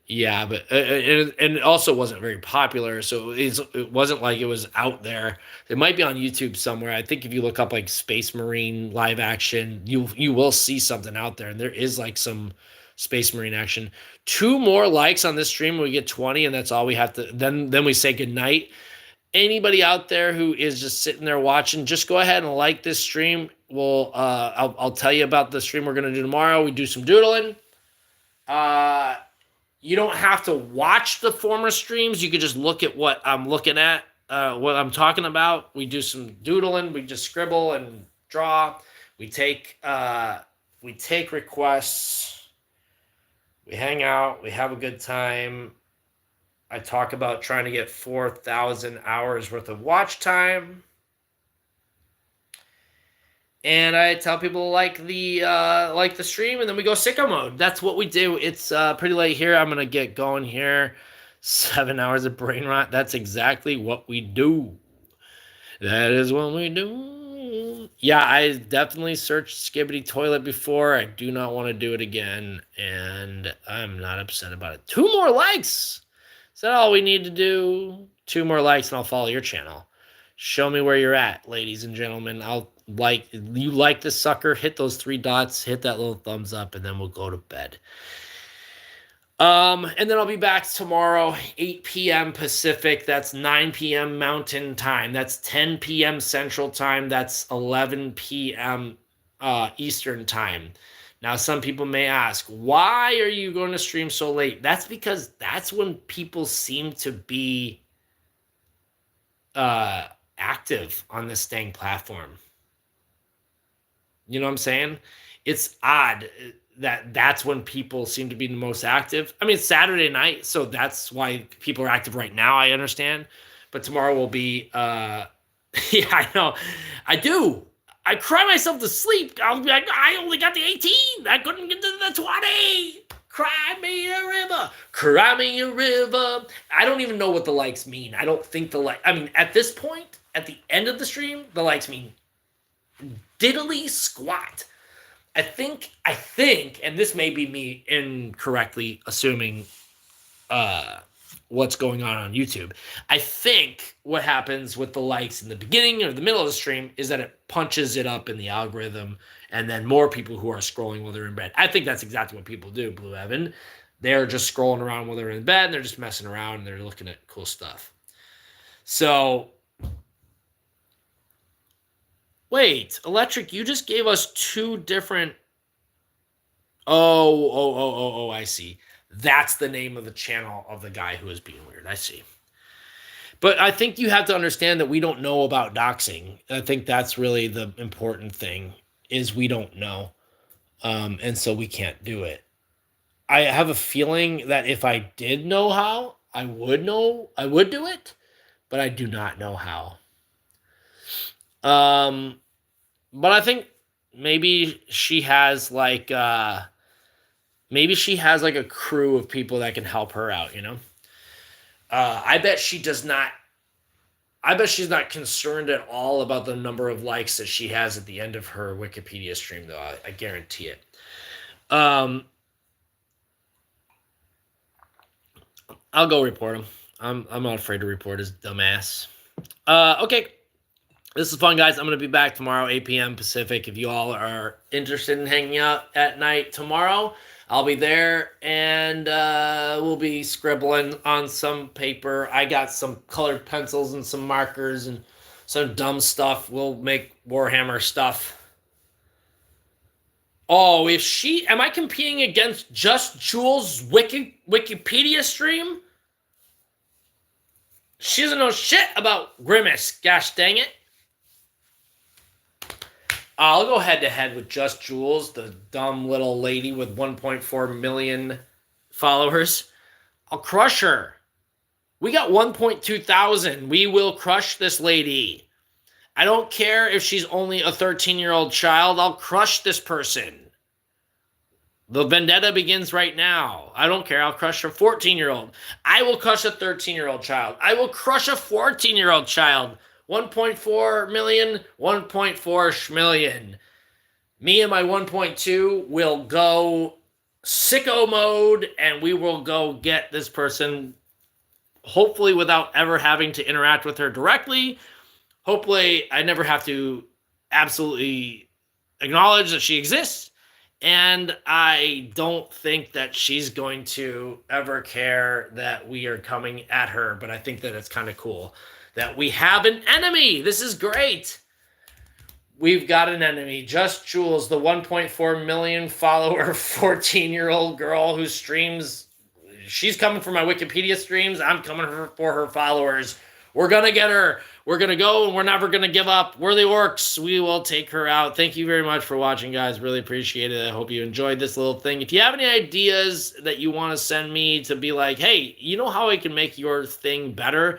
Yeah, but and it also wasn't very popular, so it wasn't like it was out there. It might be on YouTube somewhere. I think if you look up like Space Marine live action, you will see something out there, and there is like some Space Marine action. 2 more likes on this stream, we get 20, and that's all we have to. Then we say goodnight. Anybody out there who is just sitting there watching, just go ahead and like this stream. I'll tell you about the stream we're gonna do tomorrow. We do some doodling. You don't have to watch the former streams. You could just look at what I'm looking at, what I'm talking about. We do some doodling. We just scribble and draw. We take requests. We hang out. We have a good time. I talk about trying to get 4,000 hours worth of watch time. And I tell people like the stream, and then we go sicko mode. That's what we do. It's pretty late here. I'm gonna get going here. 7 hours of brain rot. That's exactly what we do. That is what we do. Yeah, I definitely searched Skibbity Toilet before. I do not want to do it again, and I'm not upset about it. 2 more likes. Is that all we need to do? 2 more likes, and I'll follow your channel. Show me where you're at, ladies and gentlemen. I'll like you like the sucker. Hit those 3 dots. Hit that little thumbs up, and then we'll go to bed. And then I'll be back tomorrow, 8 p.m. Pacific. That's 9 p.m. Mountain Time. That's 10 p.m. Central Time. That's 11 p.m. Eastern Time. Now, some people may ask, why are you going to stream so late? That's because that's when people seem to be active on this dang platform. You know what I'm saying? It's odd that that's when people seem to be the most active. I mean, it's Saturday night, so that's why people are active right now. I understand, but tomorrow will be. Yeah, I know. I do. I cry myself to sleep. I'll be like, I only got the 18. I couldn't get to the 20. Cry me a river. Cry me a river. I don't even know what the likes mean. I don't think the like. I mean, at this point, at the end of the stream, the likes mean diddly squat. I think, and this may be me incorrectly assuming what's going on YouTube. I think what happens with the likes in the beginning or the middle of the stream is that it punches it up in the algorithm, and then more people who are scrolling while they're in bed. I think that's exactly what people do, Blue Evan. They're just scrolling around while they're in bed, and they're just messing around, and they're looking at cool stuff. So, wait, Electric, you just gave us 2 different... Oh, I see. That's the name of the channel of the guy who is being weird. I see. But I think you have to understand that we don't know about doxing. I think that's really the important thing, is we don't know. And so we can't do it. I have a feeling that if I did know how, I would do it, but I do not know how. But I think maybe she has like a crew of people that can help her out, you know? I bet she does not. I bet she's not concerned at all about the number of likes that she has at the end of her Wikipedia stream, though. I guarantee it. I'll go report him. I'm not afraid to report his dumbass. Okay. This is fun, guys. I'm going to be back tomorrow, 8 p.m. Pacific. If you all are interested in hanging out at night tomorrow, I'll be there, and we'll be scribbling on some paper. I got some colored pencils and some markers and some dumb stuff. We'll make Warhammer stuff. Oh, am I competing against Just Jules' Wikipedia stream? She doesn't know shit about Grimace, gosh dang it. I'll go head-to-head with Just Jules, the dumb little lady with 1.4 million followers. I'll crush her. We got 1.2 thousand. We will crush this lady. I don't care if she's only a 13-year-old child. I'll crush this person. The vendetta begins right now. I don't care. I'll crush a 14-year-old. I will crush a 13-year-old child. I will crush a 14-year-old child. 1.4 million, 1.4 schmillion. Me and my 1.2 will go sicko mode, and we will go get this person, hopefully without ever having to interact with her directly. Hopefully I never have to absolutely acknowledge that she exists. And I don't think that she's going to ever care that we are coming at her, but I think that it's kind of cool that we have an enemy. This is great. We've got an enemy. Just Jules, the 1.4 million follower 14-year-old girl who streams. She's coming for my Wikipedia streams. I'm coming for her followers. We're going to get her. We're going to go, and we're never going to give up. We're the orcs. We will take her out. Thank you very much for watching, guys. Really appreciate it. I hope you enjoyed this little thing. If you have any ideas that you want to send me to be like, hey, you know how I can make your thing better?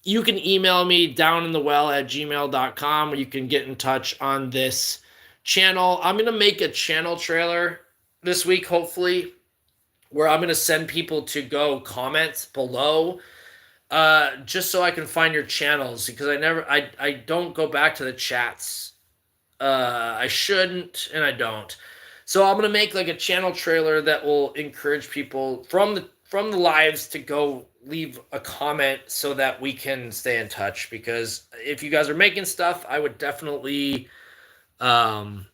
You can email me downinthewell@gmail.com, or you can get in touch on this channel. I'm going to make a channel trailer this week, hopefully, where I'm going to send people to go comment below Just so I can find your channels because I don't go back to the chats. I shouldn't, and I don't. So I'm gonna make like a channel trailer that will encourage people from the lives to go leave a comment so that we can stay in touch. Because if you guys are making stuff, I would definitely um,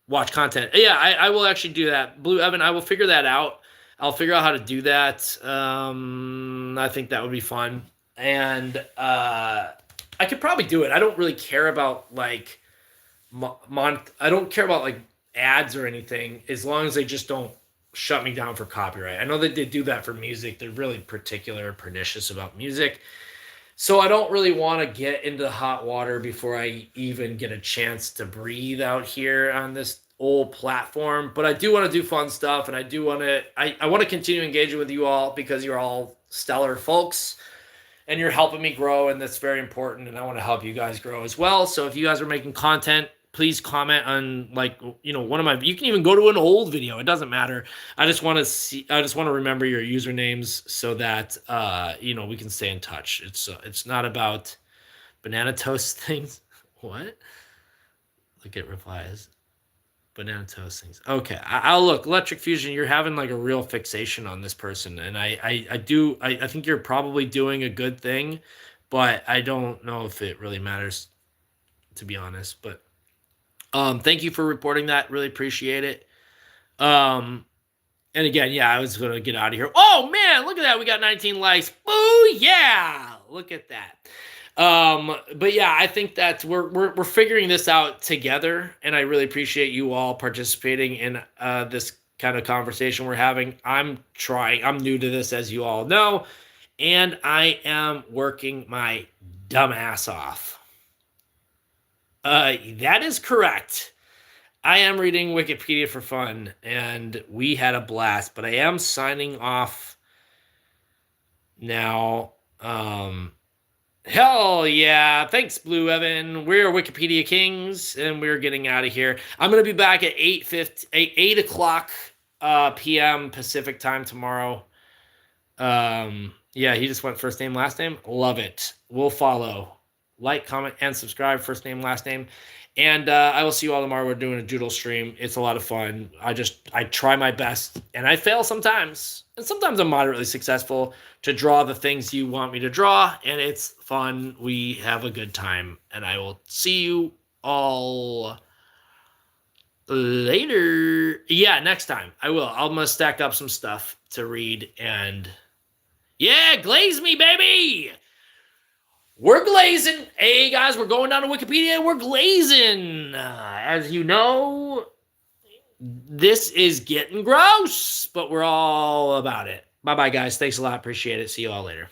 watch content. Yeah, I will actually do that. Blue Evan, I will figure that out. I'll figure out how to do that. I think that would be fun, and I could probably do it. I don't really care about like I don't care about like ads or anything as long as they just don't shut me down for copyright. I know that they do that for music. They're really particular and pernicious about music. So I don't really want to get into hot water before I even get a chance to breathe out here on this old platform. But I do want to do fun stuff, and I want to continue engaging with you all because you're all stellar folks and you're helping me grow, and that's very important, and I want to help you guys grow as well. So if you guys are making content, please comment on like one of my, you can even go to an old video, it doesn't matter. I just want to remember your usernames so that we can stay in touch. It's not about banana toast things. What? Look at replies. Banana toast things. Okay, I'll look. Electric Fusion, you're having like a real fixation on this person, and I think you're probably doing a good thing, but I don't know if it really matters, to be honest. But thank you for reporting that. Really appreciate it. And again, yeah, I was gonna get out of here. Oh man, look at that. We got 19 likes. Boo yeah! Look at that. But yeah, I think that we're figuring this out together, and I really appreciate you all participating in this kind of conversation we're having. I'm new to this, as you all know, and I am working my dumb ass off. That is correct. I am reading Wikipedia for fun, and we had a blast, but I am signing off now. Hell yeah. Thanks, Blue Evan. We're Wikipedia Kings, and we're getting out of here. I'm going to be back at 8 o'clock p.m. Pacific time tomorrow. Yeah, he just went first name, last name. Love it. We'll follow. Like, comment, and subscribe. First name, last name. And I will see you all tomorrow. We're doing a doodle stream. It's a lot of fun. I try my best, and I fail sometimes. And sometimes I'm moderately successful to draw the things you want me to draw, and it's fun. We have a good time, and I will see you all later. Yeah, next time. I will. I'm going to stack up some stuff to read, and yeah, glaze me, baby! We're glazing. Hey, guys, we're going down to Wikipedia. We're glazing. As you know, this is getting gross, but we're all about it. Bye-bye, guys. Thanks a lot. Appreciate it. See you all later.